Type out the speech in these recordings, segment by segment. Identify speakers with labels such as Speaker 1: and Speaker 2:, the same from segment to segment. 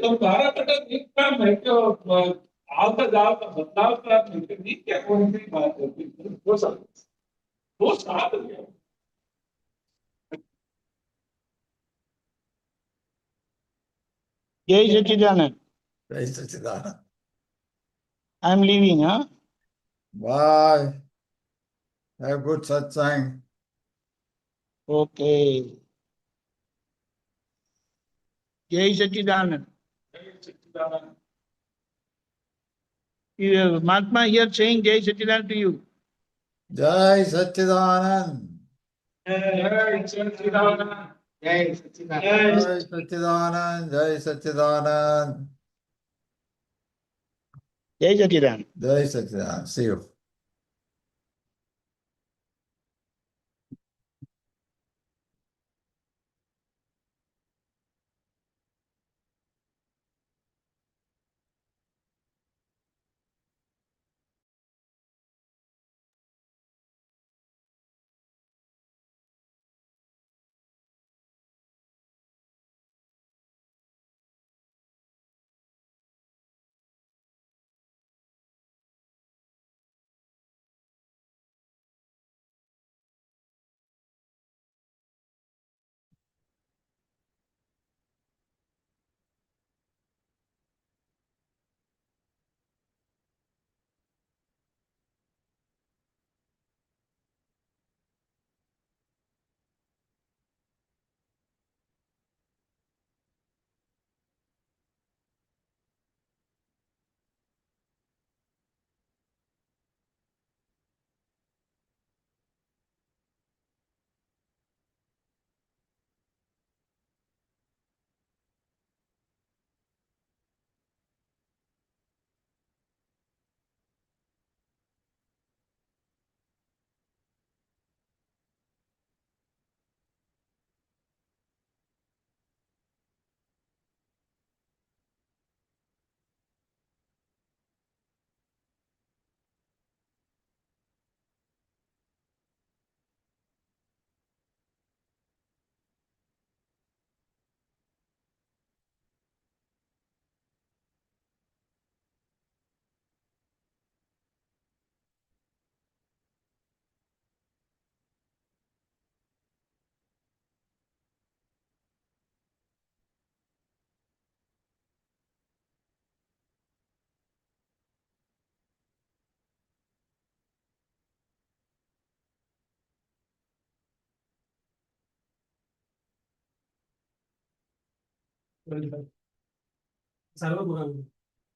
Speaker 1: तुम्हारा बेटा एक काम है कि आवता जावता बदलाव का नहीं क्या कौन सी बात होती है दो साल हो गया
Speaker 2: जय सच्चिदानंद.
Speaker 3: जय सच्चिदानंद.
Speaker 2: I am leaving, huh?
Speaker 3: Bye. Have good satsang.
Speaker 2: Okay. Jai Sachchidanand. Mahatma here saying Jai Sachchidanand to you.
Speaker 3: Jai Sachchidanand.
Speaker 1: जय सच्चिदानंद
Speaker 2: Jai
Speaker 3: Jai Sachchidanand. Jai Sachchidanand.
Speaker 2: Jai Sachchidanand.
Speaker 3: Jai Sachchidanand. See you.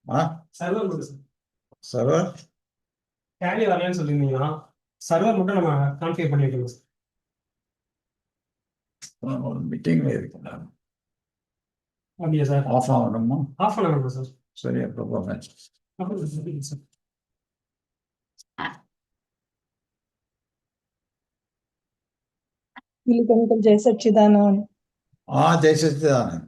Speaker 3: Huh? Server?
Speaker 4: Tally வரலன்னு சொல்லியிருந்தீங்கன்னா server மட்டும் நம்ம configure பண்ணி வைக்கணும் sir.
Speaker 3: ஒரு மீட்டிங்ல இருக்கேன்.
Speaker 4: அப்படியா சார்?
Speaker 3: ஆஃப் ஆகணுமா?
Speaker 4: ஆஃப் பண்ணணும் சார்.
Speaker 3: சரி, அப்போ போவேன்.
Speaker 4: சார்
Speaker 5: अंकल जय सच्चिदानंद.
Speaker 3: हाँ, जय सच्चिदानंद.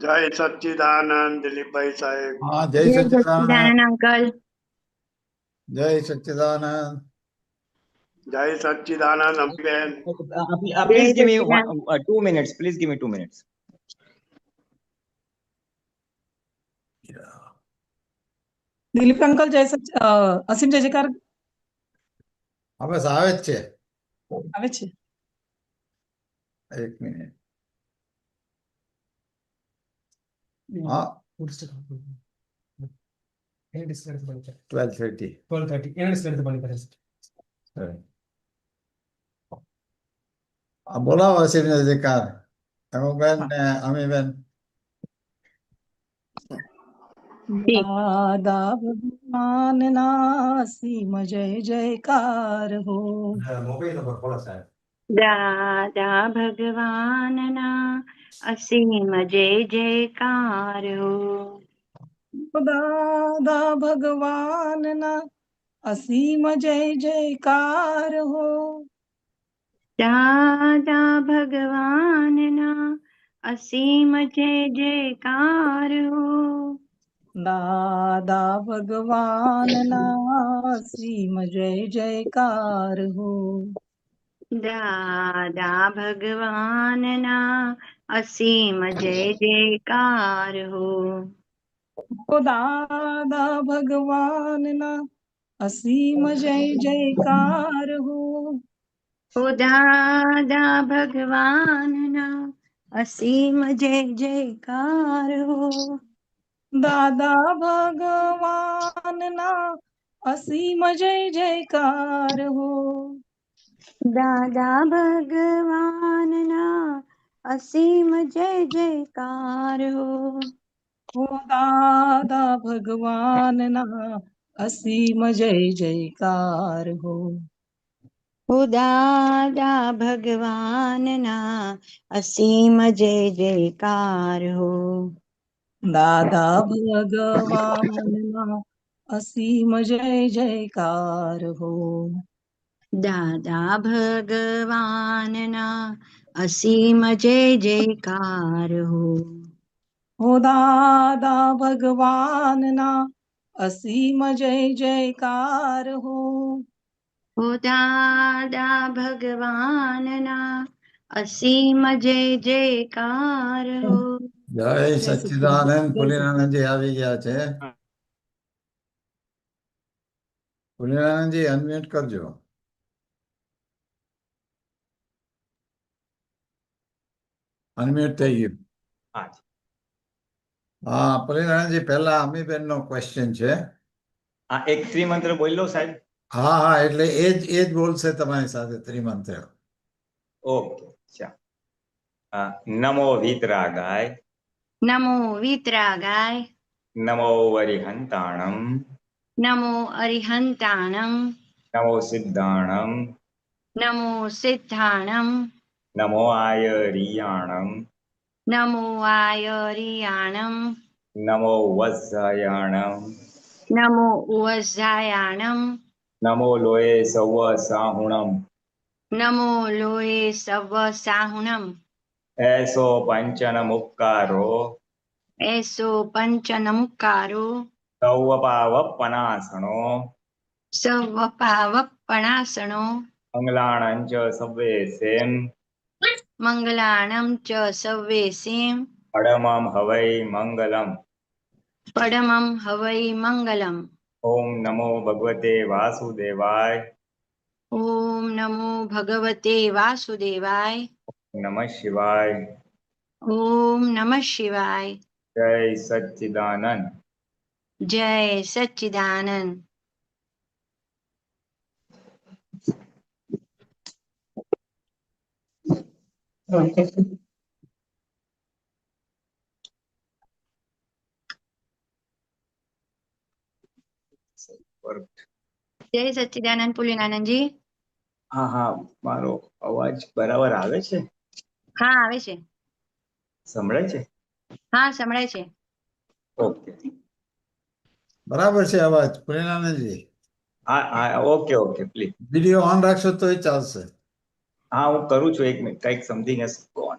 Speaker 6: जय सच्चिदानंद दिलीप भाई साहेब.
Speaker 3: हाँ, जय सच्चिदानंद.
Speaker 7: अंकल.
Speaker 3: जय सच्चिदानंद.
Speaker 6: जय सच्चिदानंद अम्बेन.
Speaker 8: Please give me 2 minutes. Please give me 2 minutes.
Speaker 5: Dilip uncle जय असीम जय जयकार.
Speaker 3: હવે આવે જ છે.
Speaker 5: આવે છે.
Speaker 3: એક મિનિટ. ஆ
Speaker 4: முடிச்சிட்டு என்ன டிஸ்பிளே எடுத்து பண்ணிக்கிறேன்
Speaker 3: 12:30.
Speaker 4: 12:30 என்ன டிஸ்பிளே எடுத்து பண்ணிக்கிறேன்
Speaker 3: சரி. બોલાવો હસીને અધિકાર. બેન અમીબેન.
Speaker 5: દાદા ભગવાનના અસીમ જય જયકાર હો.
Speaker 3: મોબાઈલ નંબર બોલો સાહેબ.
Speaker 7: દાદા ભગવાનના અસીમ જય જયકાર હો.
Speaker 5: દાદા ભગવાનના અસીમ જય જયકાર હો.
Speaker 7: દાદા ભગવાનના અસીમ જય જયકાર હો.
Speaker 5: દાદા ભગવાનના અસીમ જય જયકાર હો.
Speaker 7: દાદા ભગવાનના અસીમ જય જયકાર હો.
Speaker 5: ઓ દાદા ભગવાનના અસીમ જય જયકાર હો.
Speaker 7: ઓ દાદા ભગવાનના અસીમ જય જયકાર હો.
Speaker 5: દાદા ભગવાનના અસીમ જય જયકાર હો.
Speaker 7: દાદા ભગવાનના અસીમ જય જયકાર હો.
Speaker 5: ઓ દાદા ભગવાનના અસીમ જય જયકાર હો.
Speaker 7: ઓ દાદા ભગવાનના અસીમ જય જયકાર હો.
Speaker 5: દાદા ભગવાનના અસીમ જય જયકાર હો.
Speaker 7: દાદા ભગવાનના અસીમ જય જયકાર હો.
Speaker 5: ઓ દાદા ભગવાનના અસીમ જય જયકાર હો.
Speaker 7: ઓ દાદા ભગવાનના અસીમ જય જયકાર હો.
Speaker 3: જય સચ્ચિદાનંદ. પુલિનાનંદજી આવી ગયા છે. પુલિનાનંદજી અનમ્યુટ કરજો. અનમ્યુટ થઈ ગયું.
Speaker 8: હા
Speaker 3: હા પુલિનાનંદજી પહેલા અમીબેન નો ક્વેશ્ચન છે.
Speaker 8: હા એક ત્રિમંત્ર બોલી લો સાહેબ.
Speaker 3: હા હા એટલે એ જ બોલશે તમારી સાથે ત્રિમંત્ર.
Speaker 8: ઓકે નમો વિતરાગાય
Speaker 7: નમો વિતરાગાય
Speaker 8: નમો વરિહંતાણમ
Speaker 7: નમો અરિહંતાણમ
Speaker 8: નમો સિદ્ધાણમ
Speaker 7: નમો સિદ્ધાણમ
Speaker 8: નમો આયરિયાણમ
Speaker 7: નમો આયરિયાણમ
Speaker 8: નમો વત્સાયાણમ
Speaker 7: નમો ઉવઝાયાણમ
Speaker 8: નમો લોય સવ સાહુણમ
Speaker 7: નમો લોય સવ સાહુણમ
Speaker 8: એસો પંચન મુક્કારો
Speaker 7: એસો પંચનમુકારો
Speaker 8: સૌવપાવપનાસણો
Speaker 7: સવપાવપણાસણો
Speaker 8: મંગલાણંચ સવ્વેસેમ
Speaker 7: મંગલાણમ ચ સવ્વેસીમ
Speaker 8: અડમમ હવૈ મંગલમ.
Speaker 7: પડમમ હવૈ મંગલમ.
Speaker 8: ઓમ નમો ભગવતે વાસુદેવાય
Speaker 7: ઓમ નમો ભગવતે વાસુદેવાય.
Speaker 8: નમઃ શિવાય.
Speaker 7: ઓમ નમઃ શિવાય.
Speaker 8: જય સચ્ચિદાનંદ.
Speaker 7: જય સચ્ચિદાનંદ. જય સચ્ચિદાનંદ પુલિનાનંદજી.
Speaker 8: હા હા મારો અવાજ બરાબર આવે છે?
Speaker 7: હા આવે છે.
Speaker 8: સંભળાય છે?
Speaker 7: હા સંભળાય છે.
Speaker 8: ઓકે
Speaker 3: બરાબર છે અવાજ પુલિનાનંદજી?
Speaker 8: હા હા okay okay please.
Speaker 3: Video on રાખશો તો ચાલશે.
Speaker 8: હા હું કરું છું, એક મિનિટ, કંઈક સમથિંગ હેઝ ગોન.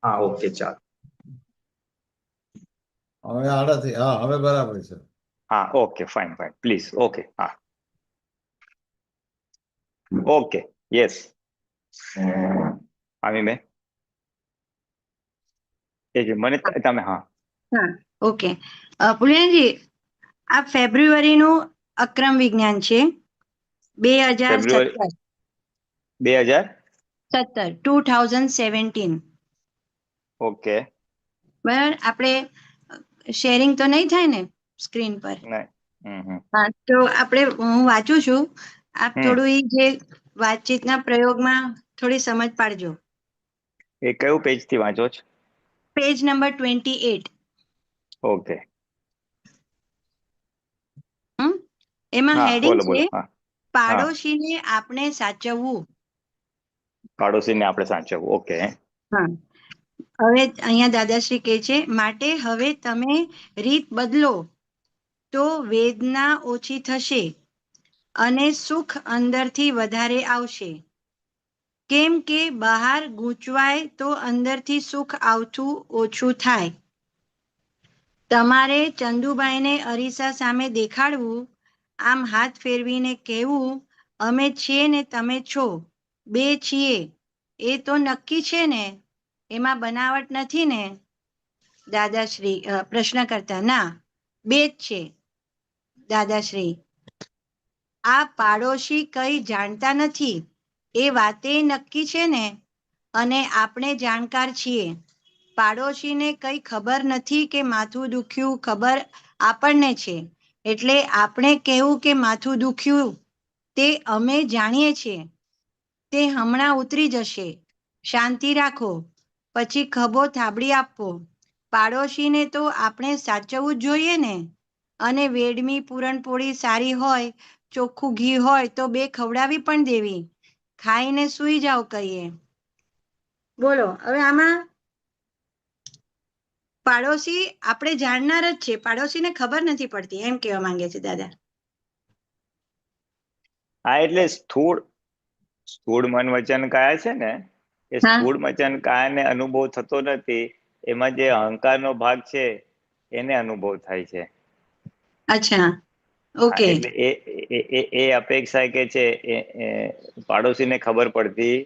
Speaker 8: હા ઓકે ચાલો.
Speaker 3: હવે આડાથી હા હવે બરાબર છે.
Speaker 8: હા okay fine fine please. Okay હા ઓકે યસ. આવી મેં મને તમે હા
Speaker 7: હા ઓકે. પુલિનાનંદજી આ ફેબ્રુઆરીનું અક્રમ વિજ્ઞાન છે 2017.
Speaker 8: ફેબ્રુઆરી 2017.
Speaker 7: 2017.
Speaker 8: ઓકે
Speaker 7: બરાબર, આપણે શેરિંગ તો નહીં થાય ને સ્ક્રીન પર?
Speaker 8: નહીં.
Speaker 7: હા, તો હું વાંચું છું, આપ
Speaker 8: હમ.
Speaker 7: થોડું ઈ જે વાતચીતના પ્રયોગમાં થોડી સમજ પાડજો.
Speaker 8: એ કયું પેજ થી વાંચો છો?
Speaker 7: Page number 28.
Speaker 8: ઓકે.
Speaker 7: એમાં
Speaker 8: હા,
Speaker 7: હેડિંગ
Speaker 8: બોલો
Speaker 7: છે
Speaker 8: બોલો. હા,
Speaker 7: પાડોશીને આપણે સાચવવું.
Speaker 8: પાડોશીને આપણે સાચવવું. ઓકે.
Speaker 7: હા, હવે અહીંયા દાદાશ્રી કહે છે, માટે હવે તમે રીત બદલો તો વેદના ઓછી થશે અને સુખ અંદરથી વધારે આવશે. કેમ કે બહાર ગૂંચવાય તો અંદરથી સુખ આવતું ઓછું થાય. તમારે ચંદુબાઈને અરીસા સામે દેખાડવું, આમ હાથ ફેરવીને કહેવું, અમે છીએ ને તમે છો, બે છીએ, એ તો નક્કી છે ને, એમાં બનાવટ નથી ને? દાદાશ્રી પ્રશ્ન કરતા, ના, બે જ છે. દાદાશ્રી, આ પાડોશી કઈ જાણતા નથી એ વાતે નક્કી છે ને? અને આપણે જાણકાર છીએ. પાડોશીને કઈ ખબર નથી કે માથું દુખ્યું, ખબર આપણને છે. એટલે આપણે કહેવું કે માથું દુખ્યું તે અમે જાણીએ છીએ, તે હમણાં ઉતરી જશે, શાંતિ રાખો, પછી ખભો થાબડી આપવો. પાડોશીને તો આપણે સાચવવું જ જોઈએ ને. અને વેડમી પૂરણપોળી સારી હોય, ચોખ્ખું ઘી હોય તો બે ખવડાવી પણ દેવી, ખાઈને સૂઈ જાવ કહીએ. બોલો, હવે આમાં પાડોશી આપણે જાણનાર જ છે, પાડોશીને ખબર નથી પડતી, એમ કહેવા માંગે છે દાદા.
Speaker 8: હા, એટલે સ્થૂળ મન વચન કાયા છે ને, એ
Speaker 7: હા.
Speaker 8: સ્થૂળ વચન કાયાને અનુભવ થતો નથી. એમાં જે અહંકારનો ભાગ છે એને અનુભવ થાય છે.
Speaker 7: અચ્છા,
Speaker 8: હા,
Speaker 7: ઓકે.
Speaker 8: એટલે એ અપેક્ષા કે છે પાડોશીને ખબર પડતી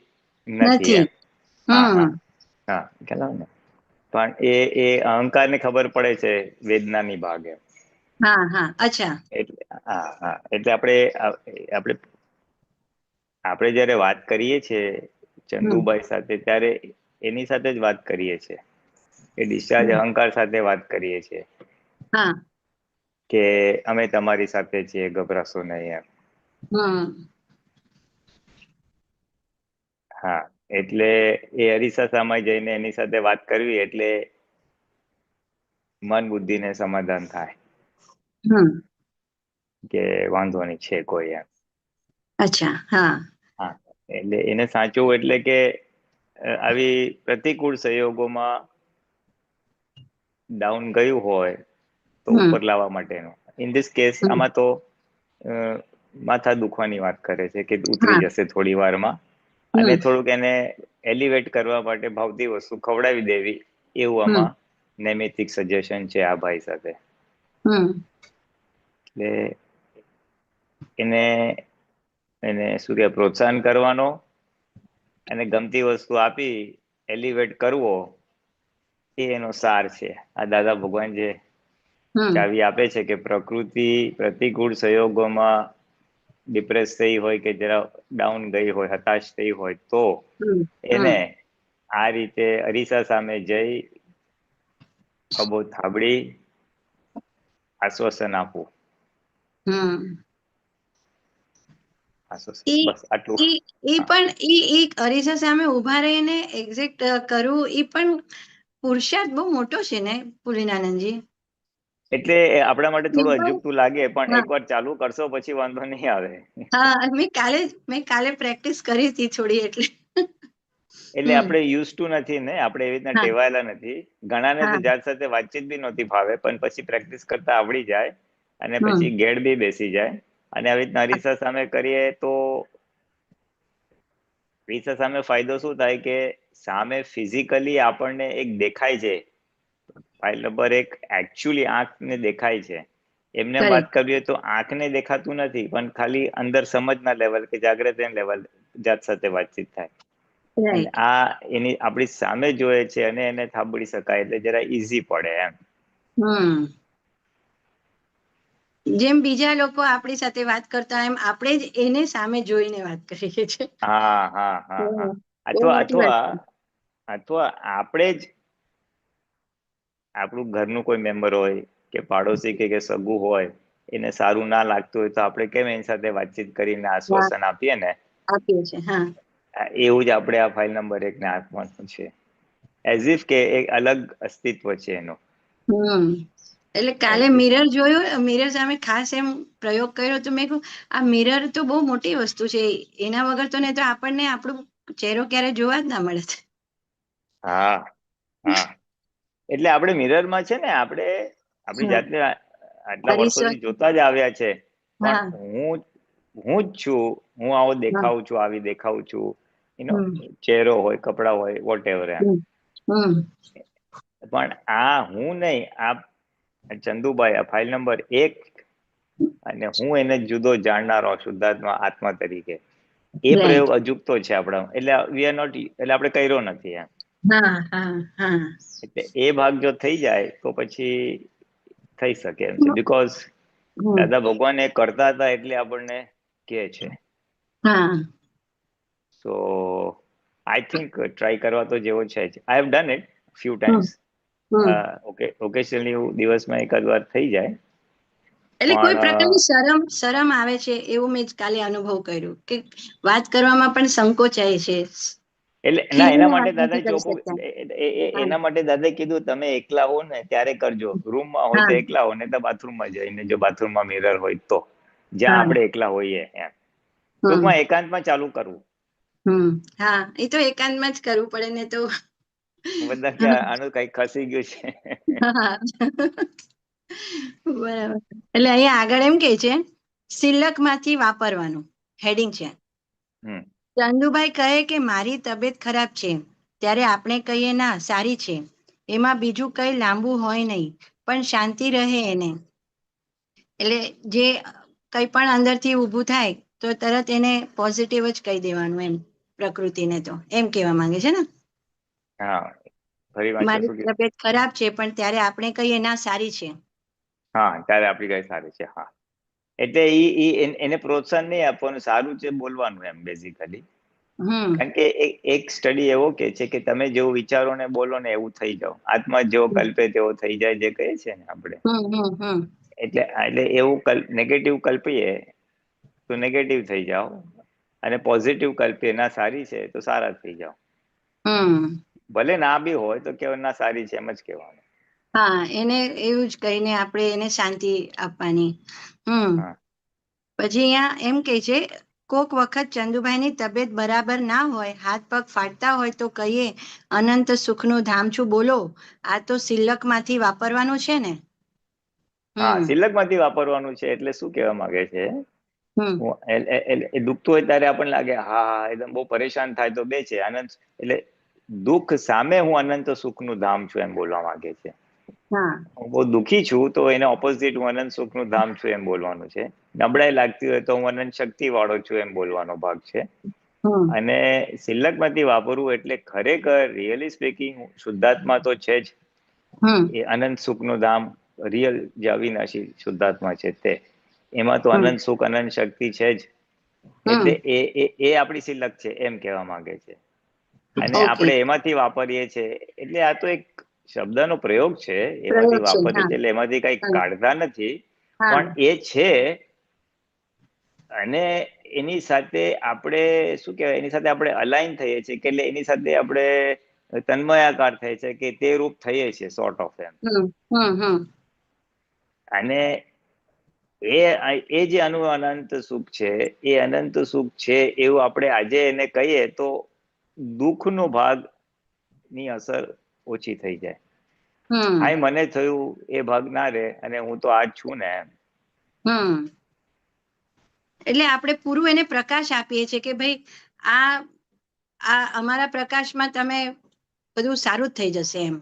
Speaker 8: નથી
Speaker 7: નથી.
Speaker 8: એમ. હા હા
Speaker 7: હમ.
Speaker 8: હા, ખ્યાલ આવે ને? પણ એ અહંકારને ખબર પડે છે વેદનાની ભાગે.
Speaker 7: હા હા, અચ્છા.
Speaker 8: એટલે હા હા, એટલે આપણે જયારે વાત કરીએ છીએ ચંદુભાઈ સાથે, ત્યારે એની સાથે જ વાત કરીએ છીએ. એ ડિસ્ચાર્જ અહંકાર સાથે વાત કરીએ છીએ
Speaker 7: હા.
Speaker 8: કે અમે તમારી સાથે છીએ, ગભરાશો નહીં એમ.
Speaker 7: હમ.
Speaker 8: હા, એટલે એ અરીસા સામે જઈને એની સાથે વાત કરવી એટલે મન બુદ્ધિને સમાધાન થાય
Speaker 7: હમ.
Speaker 8: કે વાંધો નહીં છે કોઈ એમ.
Speaker 7: અચ્છા, હા.
Speaker 8: હા, એટલે એને સાચવું એટલે કે આવી પ્રતિકૂળ સંયોગોમાં ડાઉન ગયું હોય તો ઉપર લાવવા માટેનું. ઇન ધીસ કેસ આમાં તો માથા દુખવાની વાત કરે છે કે ઉતરી
Speaker 7: હા.
Speaker 8: જશે થોડી વારમાં, અને થોડુંક એને એલિવેટ કરવા માટે ભાવતી વસ્તુ ખવડાવી દેવી, એવું આમાં નૈમિતિક સજેશન છે આ ભાઈ સાથે. એટલે એને શું કે પ્રોત્સાહન કરવાનો અને ગમતી વસ્તુ આપી એલિવેટ કરવો, એ એનો સાર છે. આ દાદા ભગવાન જે ચાવી આપે છે કે પ્રકૃતિ પ્રતિકૂળ સંયોગોમાં ડિપ્રેસ થઈ હોય કે જરા ડાઉન ગઈ હોય, હતાશ થઈ હોય, તો એને આ રીતે અરીસા સામે જઈ ખભો થાબડી આશ્વાસન આપવું. આશ્વાસન, બસ આટલું.
Speaker 7: ઈ અરીસા સામે ઉભા રહીને એક્ઝેક્ટ કરવું, ઈ પણ પુરુષાર્થ બહુ મોટો છે ને પુરીનાનંદજી?
Speaker 8: એટલે આપણા માટે થોડું અજુગતું લાગે, પણ
Speaker 7: હા.
Speaker 8: એકવાર ચાલુ કરશો પછી વાંધો નહીં આવે.
Speaker 7: હા, મેં કાલે પ્રેક્ટિસ કરી હતી થોડી, એટલે
Speaker 8: એટલે આપણે યુઝ ટુ નથી ને, આપણે એવી રીતના
Speaker 7: હા.
Speaker 8: ટેવાયેલા નથી. ઘણાને તો
Speaker 7: હા.
Speaker 8: જાત સાથે વાતચીત બી નહોતી ફાવે, પણ પછી પ્રેક્ટિસ કરતા આવડી જાય અને
Speaker 7: હમ.
Speaker 8: પછી ઘેડ બી બેસી જાય. અને આવી રીતના અરીસા સામે કરીએ તો અરીસા સામે ફાયદો શું થાય કે સામે ફિઝિકલી આપણને એક દેખાય છે. ફાઇલ નંબર 1 એકચ્યુઅલી આંખને દેખાય છે. એમને વાત
Speaker 7: Correct.
Speaker 8: કરવી હોય તો આંખને દેખાતું નથી, પણ ખાલી અંદર સમજના લેવલ કે જાગૃતિ લેવલ જાત સાથે વાતચીત થાય. અને
Speaker 7: Right.
Speaker 8: આ એની આપણી સામે જોઈએ છે અને એને થાબડી શકાય એટલે જરા ઈઝી પડે એમ.
Speaker 7: જેમ બીજા લોકો આપણી સાથે વાત કરતા એમ આપણે જ એને સામે જોઈને વાત કરીએ છીએ.
Speaker 8: હા હા હા હા.
Speaker 7: બહુ મોટી વાત છે.
Speaker 8: અથવા આપણે જ આપણું ઘરનું કોઈ મેમ્બર હોય કે પાડોશી કે સગું હોય એને સારું ના લાગતું હોય તો આપણે કેમ એની સાથે વાતચીત કરીને આશ્વાસન આપીએ ને,
Speaker 7: આપીએ છે. હા,
Speaker 8: એવું જ આપણે આ ફાઇલ નંબર 1 ને આપવાનું છે. એઝ ઇફ કે એક અલગ અસ્તિત્વ છે એનું.
Speaker 7: એટલે કાલે મિરર જોયું, મિરર સામે ખાસ એમ પ્રયોગ કર્યો તો મેં કહ્યું આ મિરર તો બહુ મોટી વસ્તુ છે, એના વગર તો ને તો આપણને આપણું ચહેરો ક્યારે જોવા જ ના મળે છે.
Speaker 8: હા હા, એટલે આપણે મિરરમાં છે ને આપણે આપણી જાતને આટલા વર્ષોથી જોતા જ આવ્યા છે, પણ હું જ છું, હું આવો દેખાઉં છું, આવી દેખાઉં છું, ચહેરો હોય, કપડા હોય, વોટ એવર એમ. પણ આ હું નહીં, આ ચંદુભાઈ, આ ફાઇલ નંબર 1 અને હું એને જુદો જાણનારો શુદ્ધાત્મા આત્મા તરીકે, એ પ્રયોગ અજુકતો છે આપણા. એટલે વી આર નોટ, એટલે આપણે કર્યો નથી એમ. એટલે એ ભાગ જો થઈ જાય તો પછી થઈ શકે એમ છે. બીકોઝ દાદા ભગવાન એ કરતા હતા એટલે આપણને કે છે. સો આઈ થિંક ટ્રાય કરવા તો જેવો છે જ. I have done it few times. Occasionally દિવસમાં એકાદ વાર થઈ જાય.
Speaker 7: એટલે કોઈ પ્રકારની શરમ આવે છે એવું મેં કાલે અનુભવ કર્યો કે વાત કરવામાં પણ સંકોચાય છે.
Speaker 8: એટલે ના, એના માટે દાદા ચોખ્ખું, એના માટે દાદા કીધું તમે એકલા હો ને ત્યારે કરજો. રૂમમાં હોય તો એકલા હો, ને તો બાથરૂમમાં જઈને, જો બાથરૂમમાં મિરર હોય તો, જ્યાં આપણે એકલા હોઈએ એમ. ટૂંકમાં એકાંતમાં ચાલુ કરવું.
Speaker 7: હા, એ તો એકાંતમાં જ કરવું પડે ને તો.
Speaker 8: બધા કે આનું કઈ ખસી ગયું છે.
Speaker 7: બરાબર. એટલે અહીંયા આગળ એમ કે છે સિલકમાંથી વાપરવાનું હેડિંગ છે. ચંદુભાઈ કહે કે મારી તબિયત ખરાબ છે ત્યારે આપણે કહીએ ના સારી છે, એમાં બીજું કઈ લાંબુ હોય નહીં, પણ શાંતિ રહે એને. એટલે જે કઈ પણ અંદરથી ઊભું થાય તો તરત એને પોઝિટિવ જ કહી દેવાનું એમ, પ્રકૃતિને. તો એમ કહેવા માંગે છે ને, મારી તબિયત ખરાબ છે પણ ત્યારે આપણે કહીએ ના સારી છે.
Speaker 8: હા, ત્યારે આપણી કઈ સારી છે. હા, એટલે એને પ્રોત્સાહન નહીં આપવાનું, સારું છે બોલવાનું એમ બેઝિકલી. કારણ કે એક સ્ટડી એવો કે છે કે તમે જેવું વિચારો ને બોલો ને એવું થઈ જાઓ. આત્મા જેવો કલ્પે તેવો થઈ જાય, જે કહે છે ને આપણે. એટલે એવું નેગેટિવ કલ્પીએ તો નેગેટિવ થઈ જાઓ, અને પોઝિટિવ કલ્પીએ ના સારી છે તો સારા થઈ જાઓ. ભલે ના બી હોય તો કેવું ના સારી છે એમ જ કહેવાનું.
Speaker 7: હા, એને એવું જ કહીને આપણે એને શાંતિ આપવાની. પછી અહીંયા એમ કે છે કોક વખત ચંદુભાઈની તબિયત બરાબર ના હોય, હાથ પગ ફાટતા હોય તો કહીએ અનંત સુખનું ધામ છું બોલો. આ તો સિલકમાંથી વાપરવાનું છે ને.
Speaker 8: હા, સિલકમાંથી વાપરવાનું છે. એટલે શું કહેવા માંગે છે, એ દુખતું હોય ત્યારે આપણને લાગે હા એકદમ બહુ પરેશાન થાય તો બે છે અનંત, એટલે દુઃખ સામે હું અનંત સુખનું ધામ છું એમ બોલવા માંગે છે. હું બહુ દુઃખી છું તો એને ઓપોઝિટ હું અનંત સુખનું ધામ છું એમ બોલવાનું છે. નબળાઈ લાગતી હોય તો હું અનંત શક્તિ વાળો છું એમ બોલવાનો ભાગ છે. અને સિલકમાંથી વાપરવું એટલે ખરેખર રિયલી સ્પીકિંગ શુદ્ધાત્મા તો છે જ, એ અનંત સુખનું ધામ, રિયલ જે અવિનાશી શુદ્ધાત્મા છે તે, એમાં તો અનંત સુખ અનંત શક્તિ છે જ. એટલે એ આપણી સિલક છે એમ કહેવા માંગે છે. અને આપણે એમાંથી વાપરીએ છીએ. એટલે આ તો એક શબ્દનો પ્રયોગ છે, એમાંથી વાપરીએ છીએ એટલે એમાંથી કઈ કાઢતા નથી, પણ એ છે. અને એની સાથે આપણે શું કહેવાય, એની સાથે આપણે અલાઈન થઈએ છીએ કે એટલે એની સાથે આપણે તન્મયાકાર થાય છે કે તે રૂપ થઈએ છીએ સોર્ટ ઓફ એમ. અને એ જે અનંત સુખ છે, એ અનંત સુખ છે એવું આપણે આજે એને કહીએ તો દુઃખનો ભાગ ની અસર ઓછી થઈ જાય. હા, મને થયું એ ભાગ ના રહે, અને હું તો આ જ છું ને એમ.
Speaker 7: એટલે આપણે પૂરું એને પ્રકાશ આપીએ છીએ કે ભાઈ આ અમારા પ્રકાશમાં તમે બધું સારું જ થઈ જશે એમ.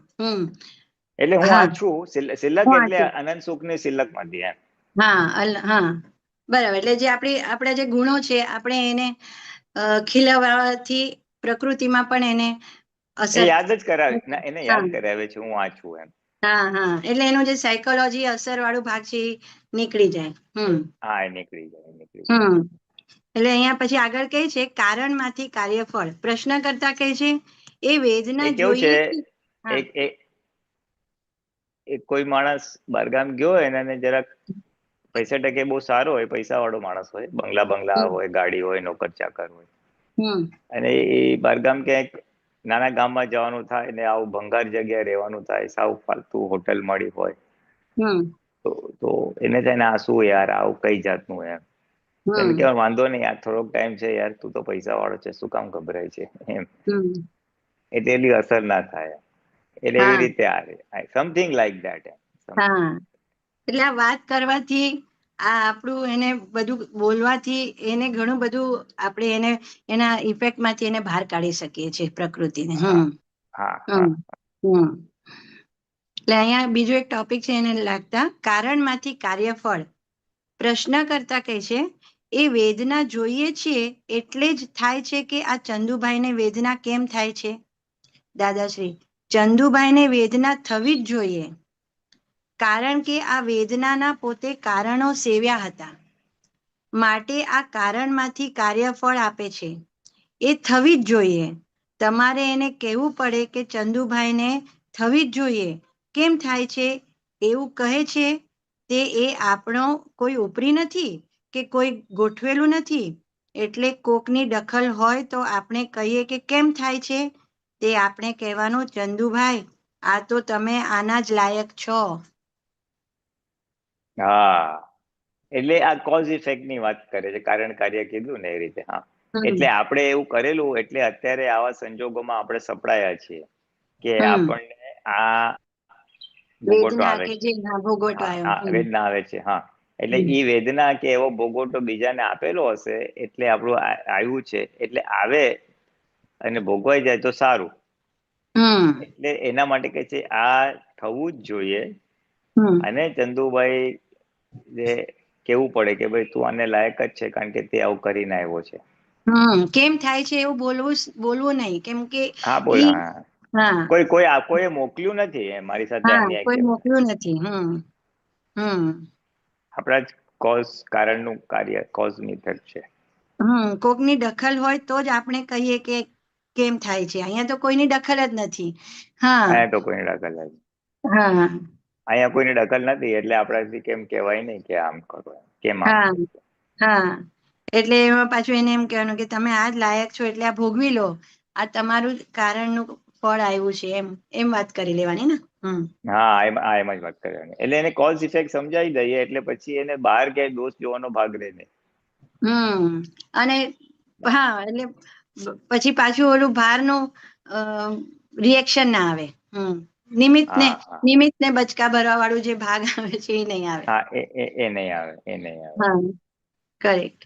Speaker 8: એટલે હું આ છું, સિલક એટલે અનંત સુખ ની સિલક માંથી એમ.
Speaker 7: હા, બરાબર. એટલે જે આપણા જે ગુણો છે આપણે એને ખીલવવાથી પ્રકૃતિમાં પણ એને અસર
Speaker 8: યાદ જ કરાવે, એને યાદ કરાવે છે હું આ છું એમ.
Speaker 7: એટલે એનું જે સાયકોલોજી અસર વાળું ભાગ છે એ નીકળી જાય.
Speaker 8: હા, એ નીકળી જાય.
Speaker 7: એટલે અહીંયા પછી આગળ કહે છે કારણમાંથી કાર્યફળ. પ્રશ્ન કરતા કહે છે એ વેદના
Speaker 8: કેવું છે,
Speaker 7: જોઈએ.
Speaker 8: કોઈ માણસ બહારગામ ગયો હોય ને એને જરાક પૈસા ટકે બહુ સારો હોય, પૈસા વાળો માણસ હોય, બંગલા હોય, ગાડી હોય, નોકર ચાકર હોય, અને એ બહારગામ ક્યાંક નાના ગામમાં જવાનું થાય ને આવું ભંગાર જગ્યાએ રહેવાનું થાય, સાવ ફાલતુ હોટલ મળી હોય, તો એને થાય ને આ શું યાર, આવું કઈ જાતનું એમ. એને કહેવાય વાંધો નહીં યાર, થોડોક ટાઈમ છે યાર, તું તો પૈસા વાળો છે, શું કામ ગભરાય છે એમ. એટલે એટલી અસર ના થાય. એટલે એવી રીતે આવે, સમથિંગ લાઈક ધેટ.
Speaker 7: હા, એટલે આ વાત કરવાથી, આ આપણું એને બધું બોલવાથી એને ઘણું બધું આપણે એને એના ઇફેક્ટ માંથી એને બહાર કાઢી શકીએ છીએ પ્રકૃતિને. એટલે અહીંયા બીજો એક ટોપિક છે એને લાગતા, કારણમાંથી કાર્યફળ. પ્રશ્ન કરતા કહે છે, એ વેદના જોઈએ છીએ એટલે જ થાય છે કે આ ચંદુભાઈને વેદના કેમ થાય છે? દાદાશ્રી, ચંદુભાઈને વેદના થવી જ જોઈએ, કારણ કે આ વેદનાના પોતે કારણો સેવ્યા હતા, માટે આ કારણમાંથી કાર્યફળ આપે છે. એ થવી જ જોઈએ. તમારે એને કહેવું પડે કે ચંદુભાઈને થવી જ જોઈએ. કેમ થાય છે એવું કહે છે તે એ આપણો કોઈ ઉપરી નથી કે કોઈ ગોઠવેલું નથી. એટલે કોકની દખલ હોય તો આપણે કહીએ કે કેમ થાય છે, તે આપણે કહેવાનું, ચંદુભાઈ આ તો તમે આના જ લાયક છો.
Speaker 8: હા, એટલે આ કોઝ ઇફેક્ટ ની વાત કરે છે, કારણ કાર્ય કીધું ને એ રીતે. હા, એટલે આપણે એવું કરેલું એટલે અત્યારે આવા સંજોગોમાં આપણે સપડાયા છીએ કે આપણને આ ભોગવટો આવે છે, વેદના આવે છે. હા, એટલે ઈ વેદના કે એવો ભોગવટો બીજાને આપેલો હશે એટલે આપણું આવ્યું છે, એટલે આવે અને ભોગવાઈ જાય તો સારું. એટલે એના માટે કે છે આ થવું જ જોઈએ. અને ચંદુભાઈ જે કેવું પડે કે ભાઈ તું આને લાયક જ છે, કારણ કે તે આવું કરીને આવ્યો છે.
Speaker 7: કેમ થાય છે એવું બોલવું નહીં, કેમ કે
Speaker 8: હા, બોલ. હા, કોઈ મોકલ્યું નથી મારી સાથે અન્યાય,
Speaker 7: કોઈ મોકલ્યું નથી.
Speaker 8: આપણા જ કોઝ, કારણનું કાર્ય, કોઝ ઇફેક્ટ છે.
Speaker 7: કોકની દખલ હોય તો જ આપણે કહીએ કે કેમ થાય છે. અહીંયા તો કોઈની દખલ જ નથી.
Speaker 8: અહીંયા તો કોઈની દખલ નથી. અહીંયા કોઈની દખલ નથી એટલે આપણાથી કેમ કહેવાય નહીં કે આમ કરો, કેમ આમ.
Speaker 7: એટલે એમાં પાછું એને એમ કહેવાનું કે તમે આ જ લાયક છો એટલે આ ભોગવી લો, આ તમારું કારણનું ફળ આવ્યું છે, એમ વાત કરી લેવાની ને.
Speaker 8: હા, એમ જ વાત કરવાની. એટલે એને કોઝ ઇફેક્ટ સમજાવી દઈએ એટલે પછી એને બહાર ક્યાંય દોષ જોવાનો ભાગ રહે નહીં.
Speaker 7: અને હા, એટલે પછી પાછું ઓલું બહારનું રિએક્શન ના આવે. નિમિત્ત ને બચકા ભરવા વાળું જે ભાગ આવે છે એ નહીં આવે.
Speaker 8: હા, એ નહીં આવે.
Speaker 7: કરેક્ટ.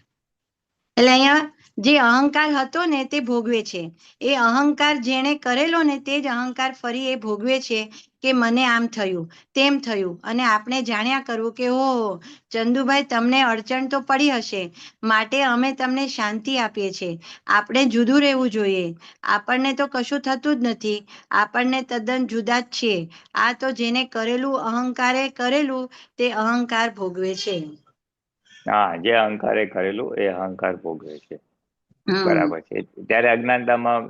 Speaker 7: એટલે અહીંયા જે અહંકાર હતો ને તે ભોગવે છે. એ અહંકાર જેણે કરેલો ને તે જ અહંકાર ફરી એ ભોગવે છે કે મને આમ થયું, તેમ થયું. અને આપણે જાણ્યા કરવું કે ઓહો ચંદુભાઈ તમને અડચણ તો પડી હશે, માટે અમે તમને શાંતિ આપીએ છીએ. આપણે જુદું રહેવું જોઈએ. આપણને તો કશું થતું જ નથી, આપણને તદ્દન જુદા જ છીએ. આ તો જેને કરેલું અહંકારે કરેલું તે અહંકાર ભોગવે છે.
Speaker 8: હા, જે અહંકારે કરેલું એ અહંકાર ભોગવે છે. બરાબર છે. ત્યારે અજ્ઞાનતામાં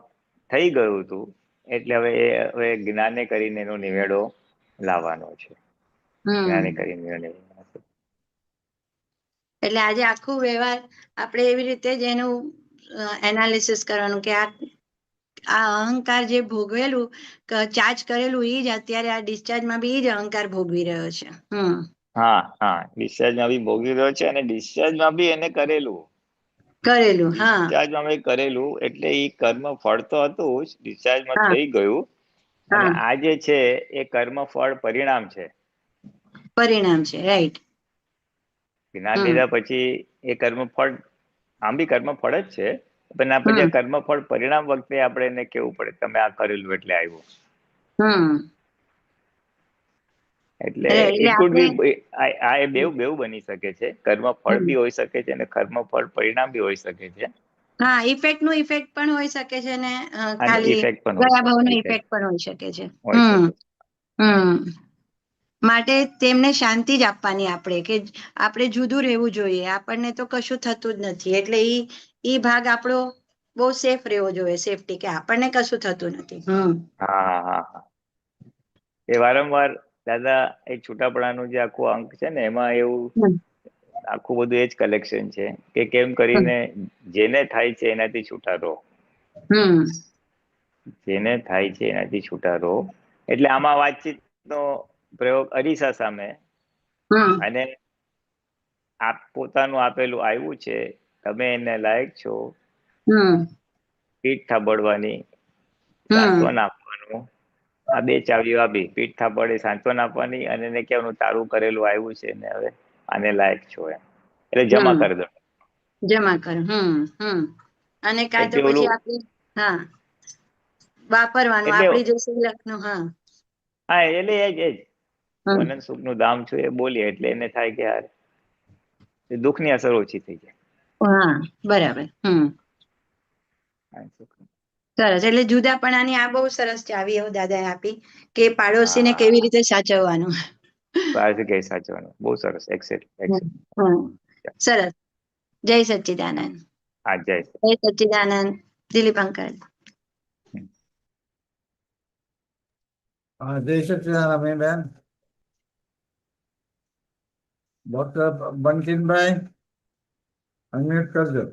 Speaker 8: થઈ ગયું હતું એટલે હવે જ્ઞાને કરીને એનો નિવેડો લાવવાનો છે. જ્ઞાને કરીને
Speaker 7: એટલે આજે આખું વ્યવહાર આપણે એવી રીતે જ એનું એનાલિસિસ કરવાનું કે આ અહંકાર જે ભોગવેલું, ચાર્જ કરેલું એ જ અત્યારે આ ડિસ્ચાર્જમાં બી એ જ અહંકાર ભોગવી રહ્યો છે.
Speaker 8: હા, ડિસ્ચાર્જમાં બી ભોગવી રહ્યો છે અને ડિસ્ચાર્જમાં બી એને કરેલું. ડિસ્ચાર્જમાં કરેલું એટલે એ કર્મ ફળ તો હતું જ, ડિસ્ચાર્જમાં થઈ ગયું. અને આ જે છે એ કર્મ ફળ પરિણામ છે.
Speaker 7: રાઈટ.
Speaker 8: જ્ઞાન લીધા પછી એ કર્મ ફળ, આમ બી કર્મ ફળ જ છે, પણ આ પછી કર્મ ફળ પરિણામ વખતે આપણે એને કેવું પડે તમે આ કરેલું એટલે આવ્યું. એટલે ઇટ કુડ બી આ બેવ બની શકે છે. કર્મ ફળ બી હોઈ શકે છે અને કર્મ ફળ પરિણામ બી હોઈ શકે છે.
Speaker 7: હા, ઇફેક્ટ નું ઇફેક્ટ પણ હોઈ શકે છે ને ખાલી ગયા ભાવનો ઇફેક્ટ પણ હોઈ શકે છે. માટે તેમને શાંતિ જ આપવાની આપણે કે આપણે જુદું રહેવું જોઈએ. આપણને તો કશું થતું જ નથી એટલે ઈ ભાગ આપણો બહુ સેફ રહેવો જોઈએ, સેફટી, કે આપણને કશું થતું નથી.
Speaker 8: હા, એ વારંવાર દાદા એ છૂટાપડાનું જે આખું અંક છે ને એમાં એવું
Speaker 5: હમ.
Speaker 8: આખું બધું એ જ કલેક્શન છે કે કેમ કરીને જેને થાય છે એનાથી છૂટા રહો, જેને થાય છે એનાથી છૂટા રહો. એટલે આમાં વાતચીતનો પ્રયોગ અરીસા સામે અને આપ પોતાનું આપેલું આવ્યું છે, તમે એને લાયક છો, પીઠ થાબડવાની, સાંત્વન આપવાનું, આ બે ચાવીઓ આપી, પીઠ થાબડે સાંત્વન આપવાની અને એને કહેવાનું તારું કરેલું આવ્યું છે ને હવે આને લાયક છો એમ, એટલે જમા કરી દો.
Speaker 7: જમા કર. અને કાં તો
Speaker 8: પછી
Speaker 7: પછી
Speaker 8: ઓલું
Speaker 7: આપણે હા વાપરવાનું
Speaker 8: એટલે
Speaker 7: આપણી જે સિલકનું.
Speaker 8: હા એટલે એ જ અનંત સુખ નું ધામ છું એ બોલીએ એટલે એને થાય કે યાર દુઃખની અસર ઓછી થઈ જાય.
Speaker 7: હા બરાબર. સરસ. એટલે જુદાપણાની આ બહુ સરસ ચાવી એવું દાદાએ આપી કે પાડોશીને કેવી રીતે સાચવવાનું.
Speaker 8: કઈ સાચવાનું બહુ સરસ.
Speaker 7: સરસ. જય સચ્ચિદાનંદ.
Speaker 8: હા જય
Speaker 7: સચ્ચિદાનંદ. દિલીપ અંકલ.
Speaker 3: જય સચિદાનંદ અમીબેન. ડોક્ટર બંકિમભાઈ અનમ્યુટ કરજો.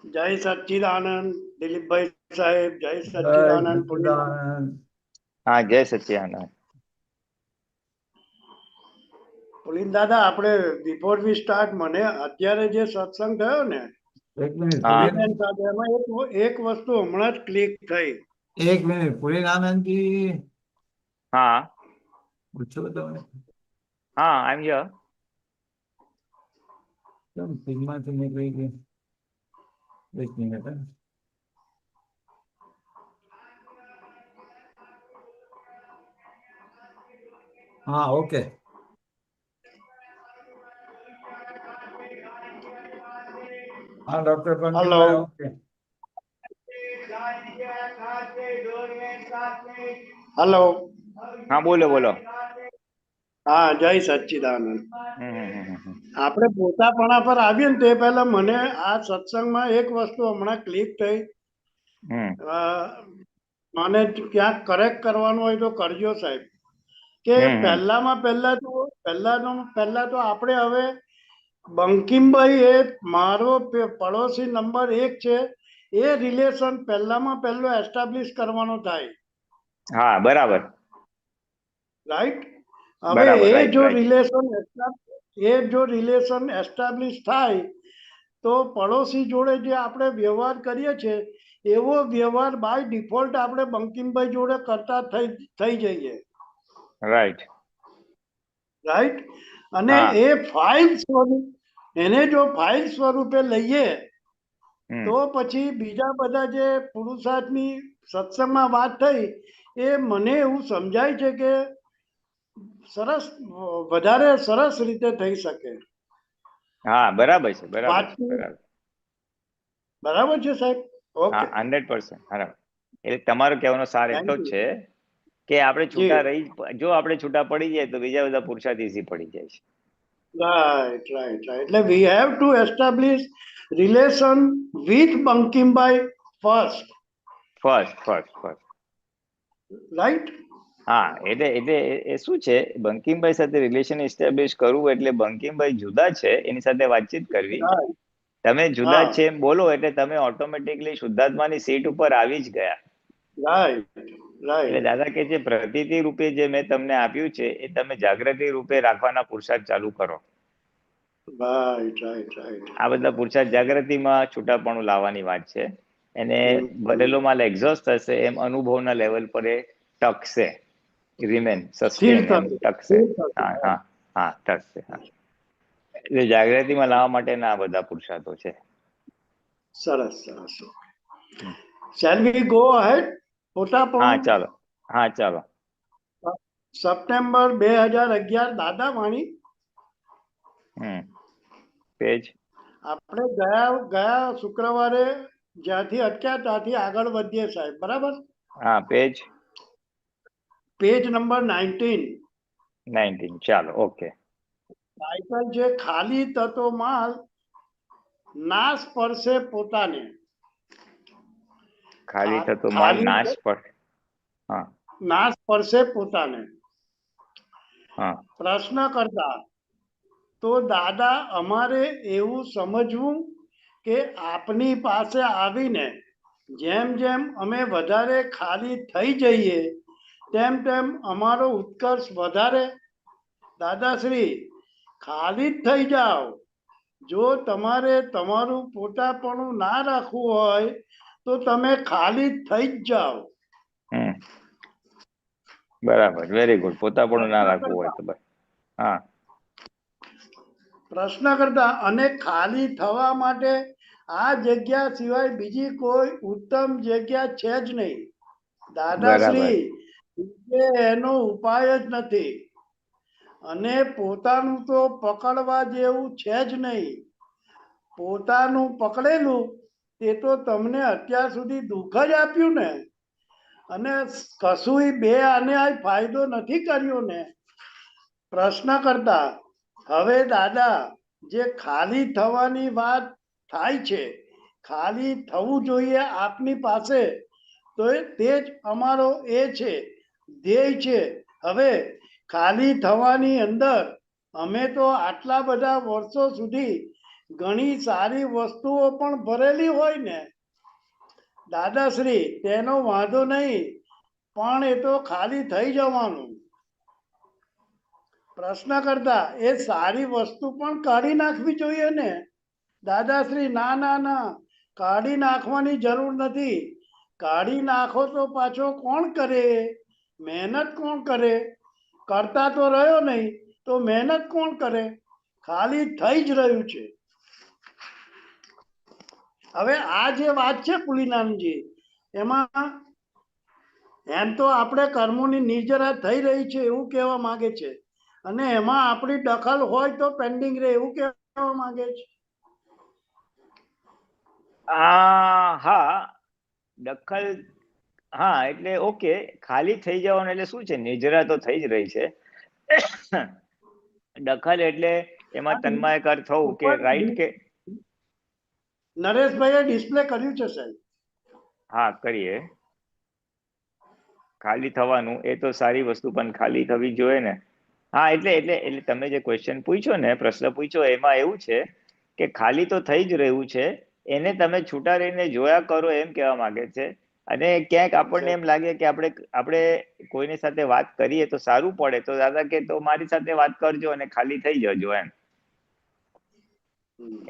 Speaker 6: જય સચ્ચિદાનંદ દિલીપભાઈ સાહેબ. જય
Speaker 3: જય
Speaker 6: સચ્ચિદાનંદ
Speaker 3: સચિદાનંદ.
Speaker 8: હા જય સચ્ચિદાનંદ.
Speaker 6: પુલિન દાદા, આપણે બિફોર વી સ્ટાર્ટ, મને અત્યારે જે સત્સંગ થયો ને
Speaker 3: એક મિનિટ
Speaker 8: હા.
Speaker 6: પુલિન સાથે એમાં એક વસ્તુ હમણાં જ ક્લિક થઈ.
Speaker 3: એક મિનિટ પુલિનાનંદજી
Speaker 8: હા
Speaker 3: પૂછો તમે
Speaker 8: હા આઈ એમ હિયર.
Speaker 3: કેમ સીમમાંથી નીકળી ગઈ? એક મિનિટ. હા ઓકે. હા ડોક્ટર બંકિમભાઈ ઓકે.
Speaker 6: હલો.
Speaker 8: હા બોલો બોલો.
Speaker 6: હા જય સચ્ચિદાનંદ.
Speaker 8: હમ.
Speaker 6: આપણે પોતાપણા પર આવીએ ને તે પહેલા મને આ સત્સંગમાં એક વસ્તુ હમણાં ક્લિક થઈ. મને ક્યાંક કરેક્ટ કરવાનું હોય તો કરજો સાહેબ. કે પહેલા તો આપણે હવે બંકિમભાઈ એ મારો પડોશી નંબર 1 છે એ રિલેશન પહેલામાં પહેલો એસ્ટાબ્લિશ કરવાનો થાય.
Speaker 8: હા બરાબર.
Speaker 6: રાઈટ. હવે
Speaker 8: બરાબર,
Speaker 6: એ
Speaker 8: right,
Speaker 6: જો
Speaker 8: right.
Speaker 6: રિલેશન એસ્ટાબ્લિશ થાય તો પડોશી જોડે જે આપણે વ્યવહાર કરીએ છીએ એવો વ્યવહાર બાય ડિફોલ્ટ આપણે બંકિમભાઈ જોડે કરતા થઈ જઈએ.
Speaker 8: રાઈટ.
Speaker 6: રાઈટ. અને
Speaker 8: હા.
Speaker 6: એ ફાઇલ સ્વરૂપ એને જો ફાઇલ સ્વરૂપે લઈએ તો પછી બીજા બધા જે પુરુષાર્થની સત્સંગમાં વાત થઈ એ મને એવું સમજાય છે કે વધારે સરસ રીતે થઈ શકે.
Speaker 8: હા બરાબર છે.
Speaker 6: બરાબર છે સાહેબ. ઓકે.
Speaker 8: હા 100%. બરાબર. એટલે તમારો કહેવાનો સાર એટલો જ છે કે આપણે જો આપણે છૂટા પડી જાય તો બીજા બધા પુરુષાર્થ ઈઝી પડી જાય છે.
Speaker 6: રાઈટ. એટલે we have to establish relation with Bankimbhai first. Right.
Speaker 8: હા એટલે એ શું છે, બંકિમભાઈ સાથે રિલેશન એસ્ટાબ્લિશ કરવું એટલે બંકિમભાઈ જુદા છે એની સાથે વાતચીત કરવી. તમે જુદા છે એમ બોલો એટલે તમે ઓટોમેટિકલી શુદ્ધાત્માની સીટ ઉપર આવી જ ગયા. એટલે દાદા કે જે પ્રતીતિ રૂપે જે મેં તમને આપ્યું છે એ તમે જાગૃતિ રૂપે રાખવાના પુરુષાર્થ ચાલુ કરો. આ બધા પુરુષાર્થ જાગૃતિમાં છૂટાપણું લાવવાની વાત છે. એને ભરેલો માલ એક્ઝોસ્ટ થશે એમ અનુભવના લેવલ પર એ ટકશે, રિમેન સસ્ટેન એમ ટકશે. હા ટકશે. એટલે જાગૃતિમાં લાવવા માટેના આ બધા પુરુષાર્થો છે.
Speaker 6: સરસ. Shall we go ahead?
Speaker 8: હા ચાલો.
Speaker 6: સપ્ટેમ્બર 2011 દાદા વાણી.
Speaker 8: પેજ
Speaker 6: આપણે ગયા શુક્રવારે જ્યાંથી અટક્યા ત્યાંથી આગળ વધીએ સાહેબ. બરાબર.
Speaker 8: હા
Speaker 6: પેજ નંબર 19.
Speaker 8: ચાલો ઓકે.
Speaker 6: ટાઇટલ છે ખાલી તત્વો માલ નાશ પડશે પોતાને.
Speaker 8: ખાલી થતો માલ નાશ પર. હા
Speaker 6: ના સ્પર્શે પોતાને.
Speaker 8: હા
Speaker 6: પ્રશ્ન કરતા તો દાદા અમારે એવું સમજવું કે આપની પાસે આવીને જેમ જેમ અમે વધારે ખાલી થઈ જઈએ તેમ તેમ અમારો ઉત્કર્ષ વધારે. દાદાશ્રી, ખાલી જ થઈ જાઓ. જો તમારે તમારું પોતાપણું ના રાખવું હોય તો તમે ખાલી જ થઈ જ જાઓ.
Speaker 8: હમ બરાબર, વેરી ગુડ. પોતાપણું ના રાખવું હોય તો બસ. હા
Speaker 6: પ્રશ્ન કરતા અને ખાલી થવા માટે આ જગ્યા સિવાય બીજી કોઈ ઉત્તમ જગ્યા છે જ નહીં. દાદાશ્રી, બીજે એનો ઉપાય જ નથી. અને પોતાનું તો પકડવા જેવું છે જ નહીં. પોતાનું પકડેલું તે તો તમને અત્યાર સુધી દુઃખ જ આપ્યું ને, અને કશુંય બે આને આ ફાયદો નથી કર્યો ને. પ્રશ્ન કરતા હવે દાદા, જે ખાલી થવાની વાત થાય છે, ખાલી થવું જોઈએ આપની પાસે, તો તે જ અમારો એ છે, ધ્યેય છે. હવે ખાલી થવાની અંદર અમે તો આટલા બધા વર્ષો સુધી ઘણી સારી વસ્તુઓ પણ ભરેલી હોય ને. દાદાશ્રી, તેનો વાંધો નહીં, પણ એ તો ખાલી થઈ જવાનું. પ્રશ્ન કરતા એ સારી વસ્તુ પણ કાઢી નાખવી જોઈએ ને. દાદાશ્રી, ના ના ના, કાઢી નાખવાની જરૂર નથી. કાઢી નાખો તો પાછો કોણ કરે? મહેનત કોણ કરે? કરતા તો રહ્યો નહીં તો મહેનત કોણ કરે? ખાલી થઈ જ રહ્યું છે. હવે આ જે વાત છે પુલિનાનજી, એમાં એમ તો આપણે કર્મોની નિર્જરા થઈ રહી છે એવું કહેવા માંગે છે, અને એમાં આપણી દખલ હોય તો પેન્ડિંગ રહે એવું કહેવા માંગે છે.
Speaker 8: હા દખલ. હા એટલે ઓકે, ખાલી થઈ જવાનું એટલે શું છે? નિજરા તો થઈ જ રહી છે. દખલ એટલે એમાં તન્માયકાર થવું કે રાઈટ કે.
Speaker 6: નરેશભાઈએ ડિસ્પ્લે કર્યું છે સાહેબ.
Speaker 8: હા કરીએ. ખાલી થવાનું એ તો સારી વસ્તુ, પણ ખાલી થવી જોઈએ ને. હા એટલે તમે જે ક્વેશ્ચન પૂછ્યો ને, પ્રશ્ન પૂછ્યો, એમાં એવું છે કે ખાલી તો થઈ જ રહ્યું છે, એને તમે છૂટા રહીને જોયા કરો એમ કહેવા માંગે છે. અને ક્યાંક આપણને એમ લાગે કે આપણે કોઈની સાથે વાત કરીએ તો સારું પડે, તો દાદા કે તો મારી સાથે વાત કરજો અને ખાલી થઈ જજો એમ.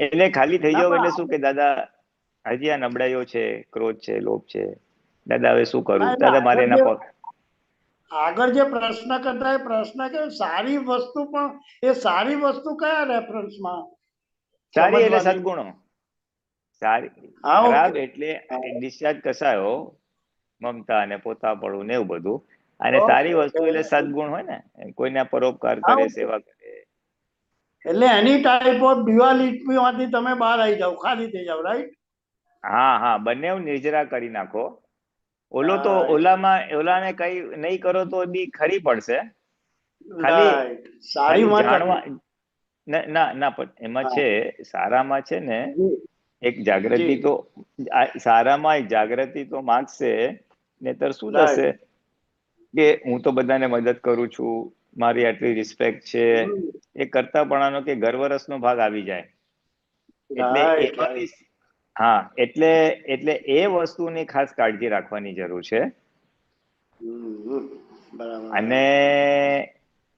Speaker 8: એટલે ખાલી થઈ જાવ એટલે શું કે દાદા હજી આ નબળાઈઓ છે, ક્રોધ છે, લોભ છે, દાદા હવે શું કરું? દાદા મારે એના પર
Speaker 6: આગળ જે પ્રશ્ન કરતા એ પ્રશ્ન કે સારી વસ્તુ, પણ એ સારી વસ્તુ કયા રેફરન્સમાં?
Speaker 8: સારી એટલે સદગુણો. સારી ખરાબ એટલે ડિસ્ચાર્જ કસાયો, મમતા અને પોતાપણું ને એવું બધું. અને સારી વસ્તુ એટલે સદગુણ હોય ને, કોઈના પરોપકાર કરે, સેવા કરે.
Speaker 6: એટલે એની ટાઈપ ઓફ ડ્યુઆલિટીમાંથી તમે બહાર આવી જાવ, ખાલી થઈ જાવ, રાઈટ?
Speaker 8: હા બંને નિર્જરા કરી નાખો. ઓલાને કઈ નહીં કરો તો બી ખરી પડશે. ખાલી જાણવા ના પણ એમાં છે, સારામાં છે ને એક જાગૃતિ તો, સારામાં એક જાગૃતિ તો માગશે, નહીતર શું થશે કે હું તો બધાને મદદ કરું છું, મારી આટલી રિસ્પેક્ટ છે, એ કરતાપણાનો કે ગર્વરસનો ભાગ આવી જાય. એટલે હા એટલે એ વસ્તુની ખાસ કાળજી રાખવાની જરૂર છે. અને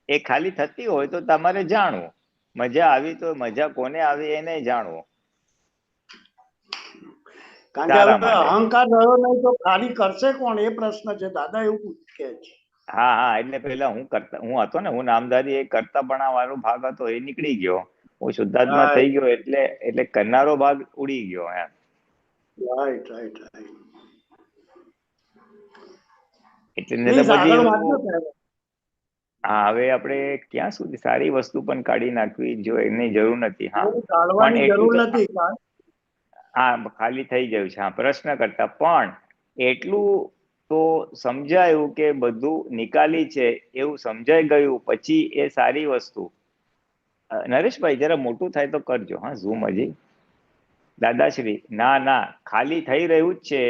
Speaker 8: એ ખાલી થતી હોય તો તમારે જાણવું, મજા આવી તો મજા કોને આવી એને જાણવું.
Speaker 6: કારણ કે અહંકાર રહ્યો નહીં તો ખાલી કરશે કોણ, એ પ્રશ્ન છે દાદા, એવું કે છે.
Speaker 8: હા એટલે પેલા હું હતો ને, હું નામધારી, એ કરતાપણા વાળો ભાગ હતો એ નીકળી ગયો, હું શુદ્ધાત્મા થઈ ગયો, એટલે કરનારો ભાગ ઉડી ગયો એમ. એટલે હા હવે આપણે ક્યાં સુધી સારી વસ્તુ પણ કાઢી નાખવી જો એની જરૂર નથી. હા ખાલી થઈ ગયું છે. હા પ્રશ્ન કરતા પણ એટલું તો સમજાયું કે બધું નિકાલી છે એવું સમજાઈ ગયું, પછી એ સારી વસ્તુ. નરેશભાઈ જરા મોટું થાય તો કરજો. હા ઝૂમ હજી. દાદાશ્રી, ના ખાલી થઈ રહ્યું જ છે,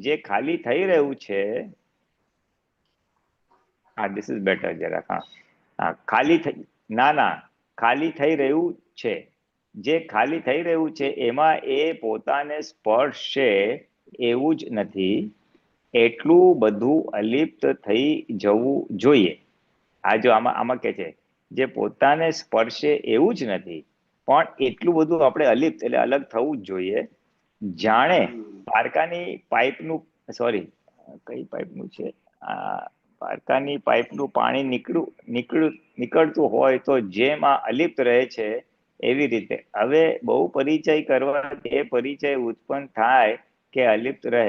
Speaker 8: જે ખાલી થઈ રહ્યું છે હા, ધીસ ઇઝ બેટર જરાક. હા, ખાલી થઈ, ના, ખાલી થઈ રહ્યું છે. જે ખાલી થઈ રહ્યું છે એમાં એ પોતાને સ્પર્શે એવું જ નથી, એટલું બધું અલિપ્ત થઈ જવું જોઈએ. આ જો આમાં કે છે, જે પોતાને સ્પર્શે એવું જ નથી, પણ એટલું બધું આપણે અલિપ્ત એટલે અલગ થવું જ જોઈએ, જાણે પારકાની પાઇપનું, સોરી, કઈ પાઇપનું છે આ, પારકાની પાઇપનું પાણી નીકળતું હોય તો જેમ આ અલિપ્ત રહે છે એવી રીતે. હવે બહુ પરિચય કરવાથી એ પરિચય ઉત્પન્ન થાય કે અલિપ્ત રહે.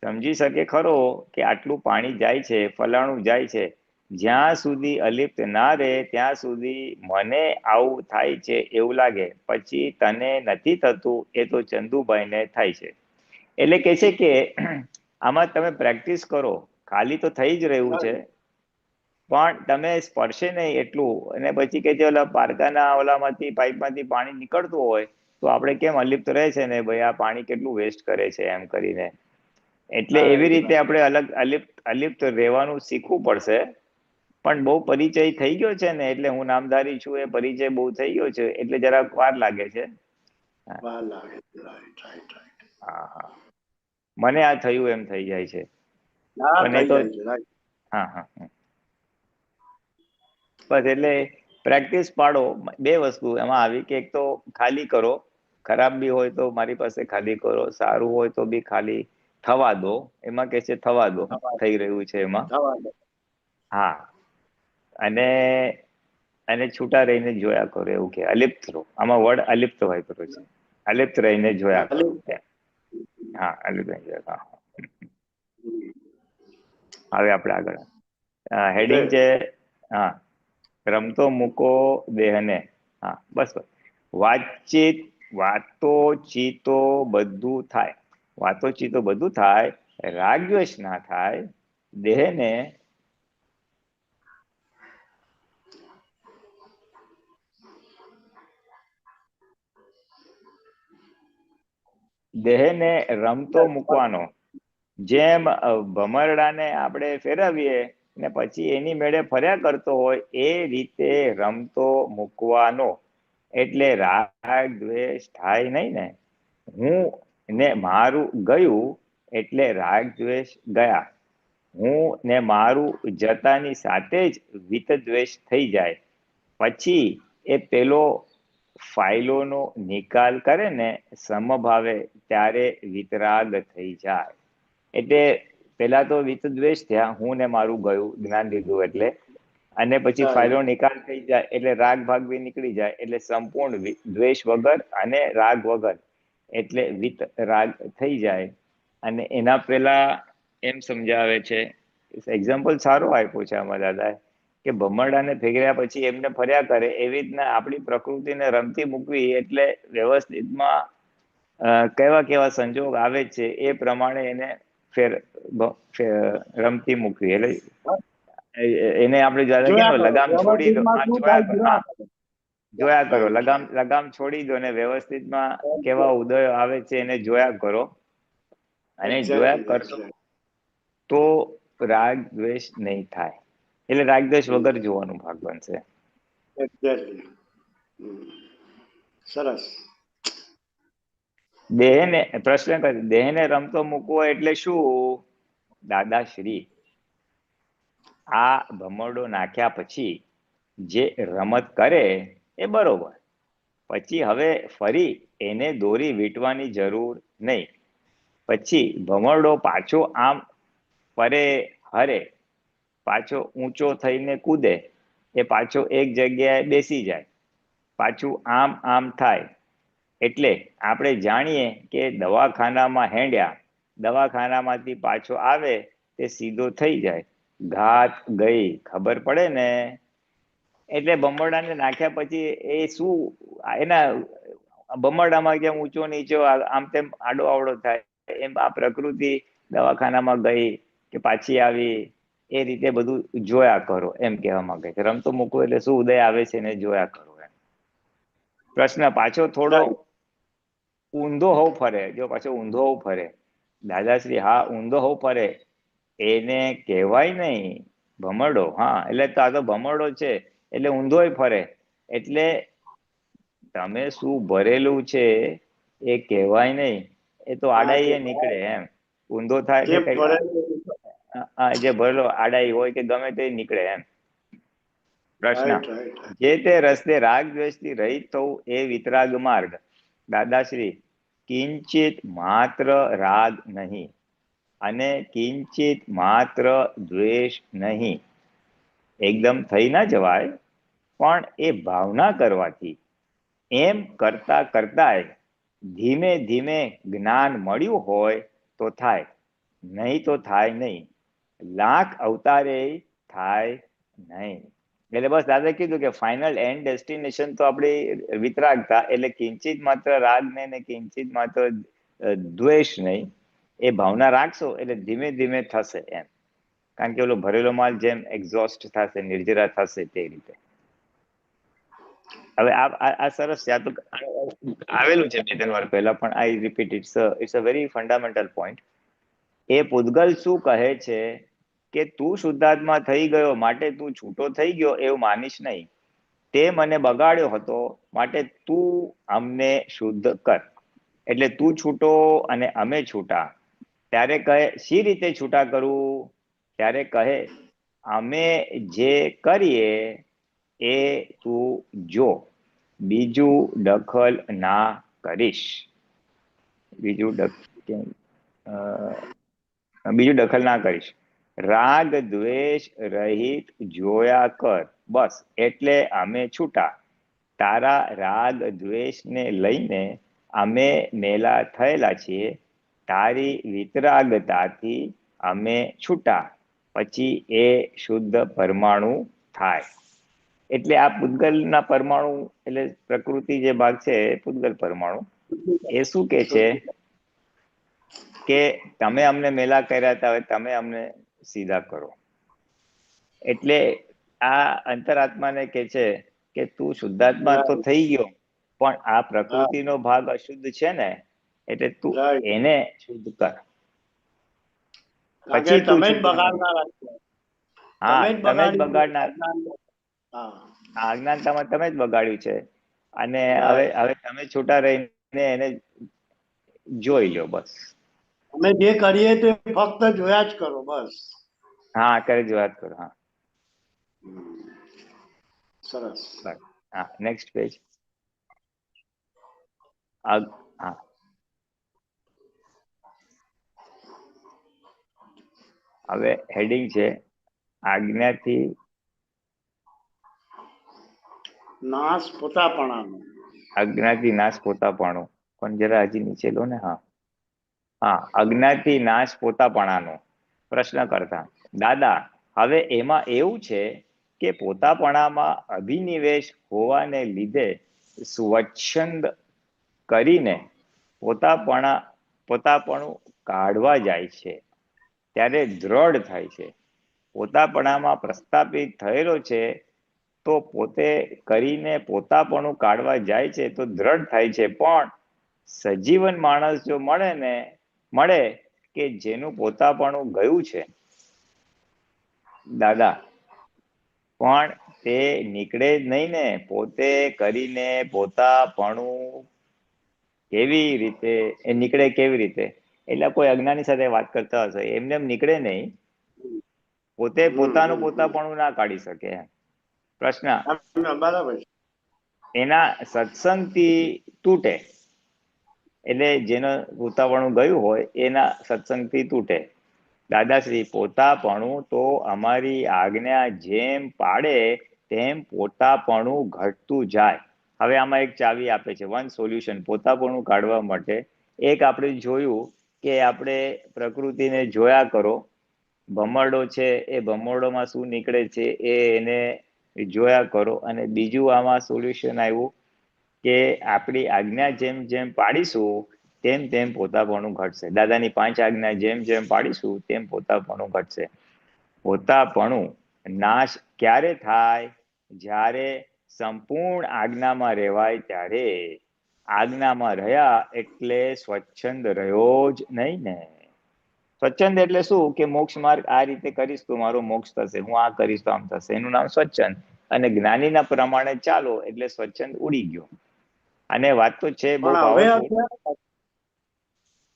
Speaker 8: સમજી શકે ખરો કે આટલું પાણી જાય છે, ફલાણું જાય છે, જ્યાં સુધી અલિપ્ત ના રહે ત્યાં સુધી મને આવું થાય છે એવું લાગે, પછી તને નથી થતું એ તો ચંદુભાઈને થાય છે. એટલે કે છે કે આમાં તમે પ્રેક્ટિસ કરો, ખાલી તો થઈ જ રહ્યું છે, પણ તમે સ્પર્શે નહીં એટલું, અને પછી કે જે ઓલા પારકાના ઓલામાંથી પાઇપમાંથી પાણી નીકળતું હોય તો આપણે કેમ અલિપ્ત રહે છે ને ભાઈ, આ પાણી કેટલું વેસ્ટ કરે છે એમ કરીને. એટલે એવી રીતે આપણે અલિપ્ત રહેવાનું શીખવું પડશે. પણ બહુ પરિચય થઈ ગયો છે ને, એટલે હું નામધારી છું એ પરિચય બહુ થઈ ગયો છે, એટલે જરાક વાર લાગે છે. હા, મને આ થયું એમ થઈ જાય છે. પણ એ તો હા, બસ એટલે પ્રેક્ટિસ પાડો. બે વસ્તુ એમાં આવી કે એક તો ખાલી કરો, ખરાબ બી હોય તો મારી પાસે ખાલી કરો, સારું હોય તો બી ખાલી થવા દો. એમાં કે છે થવા દો, થઈ રહ્યું છે એમાં. હા, અને છૂટા રહીને જોયા કરો, એવું કે અલિપ્ત રહો. આમાં વર્ડ અલિપ્ત વાપર્યો છે, અલિપ્ત રહીને જોયા કરો. હા, અલિપ્ત રહીને જોયા. હવે આપણે આગળ હેડિંગ છે, હા, રમતો મૂકો દેહને. હા, બસ. વાતો ચીતો બધું થાય, વાતો ચીતો બધું થાય, રાગ દ્વેષ ના થાય. દેહને રમતો મૂકવાનો. જેમ ભમરડાને આપણે ફેરવીએ ને પછી એની મેળે ફર્યા કરતો હોય એ રીતે રમતો મૂકવાનો. એટલે રાગ દ્વેષ થાય નહીં ને. હું ને મારું ગયું એટલે રાગ દ્વેષ ગયા. હું ને મારું જતાની સાથે જ વિત દ્વેષ થઈ જાય. પછી એ પેલો ફાઇલોનો નિકાલ કરે ને સમભાવે, ત્યારે વિતરાગ થઈ જાય. એટલે પેલા તો વિત દ્વેષ થયા, હું ને મારું ગયું, જ્ઞાન લીધું એટલે, અને પછી ફાઇલો નિકાલ થઈ જાય એટલે રાગ ભાગ બી નીકળી જાય, એટલે સંપૂર્ણ દ્વેષ વગર અને રાગ વગર, એટલે વિત રાગ થઈ જાય. અને એના પેલા એમ સમજાવે છે, એક્ઝામ્પલ સારો આપ્યો છે આમાં દાદાએ, કે ભમરડાને ફેરવ્યા પછી એમને ફર્યા કરે, એવી રીતના આપણી પ્રકૃતિને રમતી મૂકવી, એટલે વ્યવસ્થિતમાં કેવા સંજોગ આવે છે એ પ્રમાણે એને રમતી મૂકવી. એટલે એને આપણે લગામ છોડી દો, જોયા કરો, લગામ છોડી દો ને વ્યવસ્થિતમાં કેવા ઉદયો આવે છે એને જોયા કરો. અને જોયા કરશો તો રાગ દ્વેષ નહીં થાય. એટલે રાગ દ્વેષ વગર જોવાનું ભાગ બનશે.
Speaker 6: સરસ.
Speaker 8: પ્રશ્ન કરે, દેહને રમતો મૂકવો એટલે શું? દાદાશ્રી, આ ભમરડો નાખ્યા પછી જે રમત કરે એ બરોબર, પછી હવે ફરી એને દોરી વીંટવાની જરૂર નહીં. પછી ભમરડો પાછો આમ પરે હરે, પાછો ઊંચો થઈને કૂદે, એ પાછો એક જગ્યાએ બેસી જાય, પાછું આમ થાય. એટલે આપણે જાણીએ કે દવાખાનામાં હેંડ્યા, દવાખાનામાંથી પાછો આવે તે સીધો થઈ જાય, ઘાત ગઈ ખબર પડે ને. એટલે ભમરડાને નાખ્યા પછી એ શું, એના ભમરડામાં જેમ ઊંચો નીચો આમ તેમ આડો આવડો થાય, એમ આ પ્રકૃતિ દવાખાનામાં ગઈ કે પાછી આવી, એ રીતે બધું જોયા કરો એમ કહેવા માંગે છે. રમતો મૂકવો એટલે શું ઉદય આવે છે એને જોયા કરો એમ. પ્રશ્ન પાછો થોડો ઊંધો હોવ ફરે, જો પાછો ઊંધો હોવ ફરે. દાદાશ્રી, હા, ઊંધો હોવ ફરે એને કહેવાય નહીં, ભમરડો, હા, એટલે તો આ તો ભમરડો છે એટલે ઊંધોય ફરે. એટલે તમે શું ભરેલું છે એ કહેવાય નહીં, એ તો આડાઈએ નીકળે એમ. ઊંધો થાય
Speaker 6: જે
Speaker 8: એટલે કઈ જે ભરેલો આડાઈ હોય કે ગમે તે નીકળે એમ. પ્રશ્ન,
Speaker 6: રાઈટ રાઈટ
Speaker 8: જે તે રસ્તે રાગ દ્વેષથી રહિત થવું એ વિતરાગ માર્ગ. દાદાશ્રી, કિંચિત માત્ર રાગ નહીં અને કિંચિત માત્ર દ્વેષ નહીં. એકદમ થઈ ના જવાય, પણ એ ભાવના કરવાથી, એમ કરતા કરતાય ધીમે ધીમે જ્ઞાન મળ્યું હોય તો થાય, નહીં તો થાય નહીં. લાખ અવતારે થાય નહીં. એટલે બસ દાદા કીધું કે ફાઇનલ એન્ડ ડેસ્ટિનેશન તો આપણી વિતરાગતા, એટલે કિંચિત માત્ર રાગ નહીં ને કિંચિત માત્ર દ્વેષ નહીં. એ ભાવના રાખશો એટલે ધીમે ધીમે થશે એમ. કારણ કે ઓલો ભરેલો માલ જેમ એક્ઝોસ્ટ થશે, નિર્જરા થશે તે રીતે. હવે આ સરસ છે, આ તો આવેલું છે 2-3 વાર પહેલા, પણ I repeat, it's a very fundamental point. એ પૂતગલ શું કહે છે કે તું શુદ્ધાત્મા થઈ ગયો માટે તું છૂટો થઈ ગયો એવું માનીશ નહીં. તે મને બગાડ્યો હતો માટે તું અમને શુદ્ધ કર. એટલે તું છૂટો અને અમે છૂટા. ત્યારે કહે શી રીતે છૂટા કરું? ત્યારે કહે અમે જે કરીએ એ તું જો, બીજું દખલ ના કરીશ. બીજું દખલ ના કરીશ. રાગ દ્વેષ રહિત જોયા કર, બસ એટલે અમે છૂટા. તારા રાગ દ્વેષ ને લઈને અમે મેલા થયેલા છીએ. તારી વિતરાગતાથી અમે છૂટા, પછી એ શુદ્ધ પરમાણુ થાય. એટલે આ પૂતગલના પરમાણુ, એટલે પ્રકૃતિ જે ભાગ છે પૂતગલ પરમાણુ, એ શું કે છે કે તમે અમને મેલા કર્યા હતા, હવે તમે અમને સીધા કરો. એટલે આ અંતરાત્માને કે છે કે તું શુદ્ધાત્મા તો થઈ ગયો, પણ આ પ્રકૃતિનો ભાગ અશુદ્ધ છે ને, એટલે તું એને શુદ્ધ કર. પછી તું હા, તમે જ બગાડનાર. અજ્ઞાનતામાં તમે જ બગાડ્યું છે, અને હવે તમે છૂટા રહીને એને જોઈ લો બસ.
Speaker 6: અમે જે કરીએ તે ફક્ત જોયા જ કરો બસ.
Speaker 8: હા, કરે જોયા જ કરો. હા,
Speaker 6: સરસ.
Speaker 8: હા, નેક્સ્ટ પેજ. હા, હવે હેડિંગ છે આજ્ઞાથી
Speaker 6: નાશ પોતાપણાનું.
Speaker 8: અજ્ઞાથી નાશ પોતાપણું. પણ જરા હજી નીચે લો ને. હા, અજ્ઞાથી નાશ પોતાપણાનો પ્રશ્ન કરતા દાદા, હવે એમાં એવું છે કે પોતાપણામાં અભિનિવેશ હોવાને લીધે સ્વચ્છંદ કરીને પોતાપણું કાઢવા જાય છે ત્યારે દ્રઢ થાય છે. પોતાપણામાં પ્રસ્થાપિત થયેલો છે તો પોતે કરીને પોતાપણું કાઢવા જાય છે તો દ્રઢ થાય છે. પણ સજીવન માણસ જો મળે કે જેનું પોતાપણું ગયું છે દાદા, પણ તે નીકળે જ નહીં ને. પોતે કરીને પોતાપણું કેવી રીતે એ નીકળે? કેવી રીતે? એટલે કોઈ અજ્ઞાની સાથે વાત કરતા હશે, એમને એમ નીકળે નહીં. પોતે પોતાનું પોતાપણું ના કાઢી શકે. પ્રશ્ન,
Speaker 6: બરાબર.
Speaker 8: એના સત્સંગથી તૂટે. એટલે જેનો પોતાપણું ગયું હોય એના સત્સંગથી તૂટે. દાદાશ્રી, પોતાપણું તો અમારી આજ્ઞા જેમ પાડે તેમ પોતાપણું ઘટતું જાય. હવે આમાં એક ચાવી આપે છે, વન સોલ્યુશન પોતાપણું કાઢવા માટે. એક આપણે જોયું કે આપણે પ્રકૃતિને જોયા કરો. ભમરડો છે એ ભમરડોમાં શું નીકળે છે એને જોયા કરો. અને બીજું આમાં સોલ્યુશન આવ્યું કે આપણી આજ્ઞા જેમ જેમ પાડીશું તેમ તેમ પોતાપણું ઘટશે. દાદાની 5 આજ્ઞા જેમ જેમ પાડીશું તેમ પોતાપણું ઘટશે. પોતાપણું નાશ ક્યારે થાય? જ્યારે સંપૂર્ણ આજ્ઞામાં રહેવાય ત્યારે. આજ્ઞામાં રહ્યા એટલે સ્વચ્છંદ રહ્યો જ નહીં ને. સ્વચ્છંદ એટલે શું કે મોક્ષ માર્ગ આ રીતે કરીશ તો મારો મોક્ષ થશે, હું આ કરીશ તો આમ થશે, એનું નામ સ્વચ્છંદ. અને જ્ઞાનીના પ્રમાણે ચાલો એટલે સ્વચ્છંદ ઉડી ગયો. અને વાત તો છે બહુ
Speaker 6: પણ હવે
Speaker 8: પાવરફુલ.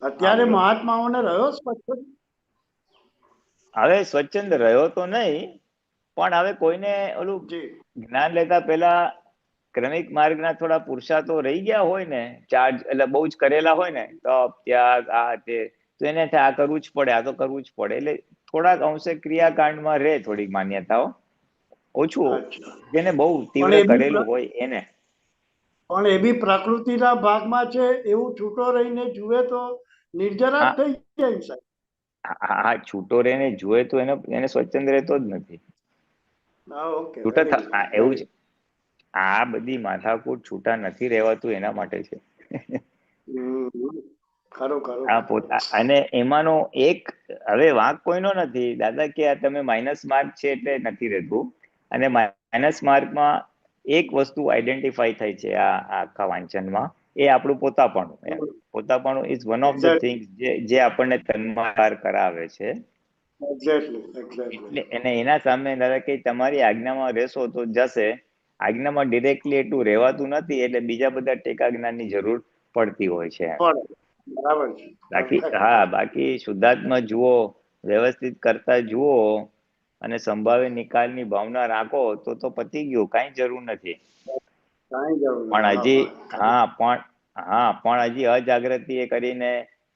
Speaker 6: અત્યારે
Speaker 8: બોલો.
Speaker 6: મહાત્માઓને રહ્યો સ્વચ્છંદ?
Speaker 8: હવે સ્વચ્છંદ રહ્યો તો નહીં, પણ હવે કોઈને ઓલું
Speaker 6: જી
Speaker 8: જ્ઞાન લેતા પહેલા ક્રમિક માર્ગના થોડા પુરુષાર્થો રહી ગયા હોય ને, ચાર્જ એટલે બહુ જ કરેલા હોય ને, તપ ત્યાગ આ તે, તો એને આ કરવું જ પડે, આ તો કરવું જ પડે, એટલે થોડાક અંશે ક્રિયાકાંડમાં રહે થોડીક માન્યતાઓ. ઓછું
Speaker 6: અચ્છા.
Speaker 8: જેને બહુ તીવ્ર
Speaker 6: પણ એ બી
Speaker 8: કરેલું હોય એને.
Speaker 6: પણ એ બી પ્રકૃતિના ભાગમાં છે, એવું છૂટો રહીને જુએ તો નિર્જરા
Speaker 8: હા
Speaker 6: જ થઈ જાય સાહેબ.
Speaker 8: હા, છૂટો રહીને જુએ તો એને સ્વચ્છંદ રહેતો જ નથી.
Speaker 6: હા, ઓકે,
Speaker 8: છૂટા
Speaker 6: વેરી ગુડ,
Speaker 8: એવું છે. આ બધી માથાકૂટ છૂટા નથી રહેવાતું એના માટે છે.
Speaker 6: ખરું ખરું.
Speaker 8: આ અને એમાંનો એક, હવે વાંક કોઈનો નથી. દાદા કે આ તમે માઇનસ માર્ક છે એટલે નથી રહેતું. અને માઇનસ માર્કમાં એક વસ્તુ આઈડેન્ટિફાઈ થઈ છે આ આખા વાંચનમાં, એ આપણું પોતાપણું. પોતાપણું is one of the things જે આપણને તન્માકાર કરાવે છે.
Speaker 6: એક્ઝેક્ટલી
Speaker 8: એટલે
Speaker 6: એક્ઝેક્ટલી.
Speaker 8: એને એના સામે દાદા કે તમારી આજ્ઞામાં રહેશો તો જશે, આજ્ઞામાં ડિરેક્ટલી એટલું રહેવાતું નથી, એટલે બીજા બધા ટેકા જ્ઞાનની જરૂર પડતી હોય છે.
Speaker 6: બરાબર છે.
Speaker 8: બાકી હા, બાકી શુદ્ધાત્મા જુઓ, વ્યવસ્થિત કરતા જુઓ અને સંભાવે નિકાલની ભાવના રાખો તો પતી ગયું, કાંઈ જરૂર નથી.
Speaker 6: કાંઈ જરૂર નથી.
Speaker 8: પણ હજી
Speaker 6: વાહ.
Speaker 8: પણ હજી અજાગૃતિ એ કરીને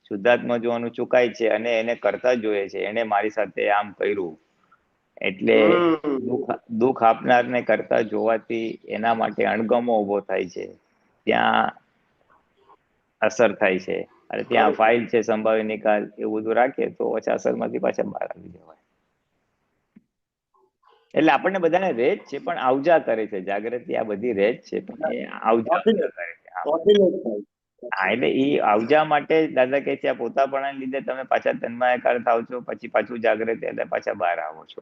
Speaker 8: શુદ્ધાત્મા જોવાનું ચૂકાય છે અને એને કરતા જોઈએ છે, એને મારી સાથે આમ કર્યું એટલે દુઃખ આપનારને કરતા જોવાથી એના માટે અણગમો ઉભો થાય છે, ત્યાં અસર થાય છે. અને ત્યાં ફાઇલ છે, સંભાવ્ય નિકાલ, એવું બધું રાખીએ તો ઓછા અસરમાંથી પાછા બહાર આવી જવાય. એટલે આપણને બધાને રહે જ છે, પણ આવજા કરે છે. જાગૃતિ આ બધી રહે જ છે, પણ એ આવજા કરે છે. હા, એટલે એ આવજા માટે દાદા કહે છે આ પોતાપણાને લીધે તમે પાછા તન્માયાકાર થાવ છો, પછી પાછું જાગૃતિ એટલે પાછા બહાર આવો છો.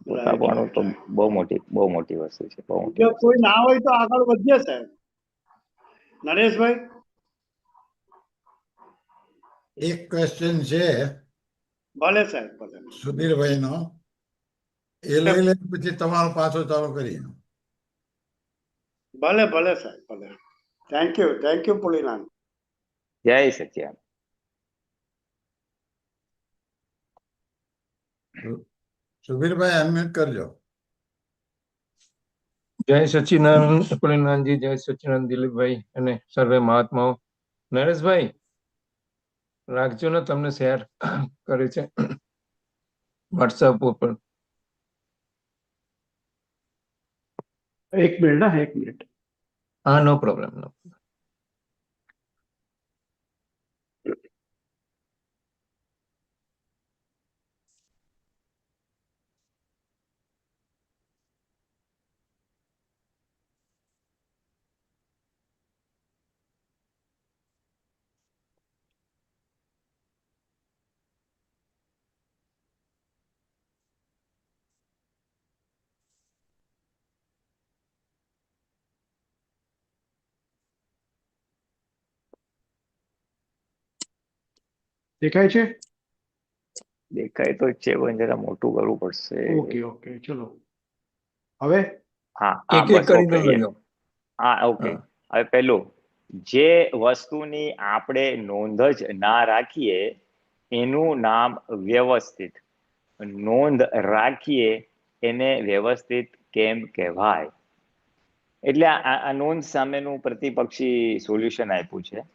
Speaker 8: પોતાપણું તો બહુ મોટી વસ્તુ છે, બહુ મોટી વસ્તુ.
Speaker 6: કોઈ ના હોય તો આગળ વધીએ સાહેબ. નરેશભાઈ,
Speaker 3: એક ક્વેશ્ચન છે
Speaker 6: ભલે સાહેબ, ભલે.
Speaker 3: સુધીરભાઈનો, એ લઈ લે પછી તમારો પાછો ચાલુ કરીએ.
Speaker 6: ભલે ભલે સાહેબ, ભલે. Thank you Pulinath.
Speaker 8: જય સચ્ચિદાનંદ.
Speaker 3: સુધીરભાઈ અનમ્યુટ કરજો.
Speaker 9: જય સચ્ચિદાનંદ પુલિનાથજી, જય સચ્ચિદાનંદ દિલીપભાઈ અને સર્વે મહાત્માઓ. નરેશભાઈ રાખજો ને, તમને શેર કરે છે વોટ્સએપ ઉપર.
Speaker 6: એક મિનિટ.
Speaker 9: હા, નો પ્રોબ્લેમ, નો.
Speaker 6: દેખાય છે?
Speaker 8: દેખાય તો છે, પણ જરા મોટું કરવું પડશે.
Speaker 6: ઓકે, ચલો. હવે
Speaker 8: હા,
Speaker 9: એક
Speaker 8: બસ
Speaker 9: કરી
Speaker 8: ઓકે.
Speaker 9: દો.
Speaker 8: હા, ઓકે. હવે પેલું, જે વસ્તુની આપણે નોંધ જ ના રાખીએ એનું નામ વ્યવસ્થિત. નોંધ રાખીએ એને વ્યવસ્થિત કેમ કહેવાય? એટલે આ નોંધ સામેનું પ્રતિપક્ષી સોલ્યુશન આપ્યું છે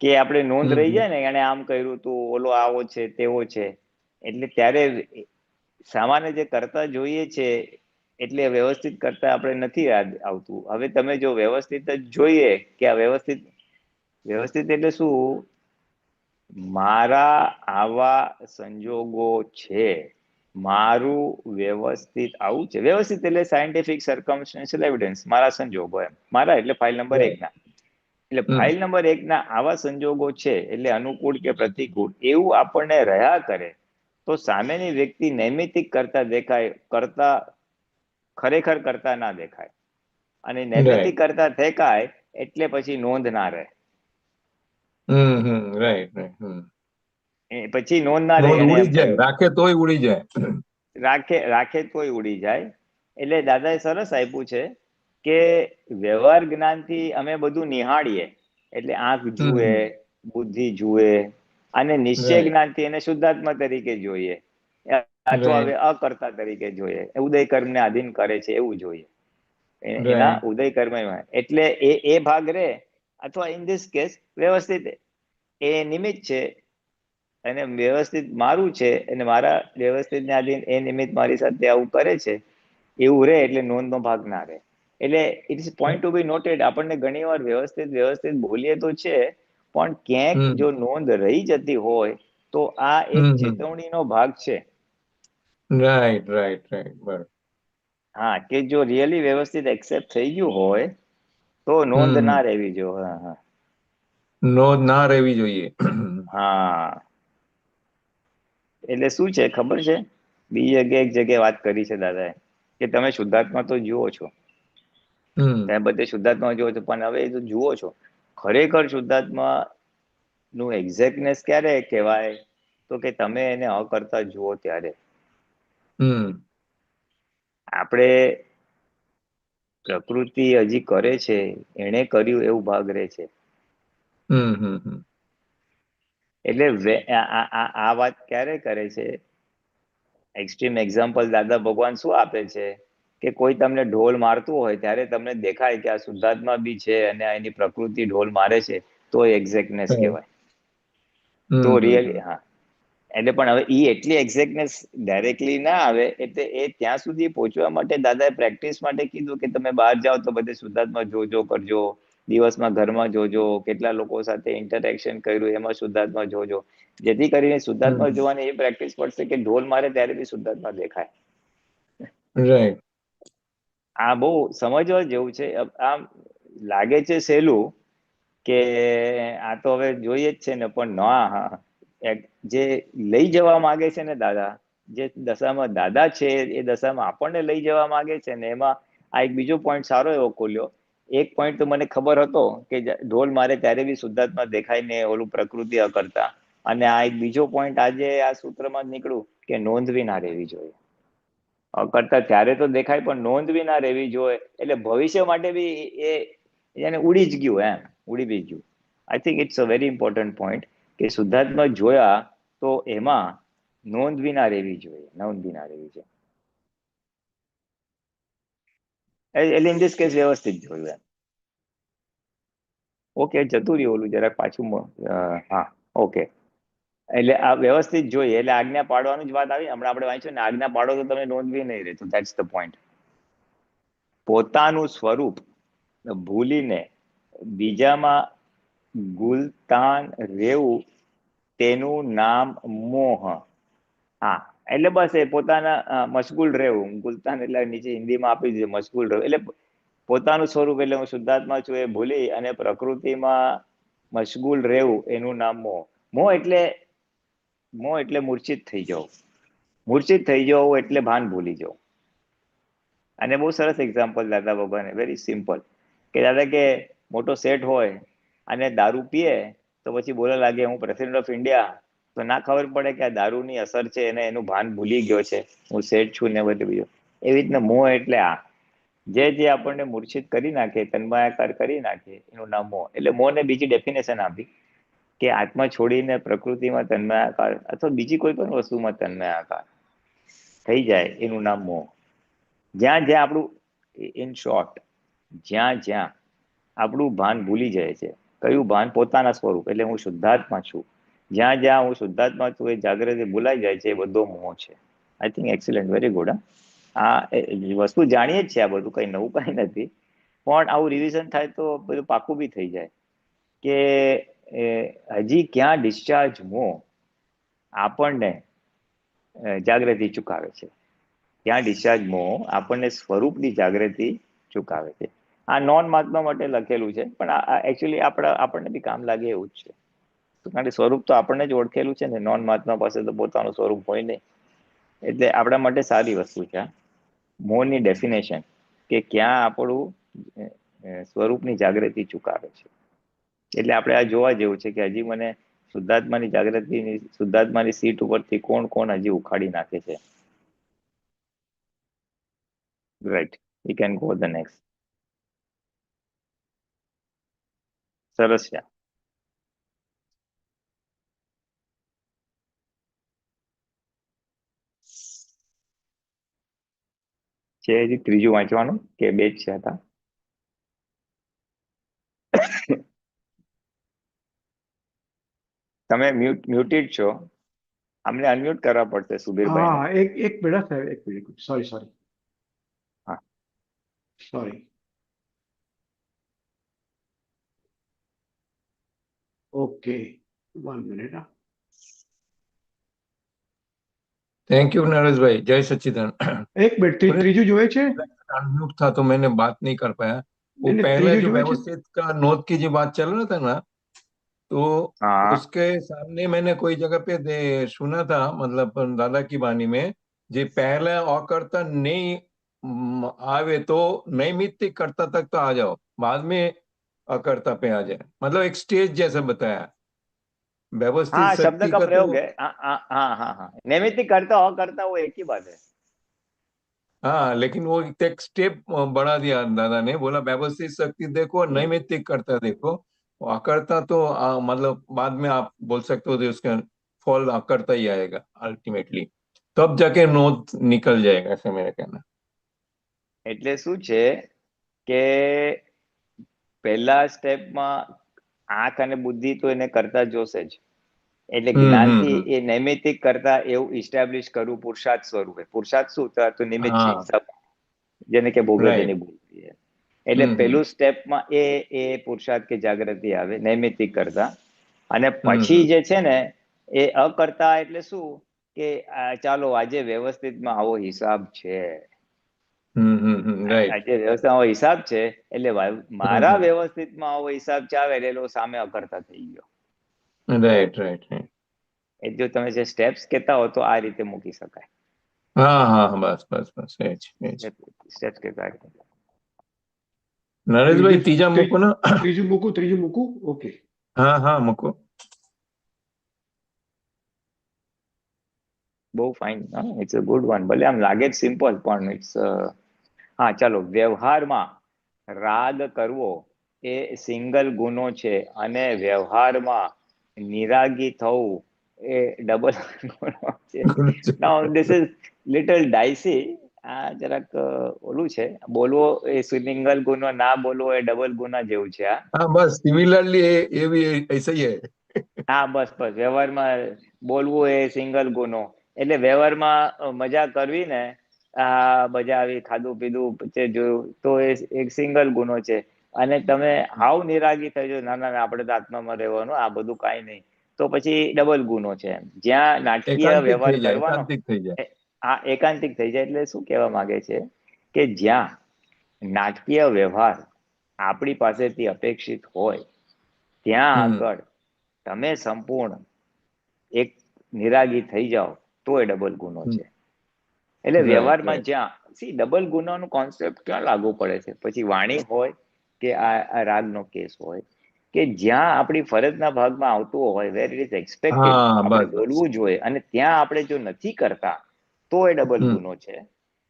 Speaker 8: કે આપણે નોંધ રહી જાય ને, એને આમ કર્યું તું, ઓલો આવો છે, તેવો છે, એટલે ત્યારે સામાન્ય જે કરતા જોઈએ છે એટલે વ્યવસ્થિત કરતા આપણે નથી આવતું. હવે તમે જો વ્યવસ્થિત જ જોઈએ કે આ વ્યવસ્થિત એટલે શું? મારા આવા સંજોગો છે, મારું વ્યવસ્થિત આવું છે. વ્યવસ્થિત એટલે સાયન્ટિફિક સર્કમસ્ટેન્શિયલ એવિડન્સ, મારા સંજોગો એમ. મારા એટલે ફાઇલ નંબર 1 ના. એટલે ફાઇલ નંબર 1 ના આવા સંજોગો છે, એટલે અનુકૂળ કે પ્રતિકૂળ એવું આપણને રહ્યા કરે તો સામેની વ્યક્તિ નૈમિતિક કરતા દેખાય, ખરેખર કરતા ના દેખાય. અને નૈમિતિક કરતા દેખાય એટલે પછી નોંધ ના રહે.
Speaker 9: રાઈટ.
Speaker 8: પછી નોંધ ના રહે,
Speaker 9: નોંધ
Speaker 8: એને
Speaker 9: ઉડી જાય, રાખે તોય ઉડી જાય.
Speaker 8: રાખે તોય ઉડી જાય. એટલે દાદાએ સરસ આપ્યું છે કે વ્યવહાર જ્ઞાનથી અમે બધું નિહાળીએ, એટલે આંખ જુએ, બુદ્ધિ જુએ, અને નિશ્ચય
Speaker 9: Right.
Speaker 8: જ્ઞાનથી એને શુદ્ધાત્મા તરીકે જોઈએ, અથવા હવે અકર્તા તરીકે જોઈએ, ઉદય કર્મને આધીન કરે છે એવું જોઈએ, એના
Speaker 9: Right.
Speaker 8: ઉદય કર્મ. એટલે એ ભાગ રે, અથવા ઇન ધીસ કેસ વ્યવસ્થિત એ નિમિત્ત છે અને વ્યવસ્થિત મારું છે, અને મારા વ્યવસ્થિત ને આધીન એ નિમિત્ત મારી સાથે આવું કરે છે એવું રે, એટલે નોંધ નો ભાગ ના રહે. એટલે it is point to be noted. આપણને ઘણી વાર વ્યવસ્થિત બોલીએ તો છે, પણ ક્યાંક જો નોંધ રહી જતી હોય તો આ એક ચેતવણીનો ભાગ છે.
Speaker 9: રાઈટ રાઈટ રાઈટ, બરાબર.
Speaker 8: હા, કે જો રિયલી વ્યવસ્થિત એક્સેપ્ટ થઈ ગયું હોય તો નોંધ ના રહેવી જોઈએ. હા
Speaker 9: નોંધ ના રહેવી જોઈએ.
Speaker 8: હા, એટલે શું છે ખબર છે, બીજી એક જગ્યાએ વાત કરી છે દાદાએ કે તમે શુદ્ધાત્મા તો જુઓ છો, તમે બધે શુદ્ધાત્મા જુઓ છો, પણ હવે તો જુઓ છો ખરેખર શુદ્ધાત્મા નું એક્ઝેક્ટનેસ ક્યારે કહેવાય, તો કે તમે એને અકર્તા જુઓ ત્યારે. આપણે પ્રકૃતિ હજી કરે છે, એને કર્યું એવું ભાગ રહે છે. એટલે આ વાત ક્યારે કરે છે, એક્સ્ટ્રીમ એક્ઝામ્પલ દાદા ભગવાન શું આપે છે કે કોઈ તમને ઢોલ મારતું હોય ત્યારે તમને દેખાય કે આ શુદ્ધાત્મા બી છે અને એની પ્રકૃતિ ઢોલ મારે છે, તો એક્ઝેક્ટનેસ કહેવાય. તો રિયલી હા, એટલે પણ હવે એ એટલી એક્ઝેક્ટનેસ ડાયરેક્ટલી ના આવે, એટલે એ ત્યાં સુધી પહોંચવા માટે દાદાએ પ્રેક્ટિસ માટે કીધું કે તમે બહાર જાઓ તો બધે શુદ્ધાત્મા જોજો કરજો, દિવસમાં ઘરમાં જોજો, કેટલા લોકો સાથે ઇન્ટરેક્શન કર્યું એમાં શુદ્ધાત્મા જોજો, જેથી કરીને શુદ્ધાત્મા જોવાની એ પ્રેક્ટિસ પડશે કે ઢોલ મારે ત્યારે બી શુદ્ધાત્મા દેખાય.
Speaker 9: રાઈટ.
Speaker 8: આ બહુ સમજવા જેવું છે. આમ લાગે છે સહેલું કે આ તો હવે જોઈએ જ છે ને, પણ ના, જે લઈ જવા માંગે છે ને દાદા, જે દશામાં દાદા છે એ દશામાં આપણને લઈ જવા માંગે છે ને, એમાં આ એક બીજો પોઈન્ટ સારો એવો ખોલ્યો. એક પોઈન્ટ તો મને ખબર હતો કે ઢોલ મારે ત્યારે બી શુદ્ધાત્મા દેખાય ને, ઓલું પ્રકૃતિ અકર્તા. અને આ એક બીજો પોઈન્ટ આજે આ સૂત્રમાં જ નીકળ્યું કે નોંધ બી ના રહેવી જોઈએ. અકર્તા ત્યારે તો દેખાય પણ નોંધ બી ના રહેવી જોઈએ, એટલે ભવિષ્ય માટે બી એને ઉડી જ ગયું, એમ ઉડી બી ગયું. I think it's a very important point કે શુદ્ધાત્મા જોયા તો એમાં નોંધ બી ના રહેવી જોઈએ, નોંધ બી ના રહેવી જોઈએ. એટલે ઇન ધીસ કેસ વ્યવસ્થિત જોયું એમ. ઓકે, જતું રહ્યું ઓલું જરાક પાછું. હા, ઓકે. એટલે આ વ્યવસ્થિત જોઈએ, એટલે આજ્ઞા પાડવાની જ વાત આવી. હમણાં આપણે વાંચ્યું ને, આજ્ઞા પાડો તો તમે નોંધ બી નહીં રહે. તો ધેટ્સ ધ પોઈન્ટ. પોતાનું સ્વરૂપ ભૂલીને બીજામાં ગુલતાન રહેવું, તેનું નામ મોહ. હા, એટલે બસ એ પોતાના મશગુલ રહેવું. ગુલતાન એટલે નીચે હિન્દીમાં આપી દીધું મશગુલ રહેવું, એટલે પોતાનું સ્વરૂપ, એટલે હું શુદ્ધાત્મા છું એ ભૂલી અને પ્રકૃતિમાં મશગુલ રહેવું, એનું નામ મોહ. મોહ એટલે મૂર્છિત થઈ જવું. મૂર્છિત થઈ જવું એટલે ભાન ભૂલી જવું. અને બહુ સરસ એક્ઝામ્પલ દાદા ભગવાને, વેરી સિમ્પલ, કે દાદા કે મોટો સેટ હોય અને દારૂ પીએ તો પછી બોલવા લાગે હું પ્રેસિડેન્ટ ઓફ ઇન્ડિયા, તો ના ખબર પડે કે આ દારૂની અસર છે અને એનું ભાન ભૂલી ગયો છે, હું સેટ છું ને બધું બીજું. એવી રીતના મોહ એટલે આ જે આપણને મૂર્છિત કરી નાખે, તન્માયાકાર કરી નાખે, એનું નામ મોહ. એટલે મોહને બીજી ડેફિનેશન આપી કે આત્મા છોડીને પ્રકૃતિમાં તન્માયાકાર અથવા બીજી કોઈ પણ વસ્તુમાં તન્માયાકાર થઈ જાય, એનું નામ મોહ. જ્યાં આપણું, ઇન શોર્ટ, જ્યાં આપણું ભાન ભૂલી જાય છે, કયું ભાન? પોતાના સ્વરૂપ, એટલે હું શુદ્ધાત્મા છું. જ્યાં હું શુદ્ધાત્મા છું એ જાગૃતિ ભૂલાઈ જાય છે, એ બધો મોહ છે. I think excellent, very good. આ વસ્તુ જાણીએ જ છે, આ બધું કઈ નવું કઈ નથી, પણ આવું રિવિઝન થાય તો બધું પાકું બી થઈ જાય કે હજી ક્યાં ડિસ્ચાર્જ મોહ આપણને જાગૃતિ ચુકાવે છે. ત્યાં ડિસ્ચાર્જ મોહ આપણને સ્વરૂપની જાગૃતિ ચુકાવે છે. આ નોન મહાત્મા માટે લખેલું છે, પણ આ એકચ્યુઅલી આપણને બી કામ લાગે એવું જ છે. કારણ કે સ્વરૂપ તો આપણને જ ઓળખેલું છે ને, નોન મહાત્મા પાસે તો પોતાનું સ્વરૂપ હોય નહીં. એટલે આપણા માટે સારી વસ્તુ છે મોહની ડેફિનેશન, કે ક્યાં આપણું સ્વરૂપની જાગૃતિ ચુકાવે છે. એટલે આપણે આ જોવા જેવું છે કે હજી મને શુદ્ધાત્માની જાગૃતિની શુદ્ધાત્માની સીટ ઉપરથી કોણ કોણ હજી ઉખાડી નાખે છે? Right, we can go the next. સરસ છે. છે હજી ત્રીજું વાંચવાનું કે બે જ છે હતા? તમે મ્યુટેડ છો, અમને અનમ્યુટ કરવા પડશે સુબીરભાઈ.
Speaker 10: હા એક મિનિટ સાહેબ, એક મિનિટ, સોરી
Speaker 8: હા.
Speaker 10: Sorry. Okay, 1 minute.
Speaker 9: Thank you Naresh भाई, जय सच्चिदानंद।
Speaker 10: एक मिनट, ત્રીજું જોવે છે?
Speaker 9: अनम्यूट था तो मैंने बात नहीं कर पाया। वो
Speaker 10: नहीं,
Speaker 9: पहले
Speaker 10: ત્રીજું
Speaker 9: जो
Speaker 10: જોવે છે?
Speaker 9: व्यवस्थित का नोट की जो बात चल रहा था ना, तो
Speaker 8: हाँ
Speaker 9: उसके सामने मैंने कोई जगह पे सुना था, मतलब दादा की वाणी में, जे पहले अकर्ता नहीं आवे तो नैमित्तिक कर्ता तक तो आ जाओ, बाद में अकर्ता पे आ जाए, मतलब एक स्टेज जैसा बताया। व्यवस्थित
Speaker 8: हाँ, शब्द
Speaker 9: शक्ति
Speaker 8: का
Speaker 9: का
Speaker 8: प्रयोग
Speaker 9: तो
Speaker 8: है। हाँ हाँ हाँ हाँ हाँ, नैमित्तिक करता अकर्ता वो एक ही बात है।
Speaker 9: हाँ, लेकिन वो एक स्टेप बढ़ा दिया दादा ने, बोला व्यवस्थित शक्ति देखो, नैमित्तिक करता देखो, अकर्ता तो मतलब बाद में आप बोल सकते हो उसका फॉल अकर्ता ही आएगा अल्टीमेटली, तब जाके नोट निकल जाएगा, ऐसा मेरा कहना।
Speaker 8: એટલે શું છે કે પહેલા સ્ટેપમાં આંખ અને બુદ્ધિ તો એને કરતા જોશે જ, એટલે જ્ઞાનથી એ નૈમિત્તિક કરતા એવું ઇસ્ટાબ્લિશ કરવું પુરુષાર્થ સ્વરૂપે. પુરુષાર્થ શું તો નિમિત્ત છે,
Speaker 9: हाँ,
Speaker 8: જેને કે ભોગવે તેની
Speaker 9: राइट।
Speaker 8: ભૂલ છે. એટલે પહેલું સ્ટેપમાં એ પુરુષાર્થ કે જાગૃતિ આવે નૈમિત્તિક કરતા, અને પછી જે છે ને એ અકર્તા એટલે શું કે ચાલો આજે વ્યવસ્થિતમાં આવો હિસાબ છે,
Speaker 9: राइट
Speaker 8: આજે વ્યવસ્થિત આવો હિસાબ છે, એટલે મારા વ્યવસ્થિતમાં આવો હિસાબ છે આવે એટલે સામે અકર્તા થઈ ગયો.
Speaker 9: Right right right.
Speaker 8: એ જો તમે જે સ્ટેપ્સ કહેતા હો તો આ રીતે મૂકી શકાય.
Speaker 9: हाँ हाँ, बस बस बस,
Speaker 8: સ્ટેપ્સ કહેતા આ રીતે.
Speaker 9: नरेश भाई तीजा मुको ना।
Speaker 10: ત્રીજું મૂકું. ઓકે.
Speaker 9: हाँ हाँ मुको।
Speaker 8: બહુ fine, it's a good one. ભલે આમ લાગે જ સિમ્પલ પણ ઇટ્સ. હા ચાલો, વ્યવહારમાં રાગ કરવો એ સિંગલ ગુનો છે, અને વ્યવહારમાં નિરાગી થવું એ ડબલ ગુનો છે. નાઉ ધીસ ઇઝ લિટલ ડાઇસી. આ જરાક ઓલું છે, બોલવો એ સિંગલ ગુનો, ના બોલવો એ ડબલ ગુના જેવું છે.
Speaker 9: हाँ बस सिमिलरली ये भी ऐसा ही है।
Speaker 8: હા બસ બસ, વ્યવહારમાં બોલવું એ સિંગલ ગુનો, એટલે વ્યવહારમાં મજા કરવી ને, આ મજા આવી, ખાધું પીધું જોયું તો એ એક સિંગલ ગુનો છે. અને તમે હાવ નિરાગી થઈ જાઓ, ના ના આપણે તો આત્મામાં રહેવાનું, આ બધું કાંઈ નહીં, તો પછી ડબલ ગુનો છે. જ્યાં નાટકીય વ્યવહાર કરવાનો,
Speaker 9: एकांतिक થઈ જાય।
Speaker 8: હા એકાંતિક થઈ જાય. એટલે શું કહેવા માંગે છે કે જ્યાં નાટકીય વ્યવહાર આપણી પાસેથી અપેક્ષિત હોય ત્યાં આગળ તમે સંપૂર્ણ એક નિરાગી થઈ જાઓ તો એ ડબલ ગુનો છે. એટલે વ્યવહારમાં જ્યાં ડબલ ગુનાનો કોન્સેપ્ટ ક્યાં લાગુ પડે છે, પછી વાણી હોય કે આ રાગનો કેસ હોય, કે જ્યાં આપણી ફરજના ભાગમાં આવતું હોય, વેર ઇટ ઇઝ એક્સપેક્ટેડ આપણે બોલવું જોઈએ, અને ત્યાં આપણે જો નથી કરતા તો એ ડબલ ગુનો છે.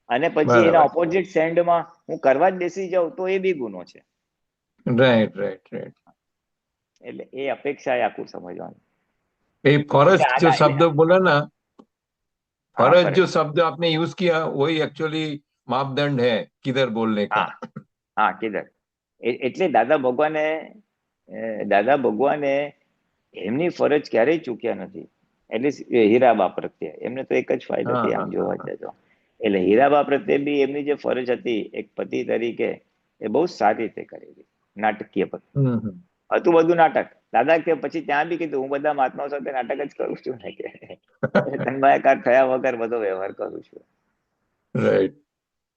Speaker 8: અને પછી એના ઓપોઝિટ સેન્ડમાં હું કરવા જ બેસી જાઉં તો એ બી ગુનો છે.
Speaker 9: Right right right.
Speaker 8: એટલે એ અપેક્ષા એ આખું સમજવાનું.
Speaker 9: ये फर्ज जो शब्द बोला ना, फर्ज
Speaker 8: फर्ज।
Speaker 9: जो शब्द आपने यूज किया वही एक्चुअली मापदंड है किधर बोलने का।
Speaker 8: હા કિધર. એટલે દાદા ભગવાને એમની ફરજ ક્યારેય ચૂક્યા નથી. એટલે હીરાબા પ્રત્યે એમને તો એક જ ફાયદો હતી આમ જોવા જાય તો. એટલે હીરાબા પ્રત્યે બી એમની જે ફરજ હતી એક પતિ તરીકે એ બહુ સારી રીતે કરેલી, નાટકીય પતિ હતું, બધું નાટક. દાદા કે પછી ત્યાં બી કીધું હું બધા મહાત્માઓ સાથે નાટક જ કરું છું ને, કે તન્માયકાર થયા વગર બધો વ્યવહાર કરું છું.
Speaker 9: राइट।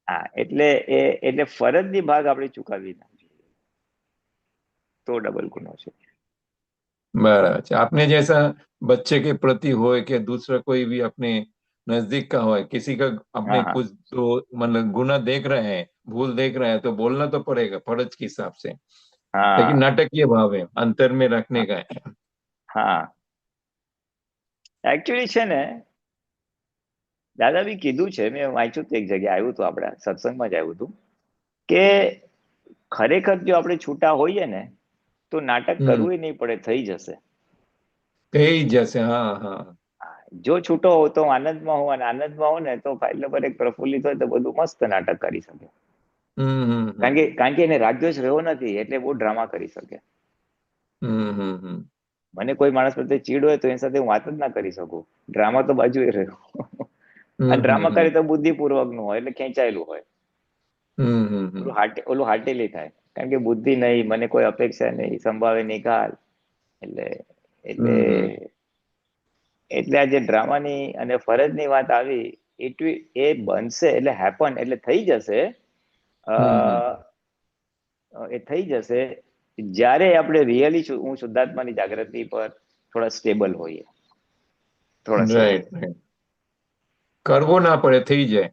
Speaker 8: હા એટલે ફરજની ભાગ આપણે ચૂકવવી ના જોઈએ, તો ડબલ ગુનો છે.
Speaker 9: बराबर है। आपने जैसा बच्चे के प्रति हो कि दूसरा कोई भी अपने नजदीक का हो, किसी का अपने कुछ तो मतलब गुना देख रहे हैं, भूल देख रहे हैं, तो बोलना तो पड़ेगा फर्ज के हिसाब से, लेकिन नाटकीय भाव है, अंतर में रखने का है।
Speaker 8: हाँ એકચ્યુઅલી છે ને દાદા બી કીધું છે, મેં વાંચ્યું તો એક જગ્યાએ આવ્યું હતું, આપણા સત્સંગમાં જ આવ્યું હતું કે ખરેખર જો આપણે છૂટા હોઈએ ને તો નાટક કરવું નહીં પડે, થઈ જશે.
Speaker 9: થઈ જશે. હા હા.
Speaker 8: જો છૂટો હો તો આનંદમાં હો, અને આનંદમાં હો ને તો ફાઇલ નંબર 1 પ્રફુલ્લિત હોય તો બધું મસ્ત નાટક કરી શકે. કારણ કે એને રાગદ્વેષ રહ્યો નથી એટલે બહુ ડ્રામા કરી શકે. મને કોઈ માણસ પ્રત્યે ચીડ હોય તો એની સાથે હું વાત જ ના કરી શકું, ડ્રામા તો બાજુ રહ્યો. અને ડ્રામા કરે તો બુદ્ધિપૂર્વક નું હોય એટલે ખેંચાયેલું હોય, ઓલું હાર્ટેલી થાય. કારણ કે બુદ્ધિ નહીં, મને કોઈ અપેક્ષા નહીં, સંભાવે નિકાલ, એટલે એટલે એટલે આ જે ડ્રામાની અને ફરજની વાત આવી, એ બનશે એટલે હેપન એટલે થઈ જશે. એ થઈ જશે જ્યારે આપણે રિયલી હું શુદ્ધાત્માની જાગૃતિ પર થોડા સ્ટેબલ હોઈએ,
Speaker 9: કરવો ના પડે, થઈ જાય.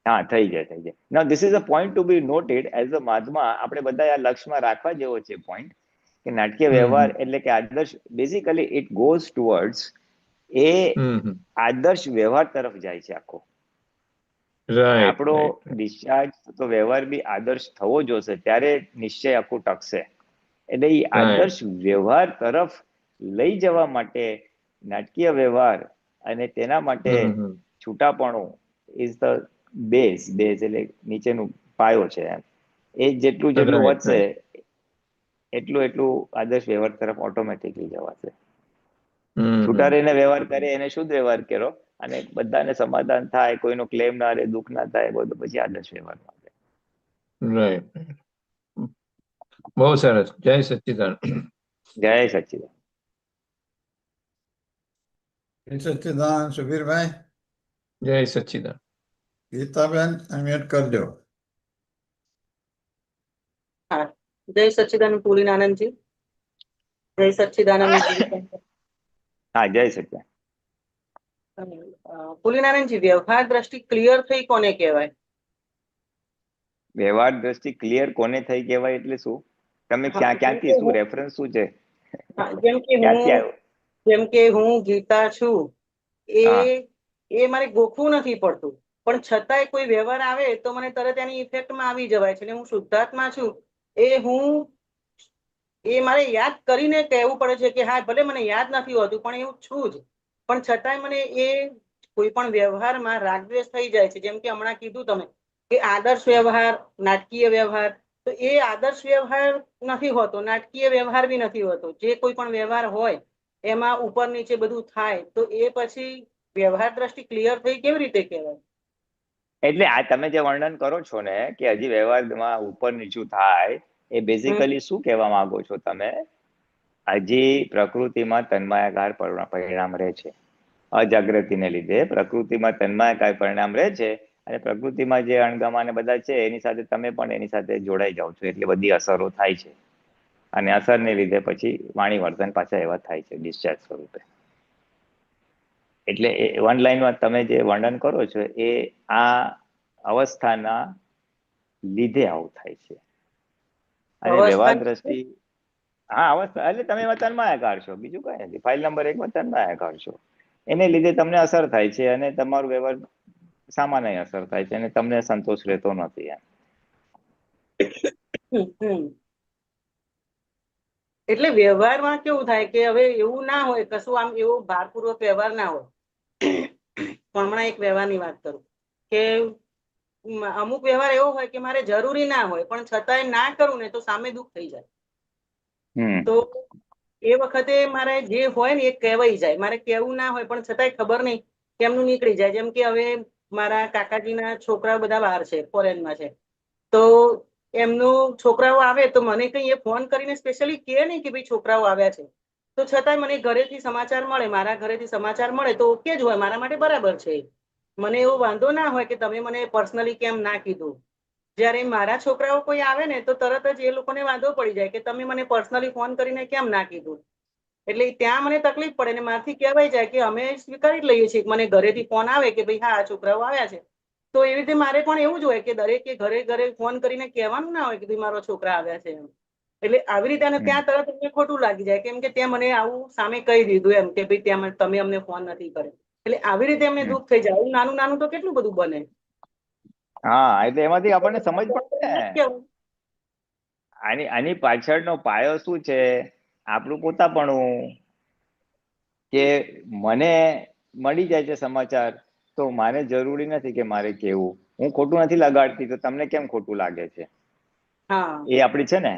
Speaker 8: હા, થઈ જાય. Now this is a point to be noted as a Mahatma. આપણે બધા આ લક્ષમાં રાખવા જેવો છે પોઈન્ટ કે નાટકીય વ્યવહાર એટલે કે આદર્શ, બેઝિકલી ઇટ ગોઝ ટુવર્ડ્સ એ આદર્શ વ્યવહાર તરફ જાય છે આખો. આપણો ડિસ્ચાર્જ તો વ્યવહાર બી આદર્શ થવો જોશે, ત્યારે નિશ્ચય આખું ટકશે. એટલે એ આદર્શ વ્યવહાર તરફ લઈ જવા માટે નાટકીય વ્યવહાર અને તેના માટે છૂટાપણું ઇઝ ધ બેઝ એટલે નીચેનું પાયો છે એમ. એ જેટલું વધશે એટલું આદર્શ વ્યવહાર તરફ ઓટોમેટિકલી જવાશે. છૂટા રહીને વ્યવહાર કરે એને શુદ્ધ વ્યવહાર કરો, અને બધાને સમાધાન થાય, કોઈનો ક્લેમ ના રહે, દુઃખ ના થાય, બધું પછી આદર્શ વ્યવહાર માટે.
Speaker 9: રાઈટ. બહુ સરસ. જય સચ્ચિદાનંદ.
Speaker 8: જય સચ્ચિદાનંદ.
Speaker 3: જય સચ્ચિદાનંદ. સુબીરભાઈ.
Speaker 9: જય સચ્ચિદાનંદ.
Speaker 3: ગીતાબેન અનમ્યુટ કરજો.
Speaker 11: જય સચ્ચિદાનંદ પુરીનાનંદજી. જય સચ્ચિદાનંદ.
Speaker 8: હા, જય સચ્ચિદાનંદ.
Speaker 11: પુરીનાનંદજી, વ્યવહાર દ્રષ્ટિ ક્લિયર થઈ કોને કહેવાય?
Speaker 8: વ્યવહાર દ્રષ્ટિ ક્લિયર કોને થઈ કહેવાય એટલે શું? તમે ક્યાંથી, શું રેફરન્સ શું છે?
Speaker 11: જેમ કે હું ગીતા છું, એ મારે ગોખવું નથી પડતું, પણ છતાંય કોઈ વ્યવહાર આવે તો મને તરત એની ઇફેક્ટમાં આવી જવાય છે. હું શુદ્ધાત્મા છું, એ મારે યાદ કરીને કહેવું પડે છે કે હા, ભલે મને યાદ નથી હોતું પણ એવું છું જ, પણ છતાંય મને એ કોઈ પણ વ્યવહારમાં રાગદ્વેષ થઈ જાય છે. જેમ કે હમણાં કીધું તમે કે આદર્શ વ્યવહાર, નાટકીય વ્યવહાર, તો એ આદર્શ વ્યવહાર નથી હોતો, નાટકીય વ્યવહાર બી નથી હોતો. જે કોઈ પણ વ્યવહાર હોય એમાં ઉપર નીચે બધું થાય, તો એ પછી વ્યવહાર દ્રષ્ટિ ક્લિયર થઈ કેવી રીતે કહેવાય?
Speaker 8: એટલે આ તમે જે વર્ણન કરો છો ને કે હજી વ્યવહારમાં ઉપર નીચું થાય, એ બેઝિકલી શું કહેવા માંગો છો તમે? હજી પ્રકૃતિમાં તન્માયાકાર પરિણામ રહે છે. અજાગૃતિને લીધે પ્રકૃતિમાં તન્માયાકાર પરિણામ રહે છે, અને પ્રકૃતિમાં જે અણગમા ને બધા છે એની સાથે તમે પણ એની સાથે જોડાઈ જાઓ છો, એટલે બધી અસરો થાય છે. અને અસરને લીધે પછી વાણી વર્તન પાછા એવા થાય છે ડિસ્ચાર્જ સ્વરૂપે. એટલે વન લાઈનમાં તમે જે વર્ણન કરો છો એ આ અવસ્થાના લીધે આવું થાય છે. અને વ્યવહાર દ્રષ્ટિ, હા, અવસ્થા એટલે તમે તન્માયાકાર છો, બીજું કઈ નથી. ફાઇલ નંબર 1 માં તન્માયાકાર છો, એને લીધે તમને અસર થાય છે, અને તમારું વ્યવહાર સામાન્ય અસર થાય છે, અને તમને સંતોષ રહેતો નથી એમ.
Speaker 11: એટલે વ્યવહારમાં કેવું થાય કે હવે એવું ના હોય કશું, આમ એવો ભારપૂર્વક વ્યવહાર ના હોય. હમણાં એક વ્યવહારની વાત કરું કે અમુક વ્યવહાર એવો હોય કે મારે જરૂરી ના હોય પણ છતાંય ના કરું ને તો સામે દુઃખ થઈ જાય. તો એ વખતે મારે જે હોય ને એ કહેવાઈ જાય, મારે કહેવું ના હોય પણ છતાંય ખબર નહીં કેમનું નીકળી જાય. જેમ કે હવે મારા કાકાજીના છોકરા બધા બહાર છે, ફોરેનમાં છે, તો એમનું છોકરાઓ આવે તો મને કઈ એ ફોન કરીને સ્પેશિયલી કહે નહીં કે ભાઈ છોકરાઓ આવ્યા છે, તો છતાંય મને ઘરેથી સમાચાર મળે, મારા ઘરેથી સમાચાર મળે તો ઓકે જ હોય, મારા માટે બરાબર છે. મને એવો વાંધો ના હોય કે તમે મને પર્સનલી કેમ ના કીધું. જ્યારે મારા છોકરાઓ કોઈ આવે ને તો તરત જ એ લોકોને વાંધો પડી જાય કે તમે મને પર્સનલી ફોન કરીને કેમ ના કીધું. એટલે ત્યાં મને તકલીફ પડે ને મારથી કહેવાય જાય કે અમે સ્વીકારી લઈએ છીએ, મને ઘરેથી ફોન આવે કે ભાઈ હા, આ છોકરાઓ આવ્યા છે. તો એવી રીતે મારે પણ એવું જ હોય કે દરેકે ઘરે ફોન કરીને કહેવાનું ના હોય કે ભાઈ મારો છોકરા આવ્યા છે એમ. એટલે આવી રીતે અને ત્યાં તરત અમને ખોટું લાગી જાય કેમ કે તે મને આવું સામે કહી દીધું એમ કે ભાઈ ત્યાં તમે અમને ફોન નથી કર્યો એટલે આવી રીતે અમને દુઃખ થઈ જાય નાનું નાનું તો કેટલું બધું બને.
Speaker 8: હા, એટલે એમાંથી આપણને સમજ પડે ને આની પાછળનો પાયો શું છે, આપણું પોતાપણું. કે મને મળી જાય છે સમાચાર તો મારે જરૂરી નથી કે મારે કેવું, હું ખોટું નથી લગાડતી તો તમને કેમ ખોટું લાગે છે, એ આપડી છે ને.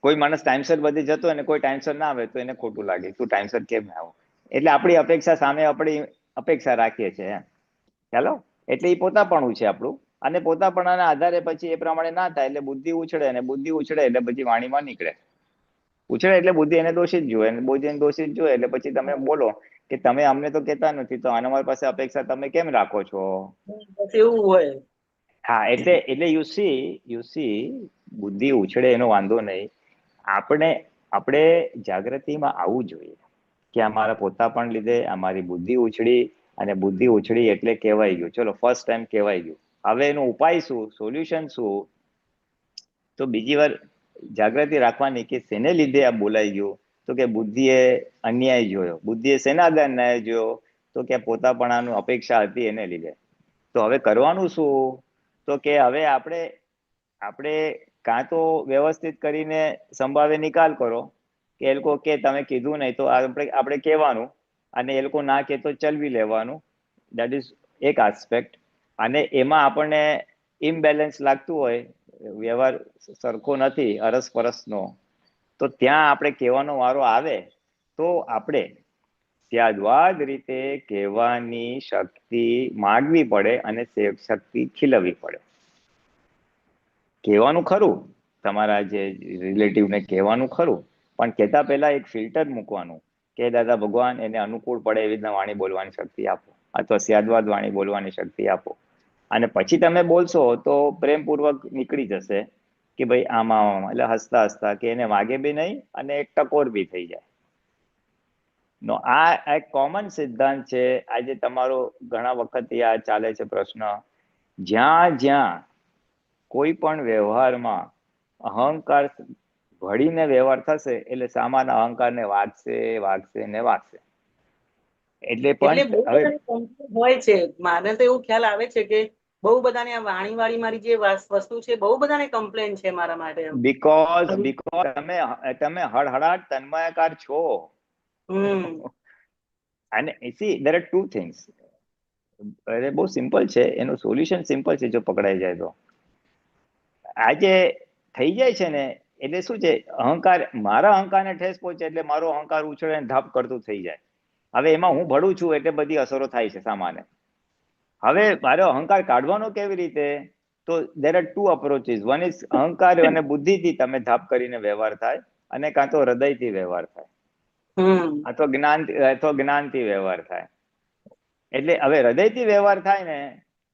Speaker 8: કોઈ માણસ ટાઈમસર બધી જતો હોય ને કોઈ ટાઈમસર ના આવે તો એને ખોટું લાગે, તું ટાઈમસર કેમ આવો. એટલે આપણી અપેક્ષા સામે આપણી અપેક્ષા રાખીએ છીએ એમ, ચાલો. એટલે એ પોતાપણું છે આપણું, અને પોતાપણાના આધારે પછી એ પ્રમાણે ના થાય એટલે બુદ્ધિ ઉછળે, અને બુદ્ધિ ઉછળે એટલે પછી વાણીમાં નીકળે. ઉછળે એટલે બુદ્ધિ એને દોષિત જુએ, અને બુદ્ધિ એને દોષિત જુએ એટલે પછી તમે બોલો કે તમે અમને તો કહેતા નથી તો અમારી પાસે અપેક્ષા તમે કેમ રાખો છો,
Speaker 11: એવું હોય.
Speaker 8: હા, એટલે યુ સી બુદ્ધિ ઉછળે એનો વાંધો નહીં. આપણે જાગૃતિમાં આવવું જોઈએ કે અમારા પોતાપણ લીધે અમારી બુદ્ધિ ઉછળી, અને બુદ્ધિ ઉછળી એટલે કહેવાય ગયું, ચલો ફર્સ્ટ ટાઈમ કહેવાય ગયું. હવે એનો ઉપાય શું, સોલ્યુશન શું? તો બીજી વાર જાગૃતિ રાખવાની કે શેને લીધે આ બોલાઈ ગયું, તો કે બુદ્ધિએ અન્યાય જોયો. બુદ્ધિએ શેના આધારે અન્યાય જોયો, તો કે પોતાપણાનું અપેક્ષા હતી એને લીધે. તો હવે કરવાનું શું, તો કે હવે આપણે કાં તો વ્યવસ્થિત કરીને સંભાવે નિકાલ કરો કે એ લોકો કે તમે કીધું નહીં તો આપણે કહેવાનું, અને એ લોકો ના કે તો ચલવી લેવાનું. દેટ ઇઝ એક આસ્પેક્ટ. અને એમાં આપણને ઇમ્બેલેન્સ લાગતું હોય, વ્યવહાર સરખો નથી અરસપરસનો, તો ત્યાં આપણે કહેવાનો વારો આવે તો આપણે ત્યારબાદ રીતે કહેવાની શક્તિ માંડવી પડે અને શક્તિ ખીલવવી પડે. કહેવાનું ખરું, તમારા જે રિલેટિવને કહેવાનું ખરું, પણ કહેતા પહેલા એક ફિલ્ટર મૂકવાનું કે દાદા ભગવાન એને અનુકૂળ પડે એવી રીતના વાણી બોલવાની શક્તિ આપો, અથવા સ્યાદવાદ વાણી બોલવાની શક્તિ આપો. અને પછી તમે બોલશો તો પ્રેમપૂર્વક નીકળી જશે કે ભાઈ આમાં એટલે હસતા હસતા કે એને વાગે બી નહીં અને એક ટકોર બી થઈ જાય. નો આ એક કોમન સિદ્ધાંત છે. આજે તમારો ઘણા વખતથી આ ચાલે છે પ્રશ્ન, જ્યાં કોઈ પણ વ્યવહારમાં અહંકાર ભળીને વ્યવહાર થશે એટલે સામાન્ય અહંકારને વાગશે. એટલે પણ હવે
Speaker 11: હોય છે, મારે તો એવું ખ્યાલ આવે છે કે બહુ બધાને આ વાણી વાળી મારી જે વસ્તુ છે બહુ બધાને કમ્પ્લેન છે મારા માટે.
Speaker 8: બીકોઝ તમે હળહળાટ તન્મયાકાર છો. અને C there are two things. અરે બહુ સિમ્પલ છે, એનું સોલ્યુશન સિમ્પલ છે જો પકડાઈ જાય તો. આજે થઈ જાય છે ને એટલે શું છે, અહંકાર, મારા અહંકારને ઠેસ પહોંચે એટલે મારો અહંકાર ઉછળે ધાપ કરતું થઈ જાય. હવે એમાં હું ભળું છું એટલે બધી અસરો થાય છે સામાન્ય. હવે મારો અહંકાર કાઢવાનો કેવી રીતે, તો there are two approaches. one is અહંકાર અને બુદ્ધિથી તમે ધાપ કરીને વ્યવહાર થાય, અને કાં તો હૃદયથી વ્યવહાર થાય, અથવા જ્ઞાનથી વ્યવહાર થાય. એટલે હવે હૃદયથી વ્યવહાર થાય ને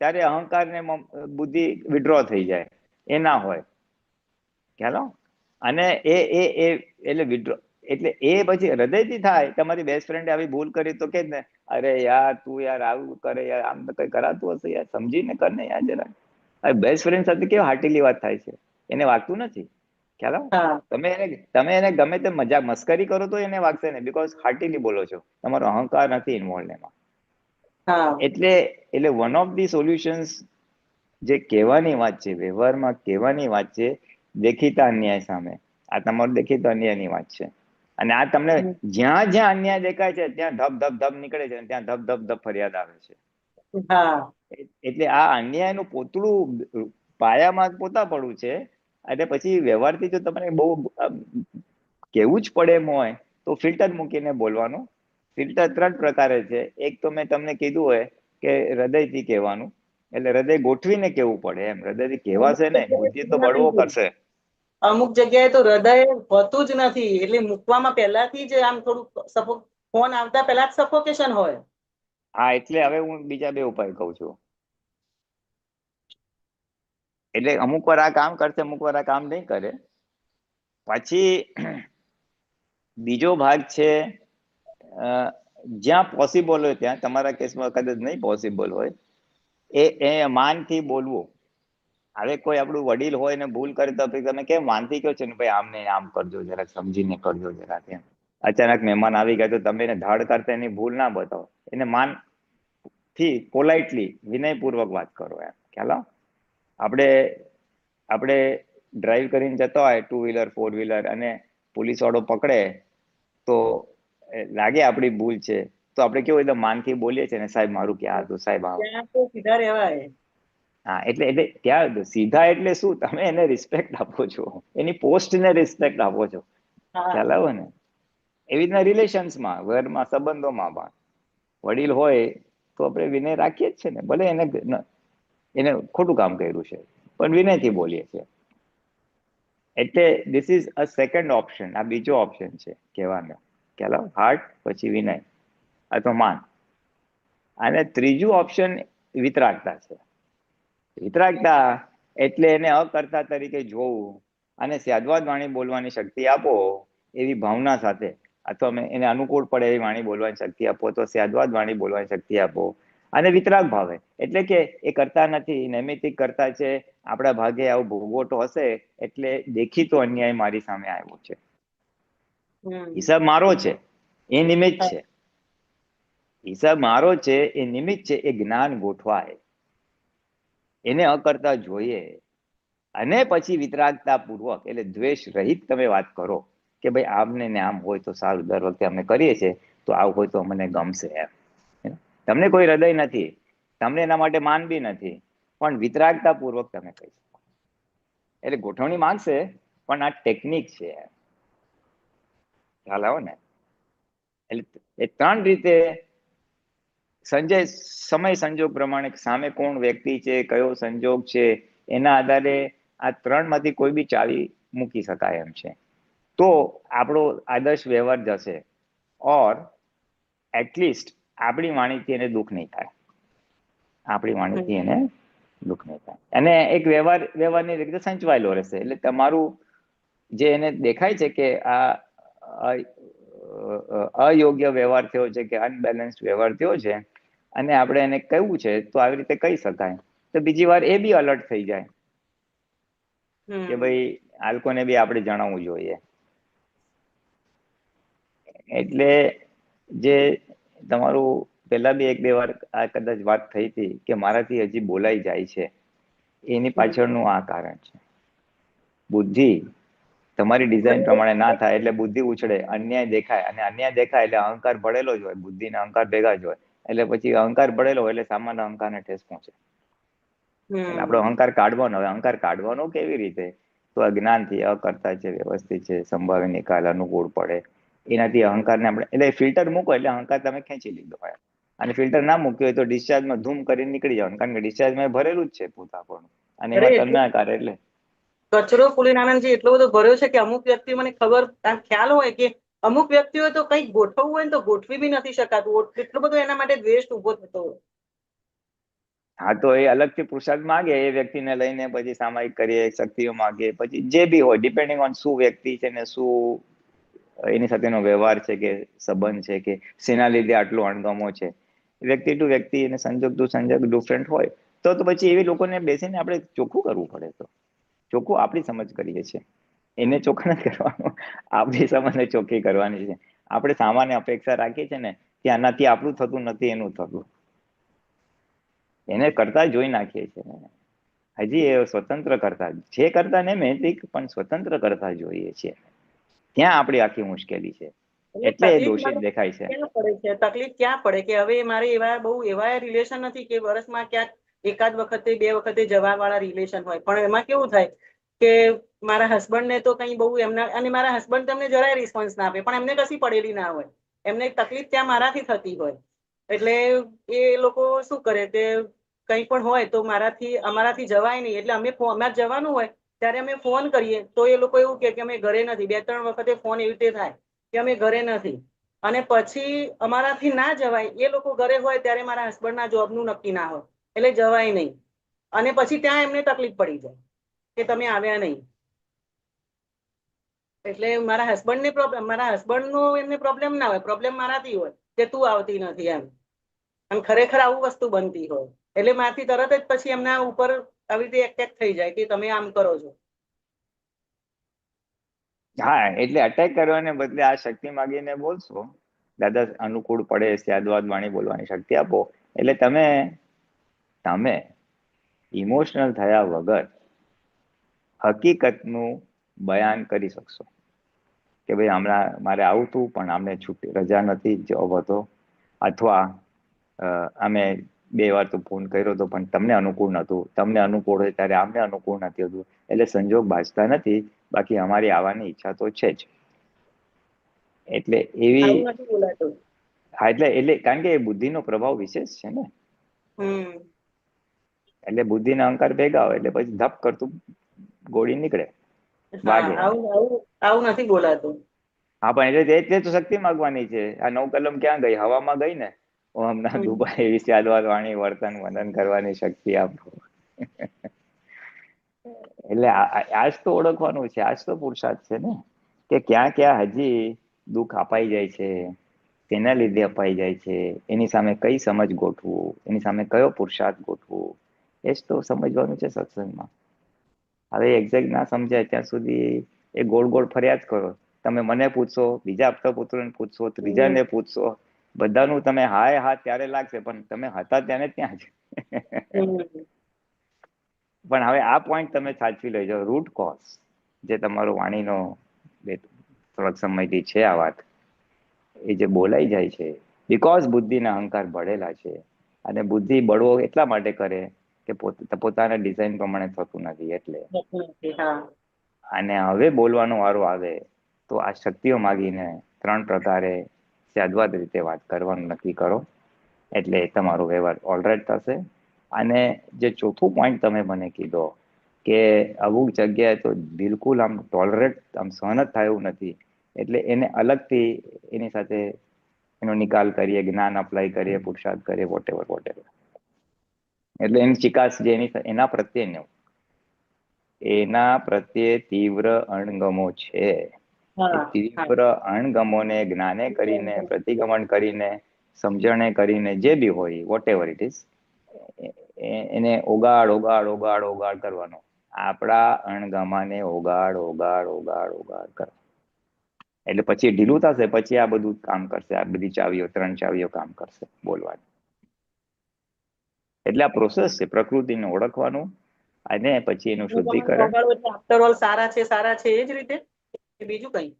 Speaker 8: ત્યારે અહંકાર ને બુદ્ધિ વિડ્રો થઈ જાય, એ ના હોય ખ્યાલો. અને એટલે વિડ્રો એટલે એ પછી હૃદયથી થાય. તમારી બેસ્ટ ફ્રેન્ડે આવી ભૂલ કરી તો કે જ ને, અરે યાર તું યાર આવું કરે યાર, આમ તો કઈ કરાતું હશે યાર, સમજીને કર ને યાર જરા. બેસ્ટ ફ્રેન્ડ સાથે કેવી હાર્ટીલી વાત થાય છે, એને વાગતું નથી ખ્યાલો. તમે એને ગમે તે મજાક મસ્કરી કરો તો એને વાગશે ને, બીકોઝ હાર્ટીલી બોલો છો, તમારો અહંકાર નથી ઇન્વોલ્વ એમાં. એટલે વન ઓફ ધી સોલ્યુશન્સ જે કહેવાની વાત છે, વ્યવહારમાં કહેવાની વાત છે, દેખીતા અન્યાય સામે. આ તમારો દેખીતા અન્યાયની વાત છે. અને આ તમને જ્યાં જ્યાં અન્યાય દેખાય છે ત્યાં ધબ નીકળે છે, ત્યાં ધબ ફરિયાદ આવે છે. એટલે આ અન્યાયનું પોતળું પાયામાં પોતાપણું છે. એટલે પછી વ્યવહારથી જો તમને બહુ કેવું જ પડે એમ હોય તો ફિલ્ટર મૂકીને બોલવાનું. ફિલ્ટર 3 પ્રકારે છે. એક તો મેં તમને કીધું હોય કે હૃદયથી કહેવાનું, એટલે હૃદય ગોઠવીને કેવું પડે એમ, હૃદયથી કહેવાશે ને, બુદ્ધિ તો બળવો કરશે.
Speaker 11: અમુક જગ્યાએ તો હૃદય હોતું જ નથી, એટલે મૂકવામાં પહેલાથી જ આમ થોડું ફોન આવતા પહેલા જ સફોકેશન હોય.
Speaker 8: હા, એટલે હવે હું બીજા 2 ઉપાય કહું છું. એટલે અમુક વાર આ કામ કરશે, અમુક વાર આ કામ નહીં કરે. પછી બીજો ભાગ છે, જ્યાં પોસિબલ હોય ત્યાં, તમારા કેસમાં કદાચ નહીં પોસિબલ હોય, એ માનથી બોલવું. હવે કોઈ આપણું વડીલ હોય ને ભૂલ કરે તો પછી તમે કેમ માનથી કહો છો ને ભાઈ આમ ને આમ કરજો, જરાક સમજીને કરજો જરાક એમ. અચાનક મહેમાન આવી ગયા તો તમે એને ધાડ કરતા એની ભૂલ ના બતાવો, એને માન થી પોલાઇટલી વિનયપૂર્વક વાત કરો એમ. ખ્યાલ? આપણે ડ્રાઈવ કરીને જતા હોય 2 વ્હીલર 4 વ્હીલર અને પોલીસ વાળો પકડે તો લાગે આપણી ભૂલ છે તો આપણે કેવું એકદમ માનથી બોલીએ છીએ ને, સાહેબ મારું ક્યાં હતું સાહેબ.
Speaker 11: ત્યાં તો સીધા રહેવાય.
Speaker 8: હા, એટલે ત્યાં સીધા એટલે શું, તમે એને રિસ્પેક્ટ આપો છો, એની પોસ્ટને રિસ્પેક્ટ આપો છો. ખ્યાલ આવે ને? એવી રીતના રિલેશન્સમાં, ઘરમાં, સંબંધોમાં પણ વડીલ હોય તો આપણે વિનય રાખીએ જ છે ને, ભલે એને ખોટું કામ કર્યું છે પણ વિનયથી બોલીએ છીએ. એટલે this is a second option. આ બીજો ઓપ્શન છે કહેવાનો. ખ્યાલ? હાર્ટ પછી વિનય અથવા માન. અને ત્રીજું ઓપ્શન વિતરાગતા છે. વિતરાગતા એટલે એને અકર્તા તરીકે જોવું અને સ્યાદવાદ વાણી બોલવાની શક્તિ આપો એવી ભાવના સાથે, અથવા એને અનુકૂળ પડે એવી વાણી બોલવાની શક્તિ આપો તો સ્યાદવાદ વાણી બોલવાની શક્તિ આપો. અને વિતરાગ ભાવે એટલે કે એ કરતા નથી, નૈમિતિક કરતા છે, આપણા ભાગે આવું ભોગવટો હશે એટલે દેખીતો અન્યાય મારી સામે આવ્યો છે, હિસાબ મારો છે, એ નિમિત્ત છે. હિસાબ મારો છે એ નિમિત્ત છે, એ જ્ઞાન ગોઠવાય, એને અકર્તા જોઈએ અને પછી વિતરાગતા પૂર્વક એટલે દ્વેષ રહિત તમે વાત કરો કે ભાઈ આમને ને આમ હોય તો સારું, દર વખતે અમે કરીએ છીએ તો આવું હોય તો મને ગમશે એમ. તમને કોઈ હૃદય નથી, તમને એના માટે માન બી નથી, પણ વિતરાગતા પૂર્વક તમે કહી શકો. એટલે ગોઠવણી માંગશે પણ આ ટેકનિક છે. ખ્યાલ આવો ને? એટલે એ 3 રીતે સમય સંજોગ પ્રમાણે સામે કોણ વ્યક્તિ છે, કયો સંજોગ છે, એના આધારે આ 3 માંથી કોઈ બી ચાવી મૂકી શકાય એમ છે. તો આપણો આદર્શ વ્યવહાર જશે, ઓર એટલીસ્ટ આપણી વાણીથી એને દુઃખ નહીં થાય. આપણી વાણીથી એને દુઃખ નહીં થાય. અને એક વ્યવહારની રીતે સંચવાયેલો રહેશે. એટલે તમારું જે એને દેખાય છે કે આ અયોગ્ય વ્યવહાર થયો છે કે અનબેલેન્સ્ડ વ્યવહાર થયો છે અને આપણે એને કહેવું છે તો આવી રીતે કહી શકાય, તો બીજી વાર એ બી અલર્ટ થઈ જાય કે ભાઈ આ લોકોને બી આપણે જણાવવું જોઈએ. એટલે જે તમારું પહેલા બી 1-2 વાર આ કદાચ વાત થઈ હતી કે મારાથી હજી બોલાઈ જાય છે, એની પાછળનું આ કારણ છે. બુદ્ધિ તમારી ડિઝાઇન પ્રમાણે ના થાય એટલે બુદ્ધિ ઉછળે, અન્યાય દેખાય, અને અન્યાય દેખાય એટલે અહંકાર ભળેલો જ હોય, બુદ્ધિ ને અહંકાર ભેગા જ હોય, એટલે પછી અહંકાર ભળેલો હોય એટલે સામાન્ય અહંકારને ઠેસ પહોંચે. એટલે આપણો અહંકાર કાઢવાનો. હવે અહંકાર કાઢવાનો કેવી રીતે? તો અજ્ઞાનથી, અકર્તા છે, વ્યવસ્થિત છે, સંભાવી નિકાલ, અનુકૂળ પડે, એનાથી અહંકારને આપણે એટલે ફિલ્ટર મૂકો એટલે અહંકાર તમે ખેંચી લીધો હોય. અને ફિલ્ટર ના મૂક્યો હોય તો ડિસ્ચાર્જમાં ધૂમ કરીને નીકળી જવાનું, કારણ કે ડિસ્ચાર્જમાં ભરેલું જ છે પોતાપણું, અને એમાં તમને આકાર એટલે
Speaker 11: કચરો પુલિનાનંદજી એટલો બધો ભર્યો છે કે અમુક વ્યક્તિ મને ખબર ખ્યાલ હોય કે અમુક વ્યક્તિઓ તો કંઈક ગોઠવવું હોય ને તો ગોઠવી બી નથી શકાતું, એટલો બધો એના માટે દ્વેષ ઉભો થતો હોય.
Speaker 8: હા, તો એ અલગથી પુરુષાર્થ માંગે, એ વ્યક્તિને લઈને પછી સામાયિક કરીએ, શક્તિઓ માંગે, પછી જે બી હોય ડિપેન્ડિંગ ઓન શું વ્યક્તિ છે ને શું એની સાથેનો વ્યવહાર છે કે સંબંધ છે કે શેના લીધે આટલો અણગમો છે, વ્યક્તિ ટુ વ્યક્તિ અને સંજોગ ટુ સંજોગ ડિફરન્ટ હોય તો પછી એવી લોકોને બેસીને આપણે ચોખ્ખું કરવું પડે. તો ચોખ્ખું આપણી સમજ કરીએ છીએ, એને ચોખ્ખા નથી કરવાનું, આપણી સમજને ચોખ્ખી કરવાની છે. આપણે સામાન્ય અપેક્ષા રાખીએ છીએ ને કે આનાથી આપણું થતું નથી, એનું થતું, એને કરતા જોઈ નાખીએ છીએ. હજી એ સ્વતંત્ર કરતા જે કરતા નૈમિતિક પણ સ્વતંત્ર કરતા જોઈએ છીએ, ત્યાં આપણી આખી મુશ્કેલી છે. એટલે એ દોષિત દેખાય છે.
Speaker 11: તકલીફ ક્યાં પડે કે હવે મારે એવા રિલેશન નથી કે વર્ષમાં ક્યાંક એકાદ વખતે 2 વખતે જવા વાળા રિલેશન હોય, પણ એમાં કેવું થાય કે મારા હસબન્ડ ને તો કઈ બહુ એમના, અને મારા હસબન્ડ તમને જરાય રિસ્પોન્સ ના આપે, પણ એમને કશી પડેલી ના હોય, એમને તકલીફ ત્યાં મારાથી થતી હોય, એટલે એ લોકો શું કરે કે કંઈ પણ હોય તો અમારાથી જવાય નહીં, એટલે અમારે જવાનું હોય ત્યારે અમે ફોન કરીએ તો એ લોકો એવું કે અમે ઘરે નથી. 2-3 વખતે ફોન એવી રીતે થાય કે અમે ઘરે નથી, અને પછી અમારાથી ના જવાય, એ લોકો ઘરે હોય ત્યારે મારા હસબન્ડના જોબનું નક્કી ના હોય એટલે જવાય નહીં, અને પછી ત્યાં એમને તકલીફ પડી જાય કે તમે આવ્યા નહીં. એટલે મારા હસબન્ડનો એમને પ્રોબ્લેમ ના હોય, પ્રોબ્લેમ મારાથી હોય કે તું આવતી નથી એમ. અને ખરેખર આવું વસ્તુ બનતી હોય એટલે મારાથી તરત જ પછી એમના ઉપર આવી રીતે એટેક થઈ જાય કે તમે આમ કરો છો.
Speaker 8: હા, એટલે અટેક કરવાને બદલે આ શક્તિ માગીને બોલશો, દાદા અનુકૂળ પડે સ્યાદવાદ વાણી બોલવાની શક્તિ આપો, એટલે તમે ઇમોશનલ થયા વગર હકીકતનું બયાન કરી શકશો કે ભાઈ હમણાં મારે આવું હતું પણ અમને છૂટી રજા નથી, જોબ હતો, અથવા અમે 2 વાર તો ફોન કર્યો હતો પણ તમને અનુકૂળ નહોતું, તમને અનુકૂળ હોય ત્યારે અમને અનુકૂળ નથી હોતું, એટલે સંજોગ બાજતા નથી, બાકી અમારી આવવાની ઈચ્છા તો છે જ. એટલે એવી
Speaker 11: આવું નથી બોલાતું.
Speaker 8: હા, એટલે કારણ કે એ બુદ્ધિનો પ્રભાવ વિશેષ છે ને, એટલે બુદ્ધિના અહંકાર ભેગા હોય એટલે પછી ધપ કરતું ગોળી નીકળે, વાગે.
Speaker 11: આવું નથી બોલાતું.
Speaker 8: હા, પણ એટલે તો શક્તિ માગવાની છે. આ 9 કલમ ક્યાં ગઈ? હવામાં ગઈ ને. હમણાં દુબાઈ એવી સ્યાદવાદ વાણી વર્તન વંદન કરવાની શક્તિ આપો. એટલે આજ તો ઓળખવાનું છે, આજ તો પુરુષાર્થ છે ને, કે ક્યાં ક્યાં હજી દુઃખ અપાઈ જાય છે, તેના લીધે અપાઈ જાય છે, એની સામે કઈ સમજ ગોઠવું, એની સામે કયો પુરુષાર્થ ગોઠવું, એ જ તો સમજવાનું છે સત્સંગમાં. હવે એક્ઝેક્ટ ના સમજાય ત્યાં સુધી એ ગોળ ગોળ ફર્યા જ કરો. તમે મને પૂછશો, બીજા આપતા પુત્રોને પૂછશો, ત્રીજાને પૂછશો, બધાનું તમે હાય હા ત્યારે લાગશે, પણ તમે હતા ત્યારે ત્યાં જ. પણ હવે આ પોઈન્ટ તમે સાચવી લેજો, રૂટ કોઝ જે તમારો વાણીનો થોડાક સમયથી છે આ વાત, એ જે બોલાઈ જાય છે, બીકોઝ બુદ્ધિના અહંકાર બળેલા છે, અને બુદ્ધિ બળવો એટલા માટે કરે કે પોતાના ડિઝાઇન પ્રમાણે થતું નથી એટલે. અને હવે બોલવાનો વારો આવે તો આ શક્તિઓ માગીને 3 પ્રકારે સ્યાદવાદ રીતે વાત કરવાનું નક્કી કરો, એટલે તમારો વ્યવહાર ઓલરાઈટ થશે. અને જે ચોથું પોઈન્ટ તમે મને કીધો કે અમુક જગ્યાએ તો બિલકુલ આમ ટોલરેટ આમ સહન જ થાય એવું નથી, એટલે એને અલગથી એની સાથે એનો નિકાલ કરીએ, જ્ઞાન અપ્લાય કરીએ, પુરુષાર્થ કરીએ, વોટેવર. એટલે એની ચિકાસ જે એના પ્રત્યે તીવ્ર અણગમો છે. તીવ્ર અણગમોને જ્ઞાને કરીને, પ્રતિગમન કરીને, સમજણે કરીને, જે બી હોય વોટેવર ઇટ ઇઝ, એને ઓગાળ કરવાનો. આપણા અણગમાને ઓગાળ કરો. એટલે પછી ઢીલું થશે, પછી આ બધું કામ કરશે, આ બધી ચાવીઓ 3 ચાવીઓ કામ કરશે બોલવાની. એટલે આ પ્રોસેસ છે પ્રકૃતિને ઓળખવાનું અને પછી એનું શુદ્ધિકરણ.
Speaker 11: સારા છે એ જ રીતે બીજું કઈ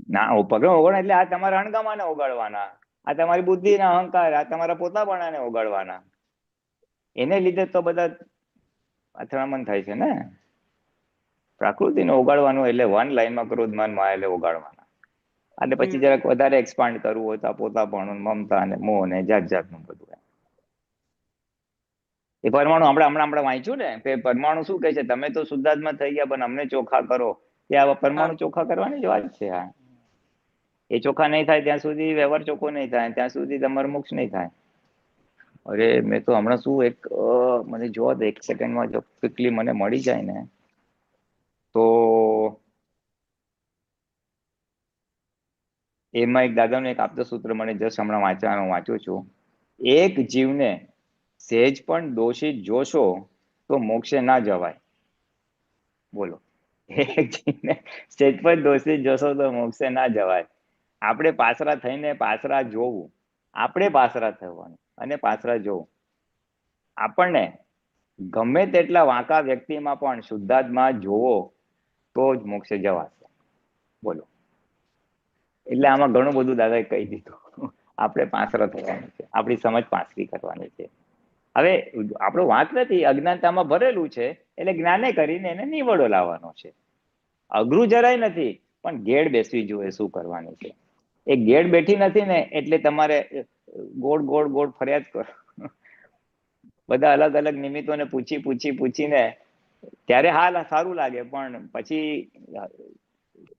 Speaker 8: ના, ઓગાળ એટલે આ તમારા અણગમાને ઓગાળવાના, આ તમારી બુદ્ધિના અહંકાર, આ તમારા પોતાપણાને ઓગાળવાના. એને લીધે તો બધા અથડામણ થાય છે ને. પ્રકૃતિને ઓગાળવાનું એટલે 1 લાઈનમાં ક્રોધમાન માયા એટલે ઓગાળવાના. એટલે પછી જરાક વધારે એક્સપાન્ડ કરવું હોય તો આ પોતાપણું, મમતા અને મોહ ને જાતનું બધું. એ પરમાણુ હમણાં વાંચ્યું ને કે પરમાણુ શું કહે છે, તમે તો શુદ્ધાત્મા થઈ ગયા પણ અમને ચોખ્ખા કરો. કે આવા પરમાણુ ચોખ્ખા કરવાની જ વાત છે. આ એ ચોખ્ખા નહીં થાય ત્યાં સુધી વ્યવહાર ચોખ્ખો નહીં થાય, ત્યાં સુધી તમારો મોક્ષ નહીં થાય. અરે મેં તો હમણાં શું મને જો 1 સેકન્ડમાં જો ક્વિકલી મને મળી જાય ને તો એમાં એક દાદાનું એક આપતા સૂત્ર મને જસ્ટ હમણાં વાંચું છું. એક જીવને સહેજ પણ દોષિત જોશો તો મોક્ષે ના જવાય. બોલો, એક જીવને સહેજ પણ દોષિત જોશો તો મોક્ષે ના જવાય. આપણે પાસરા થઈને પાસરા જોવું, આપણે પાસરા થવાનું અને પાસરા જોવું. આપણને ગમે તેટલા વાંકા વ્યક્તિમાં પણ શુદ્ધાત્મા જોવો તો જ મોક્ષે જવાશે. બોલો, એટલે આમાં ઘણું બધું દાદાએ કહી દીધું. આપણે પાસરા થવાનું છે, આપણી સમજ પાસરી કરવાની છે. હવે આપણો વાંક નથી, અજ્ઞાનતામાં ભરેલું છે, એટલે જ્ઞાને કરીને એને નિવડો લાવવાનો છે. અઘરું જરાય નથી, પણ ગેડ બેસવી જોઈએ શું કરવાની છે. એ ગેડ બેઠી નથી ને એટલે તમારે ગોળ ફરિયાદ કરો. બધા અલગ અલગ નિમિત્તોને પૂછીને ત્યારે હાલ સારું લાગે, પણ પછી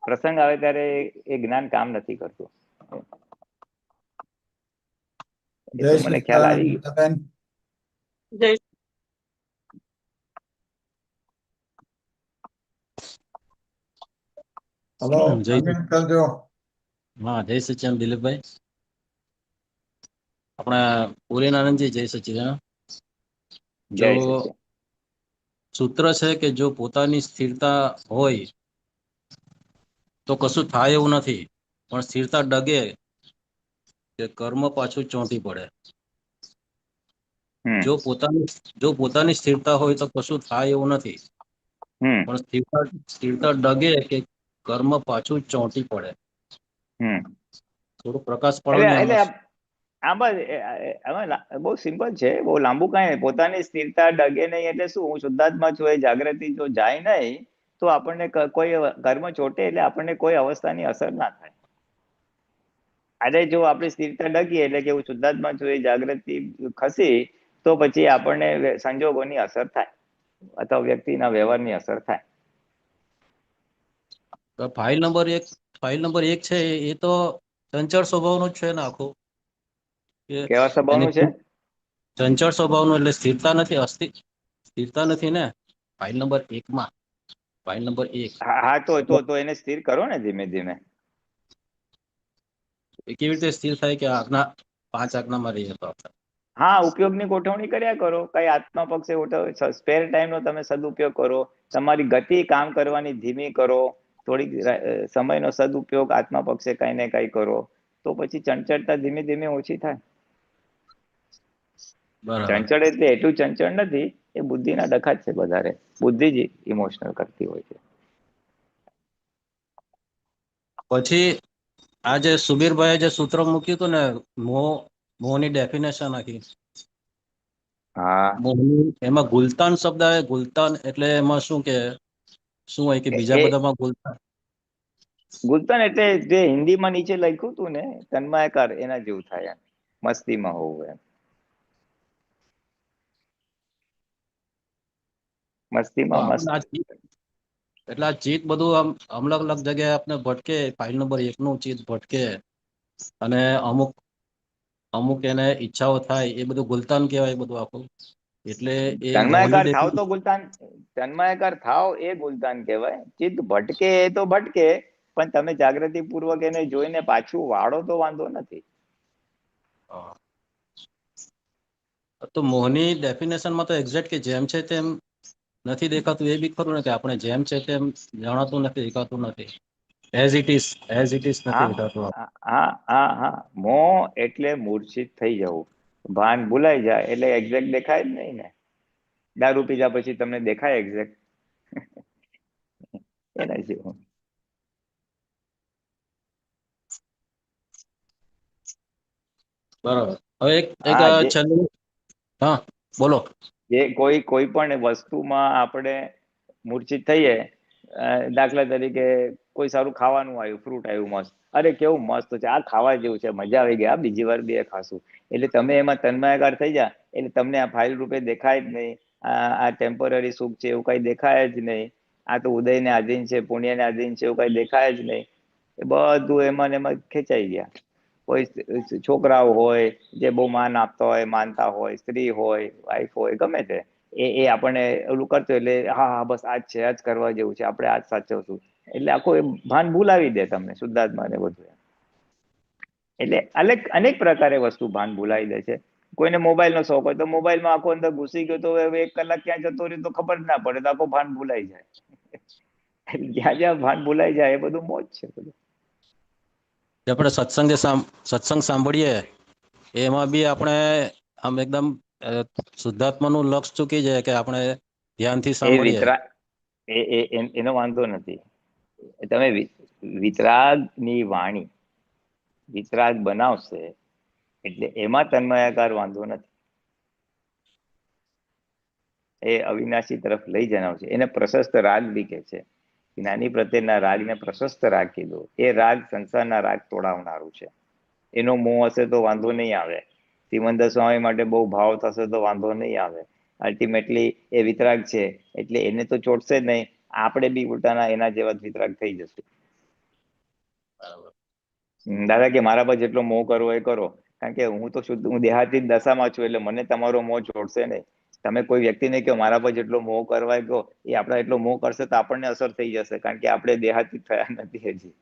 Speaker 8: પ્રસંગ આવે ત્યારે એ જ્ઞાન કામ નથી કરતું. મને ખ્યાલ આવી ગયો.
Speaker 3: હલો, કરજો.
Speaker 12: હા, જય સચિદાનંદ દિલીપભાઈ. આપણા પૂરેનાનંદજી જય સચિદાનંદ. જો સૂત્ર છે કે જો પોતાની સ્થિરતા હોય તો કશું થાય એવું નથી, પણ સ્થિરતા ડગે કે કર્મ પાછું ચોંટી પડે.
Speaker 8: હમ
Speaker 12: જો પોતાની સ્થિરતા હોય તો કશું થાય એવું નથી,
Speaker 8: હમ
Speaker 12: પણ સ્થિરતા ડગે કે કર્મ પાછું ચોંટી પડે.
Speaker 8: હમ
Speaker 12: થોડું પ્રકાશ પડો
Speaker 8: એટલે
Speaker 12: ને
Speaker 8: એટલે
Speaker 12: એમાં.
Speaker 8: આમાં બહુ સિમ્પલ છે, બહુ લાંબુ કાંઈ નહીં. પોતાની સ્થિરતા ડગે નહીં એટલે શું? હું શુદ્ધાત્મા છું, એ જાગૃતિ જો જાય નહીં તો આપણને કોઈ કર્મ ચોટે એટલે આપણને કોઈ અવસ્થાની અસર ના થાય. અરે જો આપણી સ્થિરતા ડગી એટલે કે હું શુદ્ધાત્મા છું, એ જાગૃતિ ખસી તો પછી આપણને સંજોગોની અસર થાય અથવા વ્યક્તિના વ્યવહારની અસર થાય.
Speaker 12: ફાઇલ નંબર એક છે એ તો ચંચળ સ્વભાવનું જ છે ને આખું.
Speaker 8: કેવા સ્વભાવનું છે?
Speaker 12: ચંચળ સ્વભાવનું એટલે સ્થિરતા નથી ને ફાઇલ નંબર 1 માં. File number 1.
Speaker 8: હા તો એને સ્થિર કરો ને ધીમે ધીમે.
Speaker 12: એ કેવી રીતે સ્થિર થાય કે 5 આજ્ઞામાં રહીએ તો?
Speaker 8: હા, ઉપયોગની ગોઠવણી કર્યા કરો. કઈ આત્મા પક્ષે સ્પેર ટાઈમનો તમે સદુપયોગ કરો. તમારી ગતિ કામ કરવાની ધીમી કરો. થોડીક સમયનો સદુપયોગ આત્મા પક્ષે કઈ ને કઈ કરો તો પછી ચંચળતા ધીમે ધીમે ઓછી થાય. ચંચળ એટલે એટલું ચંચળ નથી, એ બુદ્ધિના ડખા જ છે વધારે. બુદ્ધિ જ ઇમોશનલ કરતી હોય છે.
Speaker 12: પછી આ જે સુબીરભાઈ જે સૂત્ર મૂક્યું હતું ને, મોહની ડેફિનેશન આખી.
Speaker 8: હા,
Speaker 12: એમાં ગુલતાન શબ્દ આવે. ગુલતાન એટલે એમાં શું હોય કે બીજા બધામાં
Speaker 8: ગુલતાન એટલે જે હિન્દીમાં નીચે લખ્યું હતું ને તન્માયકાર, એના જેવું થાય. મસ્તીમાં હોવું એમ. મસ્તીમાં મસ્ત.
Speaker 12: એટલે આ ચિત્ત બધું આમ અલગ અલગ જગ્યાએ આપણે ભટકે. ફાઇલ નંબર 1 નું ચિત્ત ભટકે અને અમુક એને ઈચ્છાઓ થાય, એ બધું ગુલતાન કહેવાય બધું આખું. એટલે એ
Speaker 8: તન્માયકાર થાવ તો ગુલતાન, તન્માયકાર થાવ એ ગુલતાન કહેવાય. ચિત્ત ભટકે એ તો ભટકે, પણ તમે જાગૃતિ પૂર્વક એને જોઈને પાછું વાળો તો વાંધો નથી.
Speaker 12: તો મોહની ડેફિનેશનમાં તો એક્ઝેક્ટ કે જેમ છે તેમ નથી દેખાતું, એ બી ખરું ને કે આપણે જેમ છે તેમ જાણાતું નથી, દેખાતું નથી. એઝ ઇટ ઇઝ નથી દેખાતું.
Speaker 8: હા, મોહ એટલે મૂર્છિત થઈ જવું. ભાન ભૂલાઈ જાય એટલે એક્ઝેક્ટ દેખાય જ નહીં ને. દારૂ પીધા પછી તમને દેખાય એક્ઝેક્ટ? એના જેવું.
Speaker 12: બરાબર. હવે એક છેલ્લું. હા, બોલો.
Speaker 8: જે કોઈ પણ વસ્તુમાં આપણે મૂર્છિત થઈએ, દાખલા તરીકે કોઈ સારું ખાવાનું આવ્યું, ફ્રૂટ આવ્યું મસ્ત, અરે કેવું મસ્ત છે, આ ખાવા જેવું છે, મજા આવી ગઈ, આ બીજી વાર બે ખાશું. એટલે તમે એમાં તન્માયકાર થઈ જા એટલે તમને આ ફાઇલ રૂપે દેખાય જ નહીં. આ ટેમ્પરરી સુખ છે એવું કઈ દેખાય જ નહીં. આ તો ઉદયને આધીન છે, પુણ્યને આધીન છે એવું કઈ દેખાય જ નહીં. એ બધું એમાં ખેંચાઈ ગયા. કોઈ છોકરાઓ હોય જે બહુ માન આપતા હોય, માનતા હોય, સ્ત્રી હોય, વાઈફ હોય, ગમે તે એ આપણને ઓલું કરતો એટલે હા બસ આજ છે, આજ કરવા જેવું છે, આપણે આજ સાચવશું. એટલે આખું ભાન ભૂલાવી દે તમને, શુદ્ધાત્મા ને બધું. એટલે અનેક પ્રકારે વસ્તુ ભાન ભૂલાવી દે છે. કોઈને મોબાઈલ નો શોખ હોય તો મોબાઈલમાં આખો અંદર ઘૂસી ગયો તો 1 કલાક ક્યાં જતો રહ્યો તો ખબર જ ના પડે, તો આખો ભાન ભૂલાઈ જાય. જ્યાં જ્યાં ભાન ભૂલાઈ જાય એ બધું મોજ છે બધું.
Speaker 12: આપણે સત્સંગ સાંભળીએ એમાં બી આપણે આમ એકદમ શુદ્ધાત્માનું લક્ષ ચૂકી જાય કે આપણે ધ્યાનથી સાંભળીએ.
Speaker 8: એનો વાંધો નથી. તમે વિતરાગની વાણી વિતરાગ બનાવશે એટલે એમાં તન્મયાકાર વાંધો નથી. એ અવિનાશી તરફ લઈ જનાવશે. એને પ્રશસ્ત રાગ બી કે છે. જ્ઞાની પ્રત્યેના રાગને પ્રશસ્ત રાગ કીધો. એ રાગ સંસારના રાગ તોડાવનારું છે. એનો મોહ હશે તો વાંધો નહીં આવે. સિમંદર સ્વામી માટે બહુ ભાવ થશે તો વાંધો નહીં આવે. અલ્ટિમેટલી એ વિતરાગ છે એટલે એને તો ચોટશે જ નહીં. આપણે બી ઉલટાના એના જેવા વિતરાગ થઈ જશે. દાદા કે મારા પર જેટલો મોહ કરવો એ કરો, કારણ કે હું તો શુદ્ધ, હું દેહાતી દશામાં છું એટલે મને તમારો મોહ છોડશે નહીં. તમે કોઈ વ્યક્તિને કહો મારા પર જેટલો મોહ કરવા કહો, એ આપણા એટલો મોહ કરશે તો આપણને અસર થઈ જશે, કારણ કે આપણે દેહાતી થયા નથી હજી.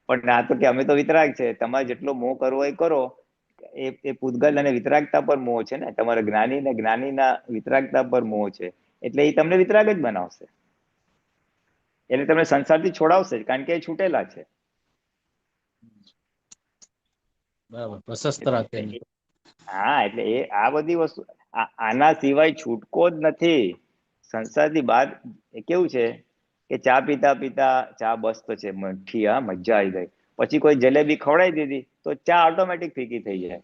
Speaker 8: પણ ના તો કે અમે તો વિતરાગ છે, તમારે જેટલો મોહ કરવો એ કરો. એ પૂતગલ અને વિતરાગતા પર મોહ છે ને. તમારા જ્ઞાની ને જ્ઞાનીના વિતરાગતા પર મોહ છે. એટલે એ તમને વિતરાગ જ બનાવશે, એટલે તમને સંસારથી છોડાવશે જ, કારણ કે એ છૂટેલા છે.
Speaker 12: બરાબર, પ્રશસ્ત રાખે.
Speaker 8: હા, એટલે એ આ બધી વસ્તુ આના સિવાય છૂટકો જ નથી. સંસારથી બહાર કેવું છે કે ચા પીતા પીતા ચા બસ તો છે મીઠી, હા મજા આવી ગઈ, પછી કોઈ જલેબી ખવડાવી દીધી તો ચા ઓટોમેટિક ફીકી થઈ જાય,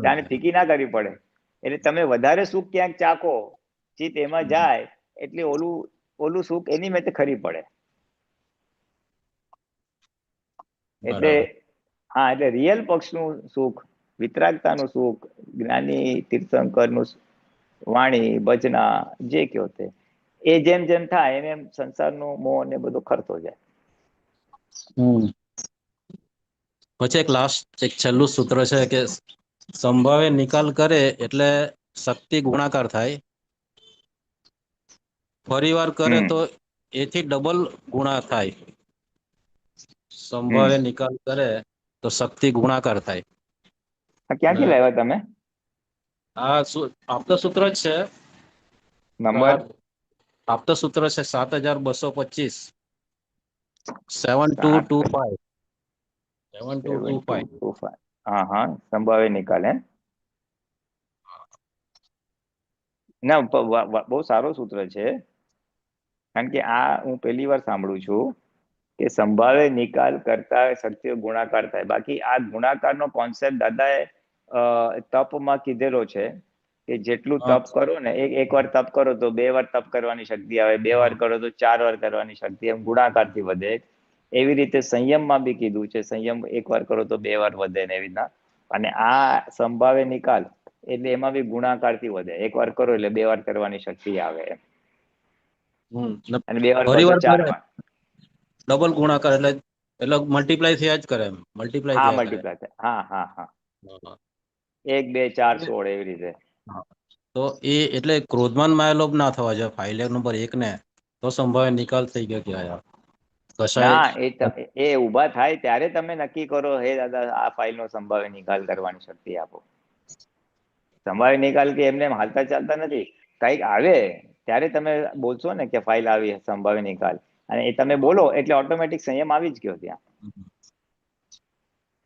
Speaker 8: ચાને ફીકી ના કરવી પડે. એટલે તમે વધારે સુખ ક્યાંક ચાખો, ચિત્ત એમાં જાય એટલે ઓલું સુખ એની મેં ખરી પડે. એટલે હા, એટલે રિયલ પક્ષનું સુખ, વિતરાગતાનું સુખ, જ્ઞાની તીર્થંકરનું વાણી ભજના જે કયો તે, એ જેમ જેમ થાય એમ એમ સંસારનો મોહ ને બધો ખરતો જાય.
Speaker 12: પછી એક લાસ્ટ એક છેલ્લું સૂત્ર છે કે સંભાવે નિકાલ કરે એટલે શક્તિ ગુણાકાર થાય, ફરીવાર કરે તો એથી ડબલ ગુણા થાય. સંભાવે નિકાલ કરે તો શક્તિ ગુણાકાર થાય.
Speaker 8: ક્યાંથી લાવ્યા તમે?
Speaker 12: આ આપતો સૂત્ર જ છે,
Speaker 8: નંબર
Speaker 12: આપતો સૂત્ર છે 7225 7225 7225.
Speaker 8: હા હા, સંભાવે નિકાલ. હે ના, બહુ સારો સૂત્ર છે, કારણ કે આ હું પહેલી વાર સાંભળું છું કે સંભાવે નિકાલ કરતા શક્તિઓ ગુણાકાર થાય. બાકી આ ગુણાકારનો કોન્સેપ્ટ દાદાએ તપમાં કીધેલો છે કે જેટલું તપ કરો ને, એક વાર તપ કરો તો 2 વાર તપ કરવાની શક્તિ આવે, 2 વાર કરો તો 4 વાર કરવાની શક્તિ, એમ ગુણાકારથી વધે. એવી રીતે સંયમમાં બી કીધું છે, સંયમ 1 વાર કરો તો 2 વાર વધે ને એવી રીતના. અને આ સંભાવે નિકાલ એટલે એમાં બી ગુણાકારથી વધે, 1 વાર કરો એટલે 2 વાર કરવાની શક્તિ આવે એમ. અને 2 વાર કરો તો 4 વાર.
Speaker 12: ડબલ ગુણાકાર એટલે મલ્ટીપ્લાય થયા જ કરે એમ, મલ્ટીપ્લાય
Speaker 8: હા,
Speaker 12: થયા કરે.
Speaker 8: મલ્ટીપ્લાય થાય. હા હા હા, 1 2 4 16 એવી રીતે.
Speaker 12: તો એ એટલે ક્રોધમાન માયાલોભ ના થવા જોઈએ ફાઇલ નંબર 1 ને, તો સંભાવે નિકાલ થઈ ગયો કહેવાય.
Speaker 8: ના, એ ઉભા થાય ત્યારે તમે નક્કી કરો, હે દાદા આ ફાઇલનો સંભાવે નિકાલ કરવાની શક્તિ આપો. સંભાવે નિકાલ કે એમને એમ હાલતા ચાલતા નથી, કઈક આવે ત્યારે તમે બોલશો ને કે ફાઇલ આવી સંભાવે નિકાલ, અને એ તમે બોલો એટલે ઓટોમેટિક સંયમ આવી જ ગયો ત્યાં.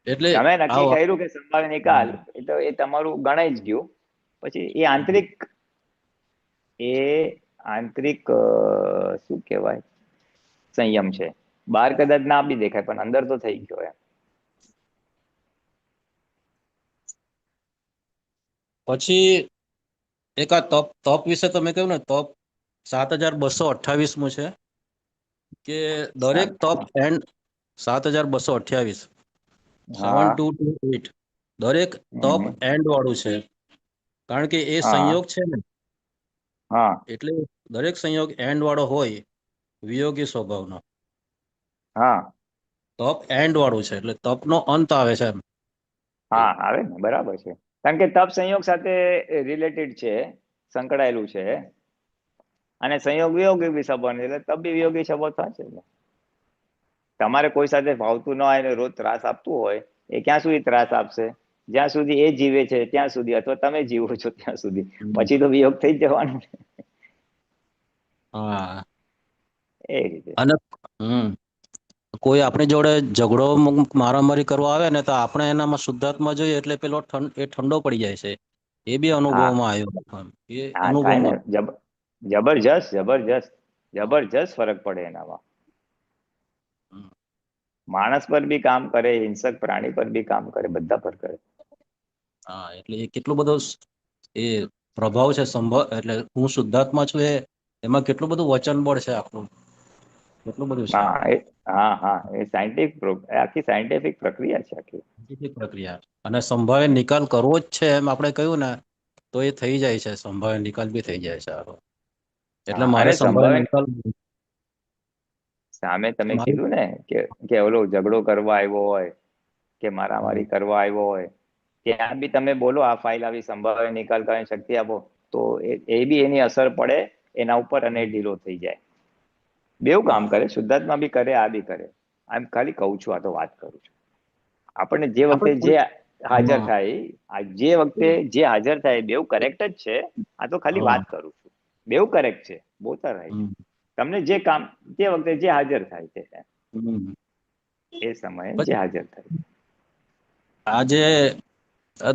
Speaker 12: એટલે
Speaker 8: તમે નક્કી કર્યું કે સંભાવે નિકાલ, એટલે એ તમારું ગણાઈ જ ગયું. પછી એ આંતરિક શું કહેવાય સંયમ છે. બહાર કદાચ ના બી દેખાય પણ અંદર તો થઈ ગયો એમ.
Speaker 12: પછી એક આ તપ વિશે તમે કહ્યું ને, તપ 7228 છે કે દરેક તપ એન્ડ 7228 7228 દરેક તપ એન્ડ વાળું છે, કારણ કે એ સંયોગ છે ને, એટલે દરેક સંયોગ એન્ડ વાળો હોય વિયોગી સ્વભાવનો. તપ એન્ડ વાળું છે એટલે તપનો અંત આવે છે એમ.
Speaker 8: હા, આવે ને, બરાબર છે, કારણ કે તપ સંયોગ સાથે રિલેટેડ છે, સંકળાયેલું છે. અને સંયોગ વિયોગી બી સંબંધ, એટલે તપ બી વિયોગી સંબંધ થશે. તમારે કોઈ સાથે ભાવતું ના હોય ને રોજ ત્રાસ આપતું હોય, એ ક્યાં સુધી ત્રાસ આપશે? જ્યાં સુધી એ જીવે છે ત્યાં સુધી, અથવા તમે જીવો છો ત્યાં સુધી. પછી તો વિયોગ થઈ જ જવાનું.
Speaker 12: હા,
Speaker 8: એ રીતે.
Speaker 12: અને કોઈ આપણી જોડે ઝઘડો મારામારી કરવા આવે ને, તો આપણે એનામાં શુદ્ધાત્મા જોઈએ એટલે પેલો એ ઠંડો પડી જાય છે. એ બી અનુભવમાં આવ્યું. એ અનુભવમાં
Speaker 8: જબરજસ્ત ફરક પડે એનામાં. માણસ પર બી કામ કરે, હિંસક પ્રાણી પર બી કામ કરે, બધા પર કરે.
Speaker 12: હા, એટલે એ કેટલો બધો એ પ્રભાવ છે સંભવ, એટલે હું શુદ્ધાત્મા છું એમાં કેટલું બધું વચન બળ છે આખું, કેટલું બધું છે.
Speaker 8: હા, એ આખી સાયન્ટિફિક પ્રક્રિયા છે આખી.
Speaker 12: પ્રક્રિયા, અને સંભાવે નિકાલ કરવો જ છે એમ આપણે કહ્યું ને, તો એ થઈ જાય છે, સંભાવે નિકાલ બી થઈ જાય છે. એટલે મારે સંભાવે નિકાલ
Speaker 8: સામે તમે કીધું ને કે ઓલો ઝઘડો કરવા આવ્યો હોય કે મારામારી કરવા આવ્યો હોય, ત્યાં બી તમે બોલો આ ફાઇલ આવી સંભાવે નિકાલ કરવાની શક્તિ આપો, તો એ બી એની અસર પડે એના ઉપર અને ઢીલો થઈ જાય. બેઉ કામ કરે, શુદ્ધાત્મા બી કરે, આ બી કરે. આમ ખાલી કહું છું, આ તો વાત કરું છું. આપણને જે વખતે જે હાજર થાય, જે હાજર થાય બેઉ કરેક્ટ જ છે. આ તો ખાલી વાત કરું છું, બેઉ કરેક્ટ છે. Both are right. તમને જે કામ તે વખતે જે હાજર થાય છે એ સમયે જે હાજર થાય છે.
Speaker 12: આજે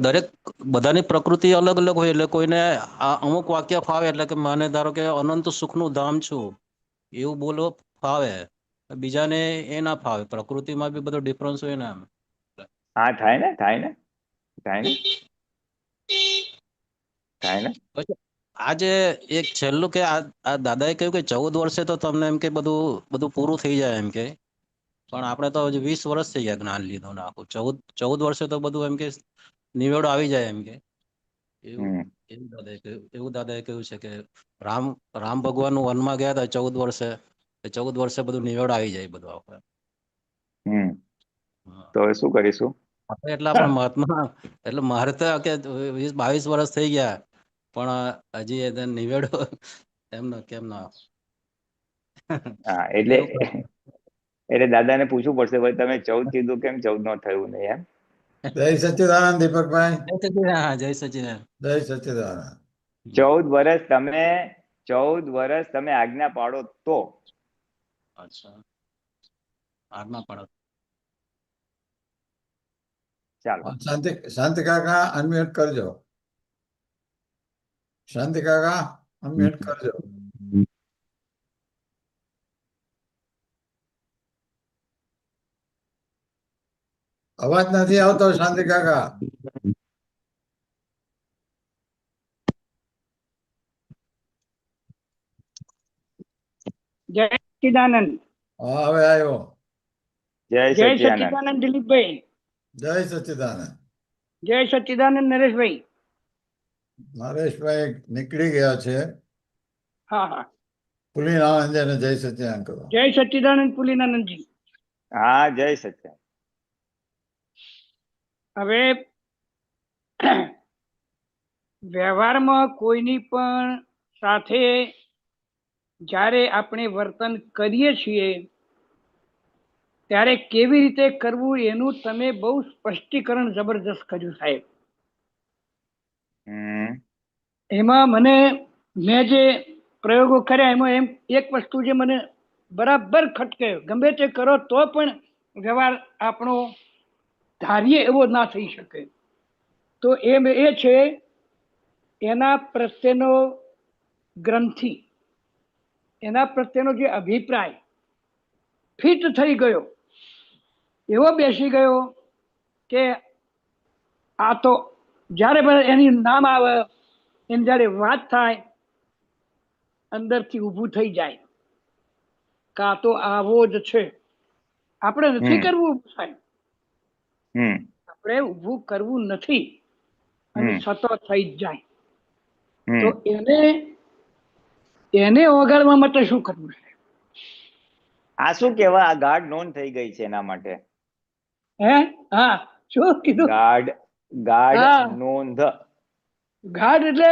Speaker 12: દરેક બધાની પ્રકૃતિ અલગ અલગ હોય એટલે કોઈને અમુક વાક્ય ફાવે એટલે કે મને ધારો કે અનંત સુખનું ધામ છું એવું બોલો ફાવે, બીજાને એ ના ફાવે. પ્રકૃતિમાં બી બધો ડિફરન્સ હોય ને એમ.
Speaker 8: હા થાય ને થાય ને થાય ને થાય ને.
Speaker 12: પછી આજે એક છેલ્લું કે આ દાદાએ કહ્યું કે 14 વર્ષે તો તમને એમ કે બધું પૂરું થઈ જાય એમ કે, પણ આપણે તો હજી 20 વર્ષ થઈ ગયા જ્ઞાન લીધું ને આખું 14 વર્ષે તો બધું એમ કે નિવેડો આવી જાય એમ કે. એવું દાદાએ કહ્યું છે કે રામ ભગવાન વનમાં ગયા હતા 14 વર્ષે, 14 વર્ષે બધું નિવેડો આવી જાય બધું આપણે.
Speaker 8: તો હવે શું કરીશું
Speaker 12: આપણે એટલે આપણા મહાત્મા એટલે મારે તો કે 20-22 વર્ષ થઈ ગયા પણ હજી એ નિવેડો એમનો કેમ ના.
Speaker 8: હા એટલે દાદાને પૂછવું પડશે ભાઈ તમે 14 કીધું કેમ 14 ન થયું ને એમ.
Speaker 3: જય સચ્ચિદાનંદ દીપકભાઈ.
Speaker 12: જય સચિદાનંદ.
Speaker 3: જય સચ્ચિદાનંદ.
Speaker 8: 14 વર્ષ તમે આજ્ઞા પાડો તો.
Speaker 12: અચ્છા આજ્ઞા પાડો.
Speaker 8: ચાલો
Speaker 3: શાંતિ કાકા અનમ્યુટ કરજો. શાંતિ કાકા અનમ્યુટ કરજો. અવાજ નથી આવતો શાંતિ કાકા.
Speaker 6: જય સચ્ચિદાનંદ.
Speaker 3: હા હવે આવ્યો.
Speaker 8: જય
Speaker 6: જય
Speaker 8: સચ્ચિદાનંદ.
Speaker 6: સચ્ચિદાનંદ દિલીપભાઈ.
Speaker 3: જય સચ્ચિદાનંદ.
Speaker 6: જય સચ્ચિદાનંદ નરેશભાઈ.
Speaker 3: નરેશભાઈ નીકળી ગયા છે.
Speaker 6: હા હા
Speaker 3: પુલિનાનંદજીને જય સચ્ચિદાનંદ કરો.
Speaker 6: જય સચ્ચિદાનંદ પુલિનાનંદજી.
Speaker 8: હા જય સચ્ચિદાનંદ.
Speaker 6: હવે વ્યવહારમાં કોઈની પણ સાથે જ્યારે આપણે વર્તન કરીએ છીએ ત્યારે કેવી રીતે કરવું એનું તમે બહુ સ્પષ્ટીકરણ જબરજસ્ત કર્યું સાહેબ. એમાં મેં જે પ્રયોગો કર્યા એમાં એક વસ્તુ જે મને બરાબર ખટકે, ગમે તે કરો તો પણ વ્યવહાર આપણો ધારીએ એવો ના થઈ શકે. તો એ છે એના પ્રત્યેનો ગ્રંથિ, એના પ્રત્યેનો જે અભિપ્રાય ફિટ થઈ ગયો, એવો બેસી ગયો કે આ તો જ્યારે એની નામ આવે એની જ્યારે વાત થાય અંદરથી ઊભું થઈ જાય કે આ તો આવો જ છે. આપણે નથી કરવું સાહેબ, આપણે ઊભું કરવું નથી અને સતત થઈ જ જાય. તો એને ઓગાળવા માટે શું કરવું છે?
Speaker 8: આ શું કેવાય? આ ગાઢ નોંધ થઈ ગઈ છે એના માટે.
Speaker 6: હે હા શું કીધું?
Speaker 8: ગાઢ નોંધ.
Speaker 6: ગાઢ એટલે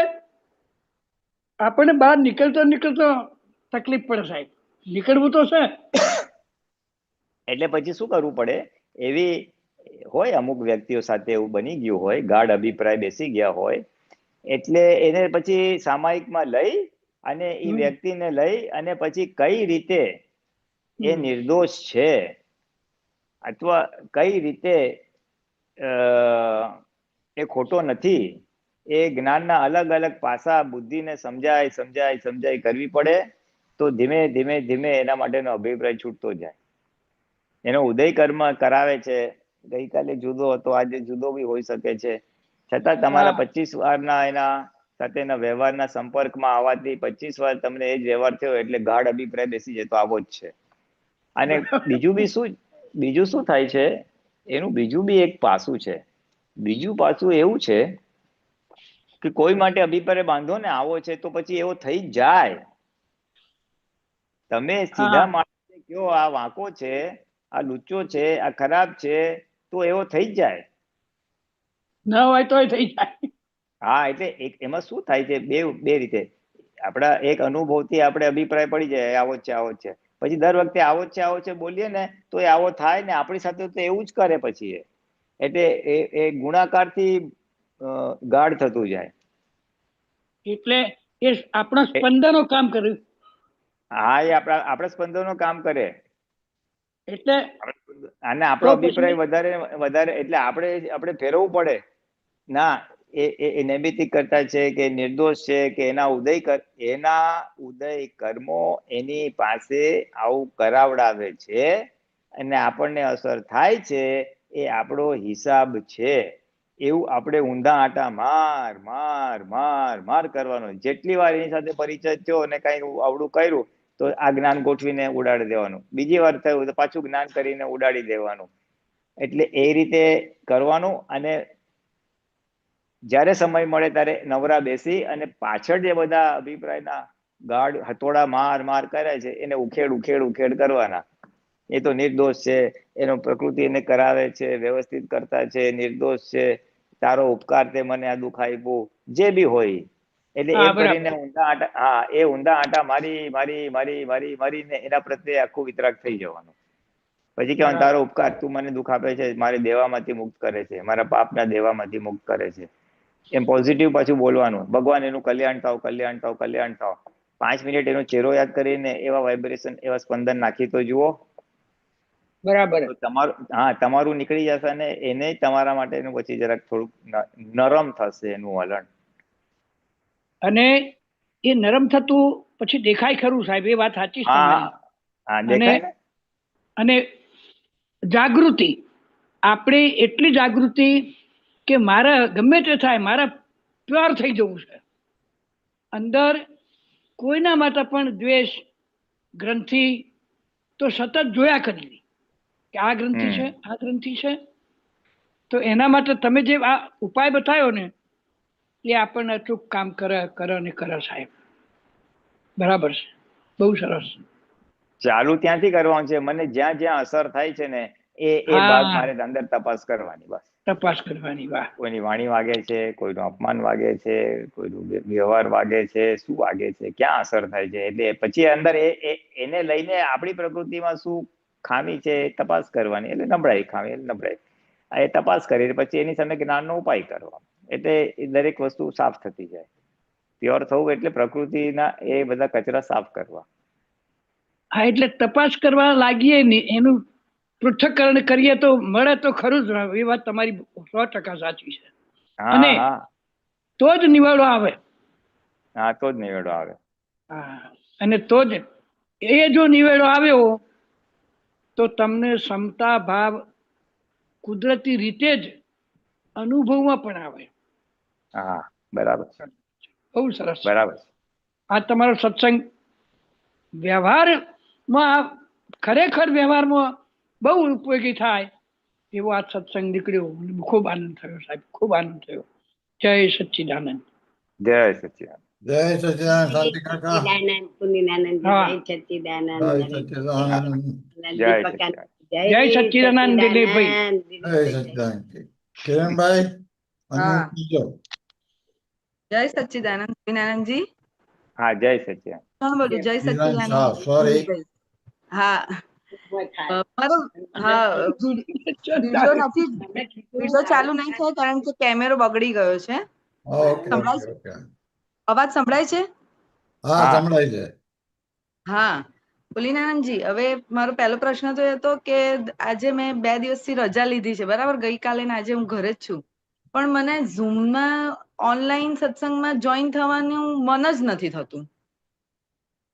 Speaker 6: આપણને બહાર નીકળતો તકલીફ પડે સાહેબ. નીકળવું તો છે.
Speaker 8: એટલે પછી શું કરવું પડે? એવી હોય અમુક વ્યક્તિઓ સાથે એવું બની ગયું હોય, ગાઢ અભિપ્રાય બેસી ગયા હોય, એટલે એને પછી સામાયિકમાં લઈ અને એ વ્યક્તિને લઈ અને પછી કઈ રીતે એ નિર્દોષ છે અથવા કઈ રીતે એ ખોટો નથી, એ જ્ઞાનના અલગ અલગ પાસા બુદ્ધિને સમજાય કરવી પડે. તો ધીમે ધીમે એના માટેનો અભિપ્રાય છૂટતો જાય. એનો ઉદય કર્મ કરાવે છે. ગઈકાલે જુદો હતો, આજે જુદો બી હોઈ શકે છે. છતાં તમારા 25 વારના એના સાથેના વ્યવહારના સંપર્કમાં આવવાથી 25 વાર તમને એ જ વ્યવહાર થયો એટલે ગાઢ અભિપ્રાય બેસી જાય તો આવો જ છે. અને બીજું શું થાય છે? એનું બીજું બી એક પાસું છે. બીજું પાસું એવું છે કે કોઈ માટે અભિપ્રાય બાંધો ને આવો છે તો પછી એવો થઈ જ જાય. તમે સીધા માણસને કહો આ વાંકો છે, આ લુચ્ચો છે, આ ખરાબ છે, તો એવો થઈ જ જાય.
Speaker 6: ના હોય તો થઈ જાય.
Speaker 8: હા એટલે એમાં શું થાય છે? બે રીતે આપણા એક અનુભવથી આપણે અભિપ્રાય પડી જાય આવો જ છે. પછી દર વખતે આવો જ છે બોલીએ ને તો એ આવો થાય ને આપણી સાથે તો એવું જ કરે પછી. એટલે એ ગુણાકારથી ગાઢ થતું જાય.
Speaker 6: એટલે એ આપણા સ્પંદનો કામ કર્યું.
Speaker 8: હા, એ આપણા સ્પંદનો કામ કરે.
Speaker 2: એટલે
Speaker 8: અને આપણો
Speaker 2: તો
Speaker 8: અભિપ્રાય
Speaker 2: પછી
Speaker 8: વધારે વધારે એટલે આપણે ફેરવવું પડે. ના, એ નૈમિતિક કરતા છે કે નિર્દોષ છે કે એના ઉદય કર્મો એની પાસે આવું કરાવડાવે છે અને આપણને અસર થાય છે, એ આપણો હિસાબ છે. એવું આપણે ઊંધા આટા માર કરવાનો. જેટલી વાર એની સાથે પરિચય થયો અને કઈ આવડું કર્યું તો આ જ્ઞાન ગોઠવીને ઉડાડી દેવાનું. બીજી વાર થયું તો પાછું જ્ઞાન કરીને ઉડાડી દેવાનું. એટલે એ રીતે કરવાનું. અને જ્યારે સમય મળે ત્યારે નવરા બેસી અને પાછળ જે બધા અભિપ્રાયના ગાઢ હથોડા માર કરે છે એને ઉખેડ કરવાના. એ તો નિર્દોષ છે, એનો પ્રકૃતિ એને કરાવે છે, વ્યવસ્થિત કરતા છે, નિર્દોષ છે, તારો ઉપકાર તે મને આ દુઃખ આપ્યું, જે બી હોય. એટલે
Speaker 2: હા
Speaker 8: એમ કરીને
Speaker 2: બરાબર.
Speaker 8: ઊંધા આટા મારીને એના પ્રત્યે આખું વિતરાગ થઈ જવાનું. પછી કહેવાનું તારો ઉપકાર, તું મને દુઃખ આપે છે, મારે દેવામાંથી મુક્ત કરે છે, મારા પાપના દેવામાંથી મુક્ત કરે છે. એમ પોઝિટિવ પાછું બોલવાનું. ભગવાન એનું કલ્યાણ થાવ. 5 મિનિટ એનો ચહેરો યાદ કરીને એવા વાઇબ્રેશન, એવા સ્પંદન નાખી તો જુઓ.
Speaker 2: બરાબર.
Speaker 8: તમારું નીકળી જશે અને એને તમારા માટેનું પછી જરાક થોડુંક નરમ થશે એનું વલણ.
Speaker 2: અને એ નરમ થતું પછી દેખાય ખરું સાહેબ, એ વાત સાચી છે તમારી.
Speaker 8: દેખાય ને.
Speaker 2: અને જાગૃતિ, આપણે એટલી જાગૃતિ કે મારે ગમે તે થાય, મારે પ્યોર થઈ જવું છે. અંદર કોઈના માટે પણ દ્વેષ ગ્રંથિ તો સતત જોયા કરવી કે આ ગ્રંથિ છે, આ ગ્રંથિ છે. તો એના માટે તમે જે આ ઉપાય બતાવ્યો ને, એ આપણને અચૂક કામ કરે સાહેબ. બરાબર છે, બહુ સરસ.
Speaker 8: ચાલુ ત્યાંથી કરવાનું છે. મને જ્યાં જ્યાં અસર થાય છે ને એ ભાગ મારે અંદર તપાસ કરવાની. બસ
Speaker 2: તપાસ કરવાની. વાહ.
Speaker 8: કોઈની વાણી વાગે છે, કોઈનું અપમાન વાગે છે, કોઈનું વ્યવહાર વાગે છે, શું વાગે છે, ક્યાં અસર થાય છે. એટલે પછી અંદર એને લઈને આપણી પ્રકૃતિમાં શું ખામી છે એ તપાસ કરવાની. એટલે નબળાઈ એ તપાસ કરી પછી એની સામે જ્ઞાનનો ઉપાય કરવાનો. એટલે દરેક વસ્તુ સાફ થતી જાય. પ્યોર થવું એટલે પ્રકૃતિના એ બધા કચરા સાફ કરવા.
Speaker 2: હા, એટલે તપાસ કરવા લાગીએ ને એનું પૃથ્થકરણ કરીએ તો મળે તો ખરું જ. એ વાત તમારી 100% સાચી છે. અને તો જ નિવાડો આવે.
Speaker 8: તો જ નિવેડો આવે.
Speaker 2: અને તો જ એ જો નિવેડો આવ્યો તો તમને ક્ષમતા ભાવ કુદરતી રીતે જ અનુભવમાં પણ આવે.
Speaker 8: બરાબર.
Speaker 2: બહુ સરસ.
Speaker 8: બરાબર.
Speaker 2: આ તમારો સત્સંગ વ્યવહારમાં, ખરેખર વ્યવહારમાં બહુ ઉપયોગી થાય એવો આ સત્સંગ નીકળ્યો. ખૂબ આનંદ થયો સાહેબ, ખૂબ આનંદ થયો. જય સચ્ચિદાનંદ.
Speaker 8: જય સચ્ચિદાનંદ.
Speaker 3: જય સચિદાનંદ. શાંતિ કાકા.
Speaker 2: જય સચ્ચિદાનંદ દિલીપભાઈ.
Speaker 3: જય સચિદાનંદ. કિરણભાઈ
Speaker 5: જય સચ્ચિદાનંદ સ્વામિનારાયણજી.
Speaker 8: હા, જય સચ્ચિદાનંદ.
Speaker 5: બોલું જય સચ્ચિદાનંદ.
Speaker 3: સોરી.
Speaker 5: હા, મારો વિડિયો ચાલુ નહીં થાય કારણ કે કેમેરો બગડી ગયો છે. અવાજ સંભળાય છે?
Speaker 3: હા, સંભળાય છે.
Speaker 5: હા, ભોલીનારાયણજી, હવે મારો પહેલો પ્રશ્ન તો એ હતો કે આજે મેં 2 દિવસથી રજા લીધી છે, બરાબર. ગઈકાલે ને આજે હું ઘરે જ છું, પણ મને ઝૂમમાં ઓનલાઈન સત્સંગમાં જોઈન થવાનું મન જ નથી થતું.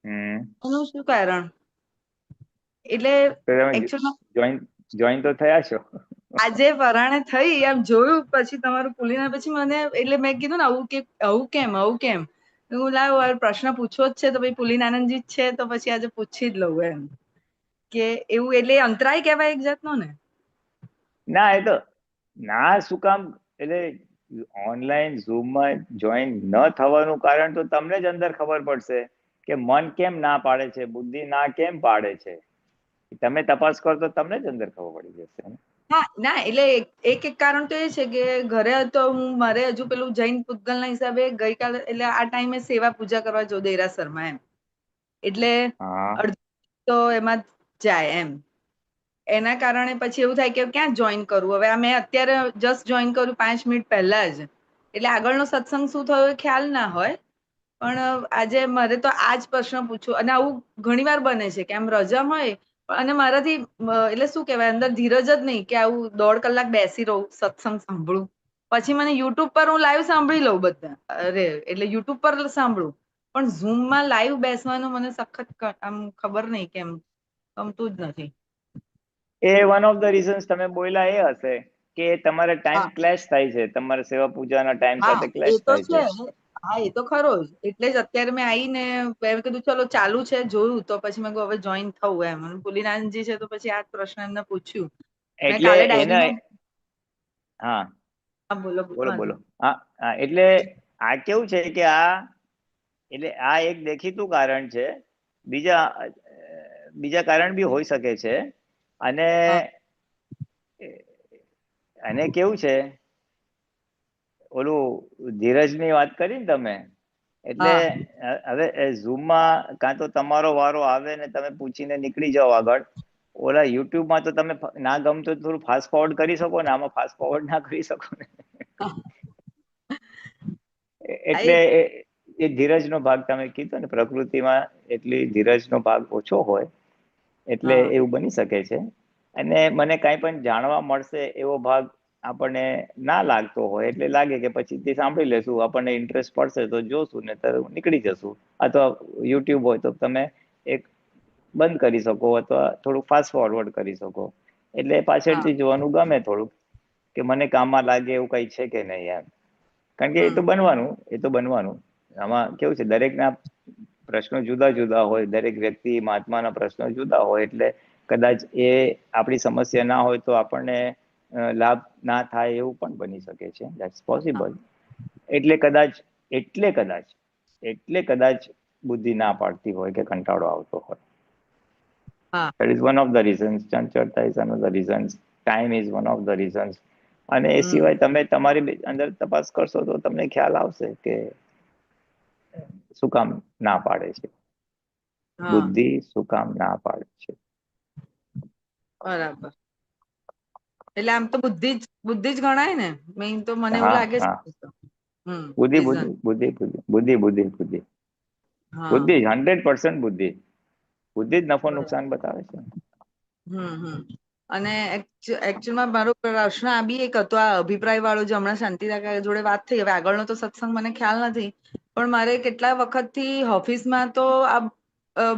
Speaker 5: એનું શું કારણ? એટલે
Speaker 8: જોઈન તો થયા છો.
Speaker 5: આજે વરાણે થઈ, એમ જોયું પછી તમારું ભૂલીને પછી મને, એટલે મેં કીધું ને આવું કેમ હું લાવ પ્રશ્ન પૂછવો જ છે તો ભાઈ ભૂલીનાનંદજી જ છે તો પછી આજે પૂછી જ લઉં એમ કે એવું. એટલે અંતરાય કહેવાય એક જાતનો ને?
Speaker 8: ના, એ તો ના, શું કામ? એટલે ઓનલાઈન ઝૂમમાં જોઈન ન થવાનું કારણ તો તમને જ અંદર ખબર પડશે કે મન કેમ ના પાડે છે, બુદ્ધિ ના કેમ પાડે છે. તમે તપાસ કરો તો તમને જ અંદર ખબર પડી જશે.
Speaker 5: ના, એટલે એક કારણ તો એ છે કે ઘરે તો મારે હજુ પેલું જૈન પૂતગલના હિસાબે ગઈકાલે, એટલે આ ટાઈમે સેવા પૂજા કરવા જો દેરાસરમાં એમ, એટલે અડધો તો એમાં જાય એમ. એના કારણે પછી એવું થાય કે ક્યાં જોઈન કરવું. હવે મેં અત્યારે જસ્ટ જોઈન કર્યું 5 મિનિટ પહેલા જ, એટલે આગળનો સત્સંગ શું થયો એ ખ્યાલ ના હોય, પણ આજે મારે તો આ જ પ્રશ્ન પૂછ્યો અને આવું ઘણીવાર બને છે કે આમ રજા હોય અને મારાથી એટલે શું કહેવાય અંદર ધીરજ જ નહીં કે આવું 1.5 કલાક બેસી રહું સત્સંગ સાંભળું, પછી મને યુટ્યુબ પર હું લાઈવ સાંભળી લઉં બધા, અરે એટલે યુટ્યુબ પર સાંભળું, પણ ઝૂમમાં લાઈવ બેસવાનું મને સખત આમ ખબર નહીં કેમ ગમતું જ નથી.
Speaker 8: એ વન ઓફ ધ રીઝન્સ તમે બોલ્યા એ હશે કે તમારે ટાઈમ ક્લેશ થાય છે, તમારા સેવા પૂજાના ટાઈમ સાથે
Speaker 5: એ
Speaker 8: ક્લેશ
Speaker 5: તો
Speaker 8: થાય
Speaker 5: છે.
Speaker 8: છે.
Speaker 5: હા, એ તો ખરો જ. એટલે જ અત્યારે મેં આવીને મેં કીધું ચલો ચાલુ છે જોયું તો પછી મેં કહ્યું હવે જોઈન થવું એમ. પુલિનાનજી છે તો પછી આ પ્રશ્ન એમને પૂછ્યું. મેં
Speaker 8: એટલે
Speaker 5: કાલે
Speaker 8: એના
Speaker 5: ડાયરીમાં
Speaker 8: હા
Speaker 5: બોલો
Speaker 8: બોલો બોલો. હા એટલે આ કેવું છે કે એટલે આ એક દેખીતું કારણ છે, બીજા કારણ બી હોઈ શકે છે. અને કેવું છે, ઓલું ધીરજની વાત કરી ને તમે, એટલે હવે ઝૂમમાં કાં તો તમારો વારો આવે ને તમે પૂછીને નીકળી જાઓ આગળ, ઓલા યુટ્યુબમાં તો તમે ના ગમતું થોડું ફાસ્ટ ફોરવર્ડ કરી શકો ને, આમાં ફાસ્ટ ફોરવર્ડ ના કરી શકો ને. એટલે એ ધીરજનો ભાગ તમે કીધો ને, પ્રકૃતિમાં એટલી ધીરજનો ભાગ ઓછો હોય એટલે એવું બની શકે છે. અને મને કાંઈ પણ જાણવા મળશે એવો ભાગ આપણને ના લાગતો હોય એટલે લાગે કે પછી તે સાંભળી લેશું, આપણને ઇન્ટરેસ્ટ પડશે તો જોશું ને તો નીકળી જશું. અથવા યુટ્યુબ હોય તો તમે એક બંધ કરી શકો અથવા થોડું ફાસ્ટ ફોરવર્ડ કરી શકો, એટલે પાછળથી જોવાનું ગમે થોડુંક કે મને કામમાં લાગે એવું કઈ છે કે નહીં એમ. કારણ કે એ તો બનવાનું. આમાં કેવું છે, દરેકના પ્રશ્નો જુદા જુદા હોય, દરેક વ્યક્તિ મહાત્માના પ્રશ્નો જુદા હોય, એટલે કદાચ એ આપણી સમસ્યા ના હોય તો આપણને લાભ ના થાય એવું પણ બની શકે છે. That's possible. એટલે કદાચ બુદ્ધિ ના પાડતી હોય કે કંટાળો આવતો હોય. That is one of the reasons. ચંચળતા is another reason. Time is one of the reasons. અને એ સિવાય તમે તમારી અંદર તપાસ કરશો તો તમને ખ્યાલ આવશે કે શું કામ ના પાડે છે બુદ્ધિ, શું કામ ના પાડે છે.
Speaker 5: બરાબર. એટલે આમ તો બુદ્ધિ જ ગણાય ને મેઇન, તો મને એવું લાગે છે.
Speaker 8: બુદ્ધિ 100% બુદ્ધિ જ નફો નુકસાન બતાવે છે.
Speaker 5: અને એકચ્યુઅલમાં મારો પ્રશ્ન આ બી એક હતો, આ અભિપ્રાય વાળો જે હમણાં શાંતિકાકા જોડે વાત થઈ, હવે આગળનો તો સત્સંગ મને ખ્યાલ નથી, પણ મારે કેટલા વખતથી ઓફિસમાં તો આ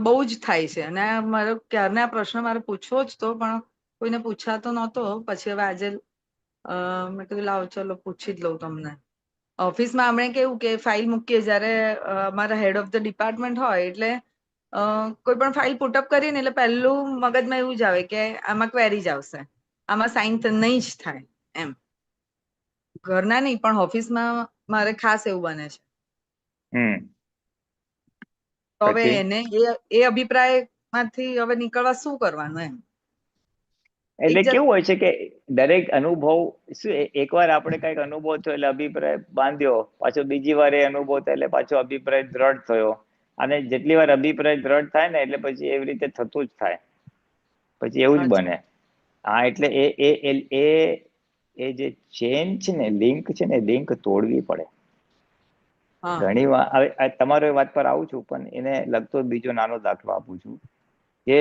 Speaker 5: બહુ જ થાય છે અને મારો ક્યારને આ પ્રશ્ન મારે પૂછવો જ તો, પણ કોઈને પૂછાતો નહોતો. પછી હવે આજે મેં કીધું લાવો ચલો પૂછી જ લઉં તમને. ઓફિસમાં આપણે કેવું કે ફાઇલ મૂકીએ જ્યારે અમારા હેડ ઓફ ધ ડિપાર્ટમેન્ટ હોય એટલે કોઈ પણ ફાઇલ પુટઅપ કરીએ ને એટલે પહેલું મગજમાં એવું જ આવે કે આમાં ક્વેરીજ આવશે, આમાં સાઇન નહીં જ થાય એમ. ઘરના નહીં પણ ઓફિસમાં મારે ખાસ એવું બને છે. તો હવે એને એ અભિપ્રાયમાંથી હવે નીકળવા શું કરવાનું એમ.
Speaker 8: એટલે કેવું હોય છે કે દરેક અનુભવ શું, એકવાર આપણે કઈક અનુભવ થયો એટલે અભિપ્રાય બાંધ્યો, પાછો બીજી વાર એ અનુભવ થાય એટલે પાછો અભિપ્રાય દ્રઢ થયો, અને જેટલી વાર અભિપ્રાય દ્રઢ થાય ને એટલે પછી એવી રીતે થતું જ થાય, પછી એવું જ બને. હા, એટલે એ જે ચેન છે ને, લિંક છે ને, લિંક તોડવી પડે. ઘણી વાર હવે તમારો વાત પર આવું છું, પણ એને લગતો બીજો નાનો દાખલો આપું છું કે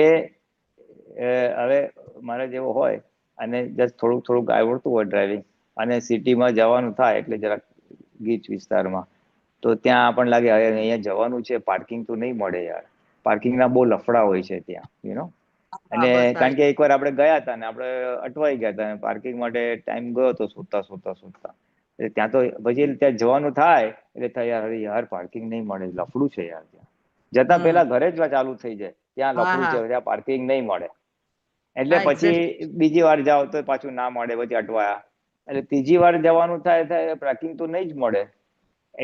Speaker 8: હવે મારે જેવો હોય અને જસ્ટ થોડુંક આવડતું હોય ડ્રાઇવિંગ, અને સિટીમાં જવાનું થાય એટલે જરાક ગીચ વિસ્તારમાં, તો ત્યાં આપણને લાગે હવે અહીંયા જવાનું છે, પાર્કિંગ તો નહીં મળે યાર, પાર્કિંગના બહુ લફડા હોય છે ત્યાં, અને કારણ કે એકવાર આપણે ગયા હતા ને આપણે અટવાઈ ગયા હતા, પાર્કિંગ માટે ટાઈમ ગયો હતો શોધતા ત્યાં તો પછી ત્યાં જવાનું થાય એટલે યાર પાર્કિંગ નહીં મળે, લફડું છે યાર. ત્યાં જતા પહેલા ઘરે જ ચાલુ થઈ જાય, ત્યાં લફડું છે, ત્યાં પાર્કિંગ નહીં મળે. એટલે પછી બીજી વાર જાઓ તો પાછું ના મળે, પછી અટવાયા, એટલે ત્રીજી વાર જવાનું થાય પાર્કિંગ તો નહીં જ મળે.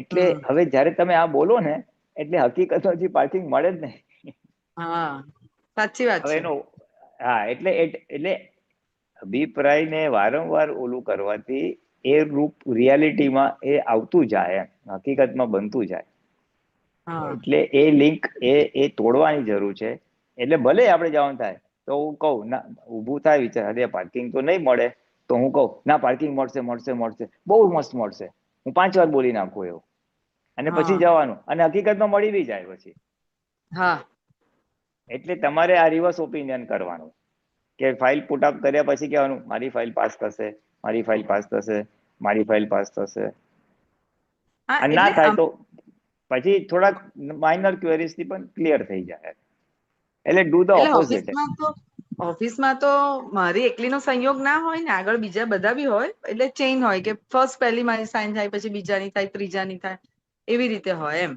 Speaker 8: એટલે હવે જયારે તમે આ બોલો ને એટલે હકીકતમાં પાર્કિંગ મળે જ નહીં.
Speaker 5: સાચી વાત છે.
Speaker 8: હા, એટલે અભિપ્રાયને વારંવાર ઓલું કરવાથી એ રૂપ રિયાલિટીમાં એ આવતું જાય, હકીકતમાં બનતું જાય. એટલે એ લિંક એ તોડવાની જરૂર છે. એટલે ભલે આપણે જવાનું થાય તો હું કહું ના, ઊભું થાય વિચાર, અરે પાર્કિંગ તો નહીં મળે, તો હું કહું ના પાર્કિંગ મળશે, બહુ મસ્ત મળશે, હું 5 વાર બોલી નાખું એવું. અને પછી જવાનું, અને હકીકતમાં મળી બી જાય પછી.
Speaker 5: હા,
Speaker 8: એટલે તમારે આ રિવર્સ ઓપિનિયન કરવાનું કે ફાઇલ પુટ અપ કર્યા પછી કહેવાનું મારી ફાઇલ પાસ થશે, મારી ફાઇલ પાસ થશે, મારી ફાઇલ પાસ થશે. અને ના થાય તો પછી થોડાક માઇનર ક્વેરીઝ થી પણ ક્લિયર થઈ જાય. એટલે ડુ ધ ઓપોઝિટ.
Speaker 5: ઓફિસમાં તો મારી એકલીનો સંયોગ ના હોય ને, આગળ બીજા બધા બી હોય, એટલે ચેઇન હોય કે ફર્સ્ટ પહેલી મારી સાઇન થાય, પછી બીજાની થાય, ત્રીજાની થાય, એવી રીતે હોય એમ.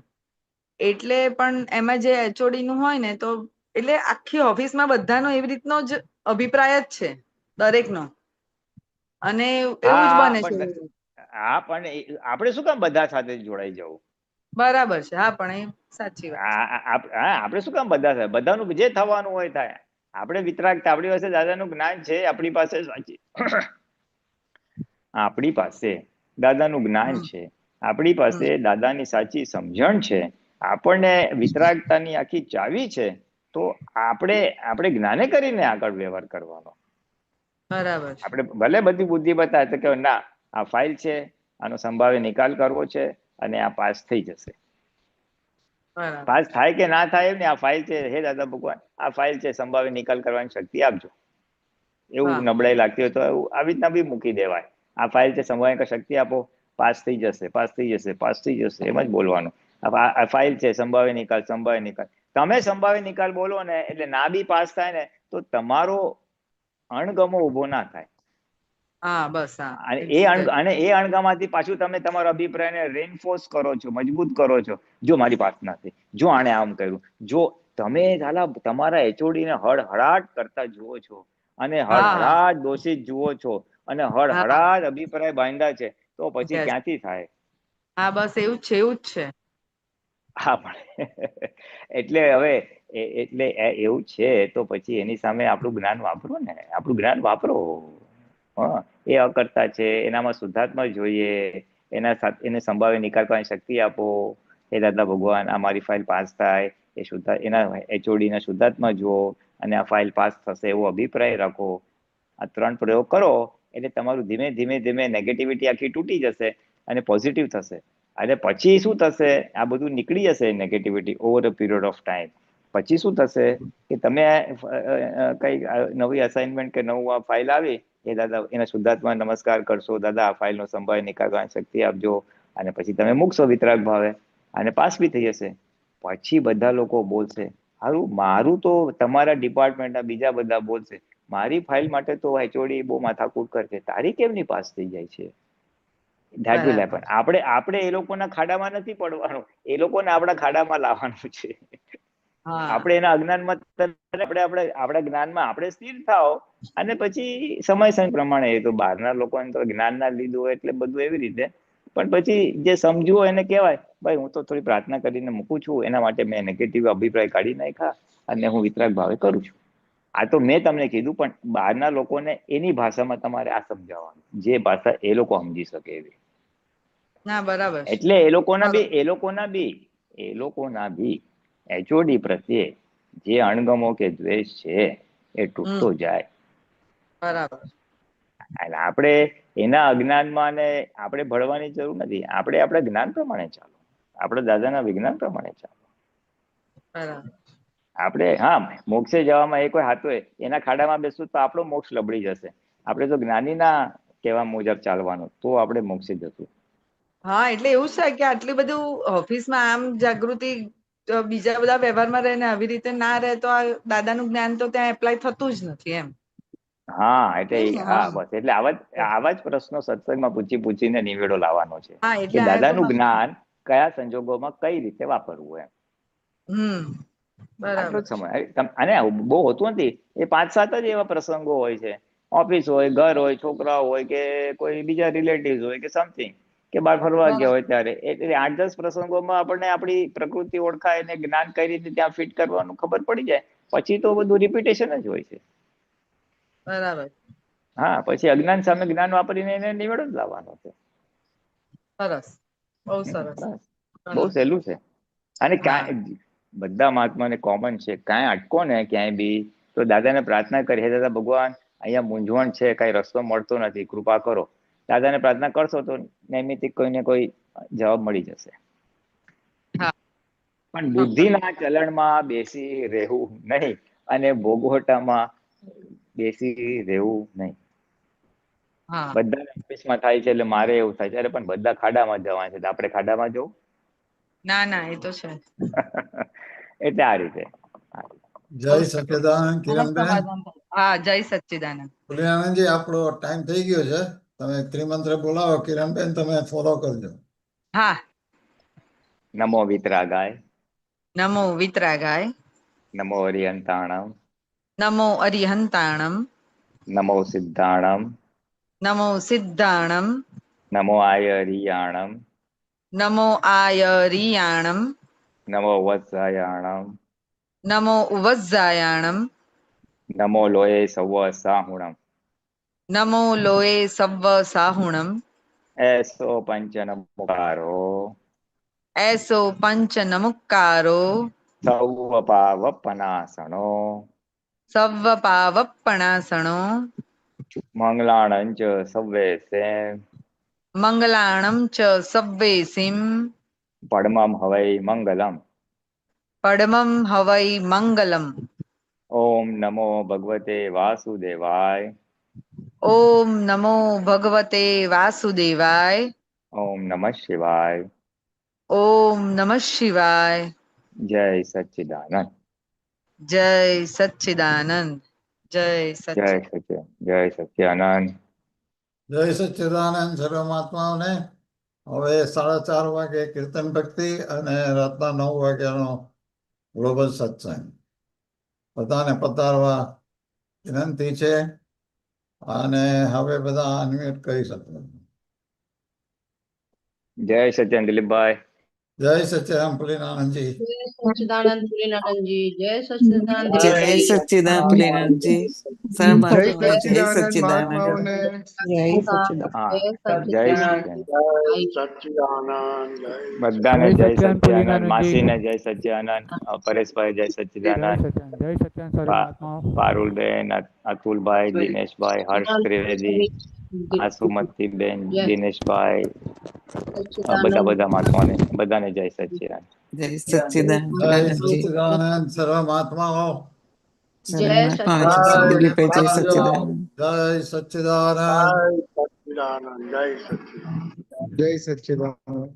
Speaker 5: એટલે પણ એમાં જે એચઓડી નું હોય ને, તો એટલે આખી ઓફિસમાં બધાનો એવી રીતનો જ અભિપ્રાય જ છે દરેકનો, અને એવું જ બને છે.
Speaker 8: હા, પણ આપણે શું કામ બધા સાથે જોડાઈ જવું?
Speaker 5: બરાબર છે. હા, પણ એ સાચી વાત.
Speaker 8: આપણે શું કામ બધા સાથે? બધાનું જે થવાનું હોય થાય. આપણે વિતરાગતા, આપણી પાસે દાદાનું જ્ઞાન છે, આપણી પાસે દાદાનું જ્ઞાન છે, આપણી પાસે દાદાની સાચી સમજણ છે, આપણને વિતરાગતાની આખી ચાવી છે. તો આપણે જ્ઞાને કરીને આગળ વ્યવહાર કરવાનો.
Speaker 5: બરાબર.
Speaker 8: આપણે ભલે બધી બુદ્ધિ બતાવે તો કે ના, આ ફાઇલ છે, આનો સંભાવ્ય નિકાલ કરવો છે, અને આ પાસ થઈ જશે. પાસ થાય કે ના થાય એમ ને, આ ફાઇલ છે, હે દાદા ભગવાન, આ ફાઇલ છે, સંભાવ્ય નિકાલ કરવાની શક્તિ આપજો. એવું નબળાઈ લાગતી હોય તો આવી રીતના બી મૂકી દેવાય. આ ફાઇલ છે, સંભાવ્ય શક્તિ આપો, પાસ થઈ જશે, પાસ થઈ જશે, પાસ થઈ જશે, એમ જ બોલવાનું. આ ફાઇલ છે, સંભાવ્ય નિકાલ, સંભાવ્ય નિકાલ. તમે સંભાવ્ય નિકાલ બોલો ને, એટલે ના બી પાસ થાય ને, તો તમારો અણગમો ઉભો ના થાય.
Speaker 5: હા, બસ.
Speaker 8: અને એ અણગમાથી પાછું તમે તમારો અભિપ્રાયને રેનફોર્સ કરો છો, મજબૂત કરો છો. જો મારી પાસ ના થઈ, જો આણે આમ કર્યું, જો તમે તમારા એચઓડી ને હળહળાટ કરતા જુઓ છો, અને હળહળાટ દોષિત જુઓ છો, અને હળહળાટ અભિપ્રાય બાંધ્યા છે, તો પછી ક્યાંથી થાય?
Speaker 5: હા, બસ એવું જ છે, એવું જ છે.
Speaker 8: હા, પણ એટલે હવે એટલે એવું છે, તો પછી એની સામે આપણું જ્ઞાન વાપરો ને, આપણું જ્ઞાન વાપરો. એ અકર્તા છે, એનામાં શુદ્ધાત્મા જોઈએ, એને સંભાવ્ય નિકાલ કરવાની શક્તિ આપો. એ દાદા ભગવાન, આ મારી ફાઇલ પાસ થાય, એના એચઓડી ના શુદ્ધાત્મા જુઓ, અને આ ફાઇલ પાસ થશે એવો અભિપ્રાય રાખો. આ 3 પ્રયોગ કરો એટલે તમારું ધીમે ધીમે ધીમે નેગેટિવિટી આખી તૂટી જશે અને પોઝિટિવ થશે. અને પછી શું થશે? આ બધું નીકળી જશે negativity over a period of time. પછી શું થશે કે તમે કઈ નવી અસાઇનમેન્ટ કે નવું ફાઇલ આવી, એ દાદા એના શુદ્ધાત્મા નમસ્કાર કરશો, દાદા આ ફાઇલનો સંભાવ્ય નિકાલ કરવાની શક્તિ આપજો, અને પછી તમે મૂકશો વિતરાગ ભાવે, અને પાસ બી થઈ જશે. પછી બધા લોકો બોલશે, હારું, મારું તો તમારા ડિપાર્ટમેન્ટના બીજા બધા બોલશે, મારી ફાઇલ માટે તો એચઓડી બહુ માથાકૂટ કરશે, તારી કેમની પાસ થઈ જાય છે? That will happen. આપણે એ લોકોના ખાડામાં નથી પડવાનું, એ લોકોને આપણા ખાડામાં લાવવાનું છે. આપણે એના અજ્ઞાનમાં, આપણા જ્ઞાનમાં આપણે સ્થિર થાઓ, અને પછી સમય પ્રમાણે, એ તો બહારના લોકોને તો જ્ઞાન ના લીધું હોય એટલે બધું એવી રીતે, પણ પછી જે સમજવું હોય એને કહેવાય, ભાઈ હું તો થોડી પ્રાર્થના કરીને મૂકું છું, એના માટે મેં નેગેટિવ અભિપ્રાય કાઢી નાખ્યા, અને હું વિતરાગ ભાવે કરું છું. આ તો મેં તમને કીધું, પણ બહારના લોકોને એની ભાષામાં તમારે આ સમજાવવાનું, જે ભાષા એ લોકો સમજી શકે એવી. એટલે એ લોકોના બી એચઓડી પ્રત્યે જે અણગમો કે દ્વેષ છે એ તૂટતો જાય.
Speaker 5: બરાબર.
Speaker 8: એટલે આપણે એના અજ્ઞાનમાં ને આપણે ભળવાની જરૂર નથી, આપણે આપણા જ્ઞાન પ્રમાણે ચાલો, આપણે દાદાના વિજ્ઞાન પ્રમાણે ચાલો. આપણે મોક્ષે જવામાં એ કોઈ હાથો એના ખાડામાં બેસું તો આપણો મોક્ષ લબડી જશે. આપણે તો જ્ઞાનીના કહેવા મુજબ ચાલવાનું, તો આપણે મોક્ષે જશું.
Speaker 5: હા, એટલે એવું છે કે આટલી બધું ઓફિસમાં આમ જાગૃતિ બીજા બધા વ્યવહારમાં રહે ને આવી રીતે ના રહે, તો આ દાદાનું જ્ઞાન તો ત્યાં એપ્લાય થતું જ નથી એમ.
Speaker 8: હા, એટલે બસ, એટલે આવા જ પ્રશ્નો સત્સંગમાં પૂછીને નિવેડો લાવવાનો છે કે દાદાનું જ્ઞાન કયા સંજોગોમાં કઈ રીતે વાપરવું એમ. આટલો જ સમય. અને બહુ હોતું નથી, એ 5-7 જ એવા પ્રસંગો હોય છે. ઓફિસ હોય, ઘર હોય, છોકરા હોય, કે કોઈ બીજા રિલેટિવ્સ હોય, કે સમથિંગ, કે બહાર ફરવા ગયા હોય ત્યારે, એટલે 8-10 પ્રસંગોમાં આપણને આપણી પ્રકૃતિ ઓળખાય અને જ્ઞાન કઈ રીતે ત્યાં ફિટ કરવાનું ખબર પડી જાય. પછી તો બધું રિપીટેશન જ હોય છે.
Speaker 5: બરાબર.
Speaker 8: હા, પછી અજ્ઞાન સામે જ્ઞાન વાપરીને એને નિવેડો જ લાવવાનો છે.
Speaker 5: સરસ, બહુ સરસ.
Speaker 8: બહુ સહેલું છે. અને બધા મહાત્માને કોમન છે, કાંઈ અટકો ને ક્યાંય બી તો દાદાને પ્રાર્થના કરી, હે દાદા ભગવાન, અહીંયા મૂંઝવણ છે, કઈ રસ્તો મળતો નથી, કૃપા કરો. દાદાને પ્રાર્થના કરશો તો નૈમિતિક કોઈને કોઈ જવાબ મળી જશે. પણ બુદ્ધિના ચલણમાં બેસી રહેવું નહીં અને ભોગવટામાં બેસી રહેવું નહીં.
Speaker 5: હા
Speaker 8: બધા ઓફિસમાં થાય છે એટલે મારે એવું થાય છે, અરે પણ બધા ખાડામાં જવાના છે તો આપણે ખાડામાં જવું.
Speaker 5: ના ના એ તો છે.
Speaker 8: એટલે આ રીતે.
Speaker 3: જય સચ્ચિદાનંદ કિરણબેન.
Speaker 5: હા જય સચ્ચિદાનંદ.
Speaker 3: પુલિનાનંદજી, આપણો ટાઈમ થઈ ગયો છે. તમે ત્રિમંત્ર બોલાવો. કિરણબેન, તમે ફોલો કરજો.
Speaker 5: હા.
Speaker 8: નમો વિતરાગાય,
Speaker 5: નમો વિતરાગાય,
Speaker 8: નમો અરિયંતાણમ,
Speaker 5: નમો અરિહંતાણમ,
Speaker 8: નમો સિદ્ધાણમ,
Speaker 5: નમો સિદ્ધાણમ,
Speaker 8: નમો આયરિયાણમ,
Speaker 5: નમો આયરિયાણમ,
Speaker 8: નમો વત્સાયાણમ,
Speaker 5: નમો ઉવજ્જાયાણમ,
Speaker 8: નમો લોય સવ સાહુણમ,
Speaker 5: નમો લોએ સવ્વ સાહુણમ,
Speaker 8: એસો પંચ નમોકારો,
Speaker 5: એસો પંચ નમુક્કારો,
Speaker 8: સૌ પાવપનાસણો,
Speaker 5: સવ્વ પાવપણાસણો,
Speaker 8: મંગલાણં ચ સવ્વેસે,
Speaker 5: મંગલાણમ ચ સવ્વેસિમ,
Speaker 8: પડમમ હવૈ મંગલમ.
Speaker 5: પડમમ હવૈ મંગલમ.
Speaker 8: ઓમ નમો ભગવતે વાસુદેવાય.
Speaker 5: ઓમ નમો ભગવતે વાસુદેવાય.
Speaker 8: ઓમ નમઃ શિવાય.
Speaker 5: ઓમ નમઃ શિવાય.
Speaker 8: જય સચ્ચિદાનંદ.
Speaker 5: જય સચ્ચિદાનંદ. જય સચ્ચિદાનંદ.
Speaker 8: જય સચ્ચિદાનંદ.
Speaker 3: જય સચ્ચિદાનંદ સર્વમાત્માઓને. હવે 4:30 વાગે કીર્તન ભક્તિ અને રાતના 9 વાગ્યાનો ગ્લોબલ સત્સંગ. બધાને પધારવા વિનંતી છે અને હવે બધા અનમ્યુટ કરી શકો.
Speaker 8: જય સચ્ચિદાનંદ દિલીપભાઈ.
Speaker 3: જય સચ્ચિદાનંદ પુલિનાનંદજી.
Speaker 13: સચ્ચિદાનંદ પુલિનાનંદજી. જય સચ્ચિદાનંદ
Speaker 14: જય સચ્ચિદાનંદ પુલિનાનંદજી. સર્વમહાત્માઓને જય સચ્ચિદાનંદ.
Speaker 13: જય
Speaker 6: સચ્ચિદાનંદ.
Speaker 8: બધાને જય સચ્ચિદાનંદ. માસીને જય સચ્ચિદાનંદ. પરેશભાઈ જય સચ્ચિદાનંદ. પારુલબેન, અતુલભાઈ, દિનેશભાઈ, હર્ષ ત્રિવેદી, આસુમતીબેન, દિનેશભાઈ, બધા મહાત્માઓને બધાને જય સચ્ચિદાનંદ.
Speaker 14: જય સચ્ચિદાનંદ.
Speaker 3: જય સચ્ચિદાનંદ સર્વમાત્માઓ.
Speaker 13: જય
Speaker 14: દિલીપભાઈ જય સચ્ચિદાનંદ.
Speaker 3: જય સચ્ચિદાનંદ.
Speaker 6: જય સચ્ચિદાનંદ.
Speaker 10: જય સચ્ચિદાનંદ.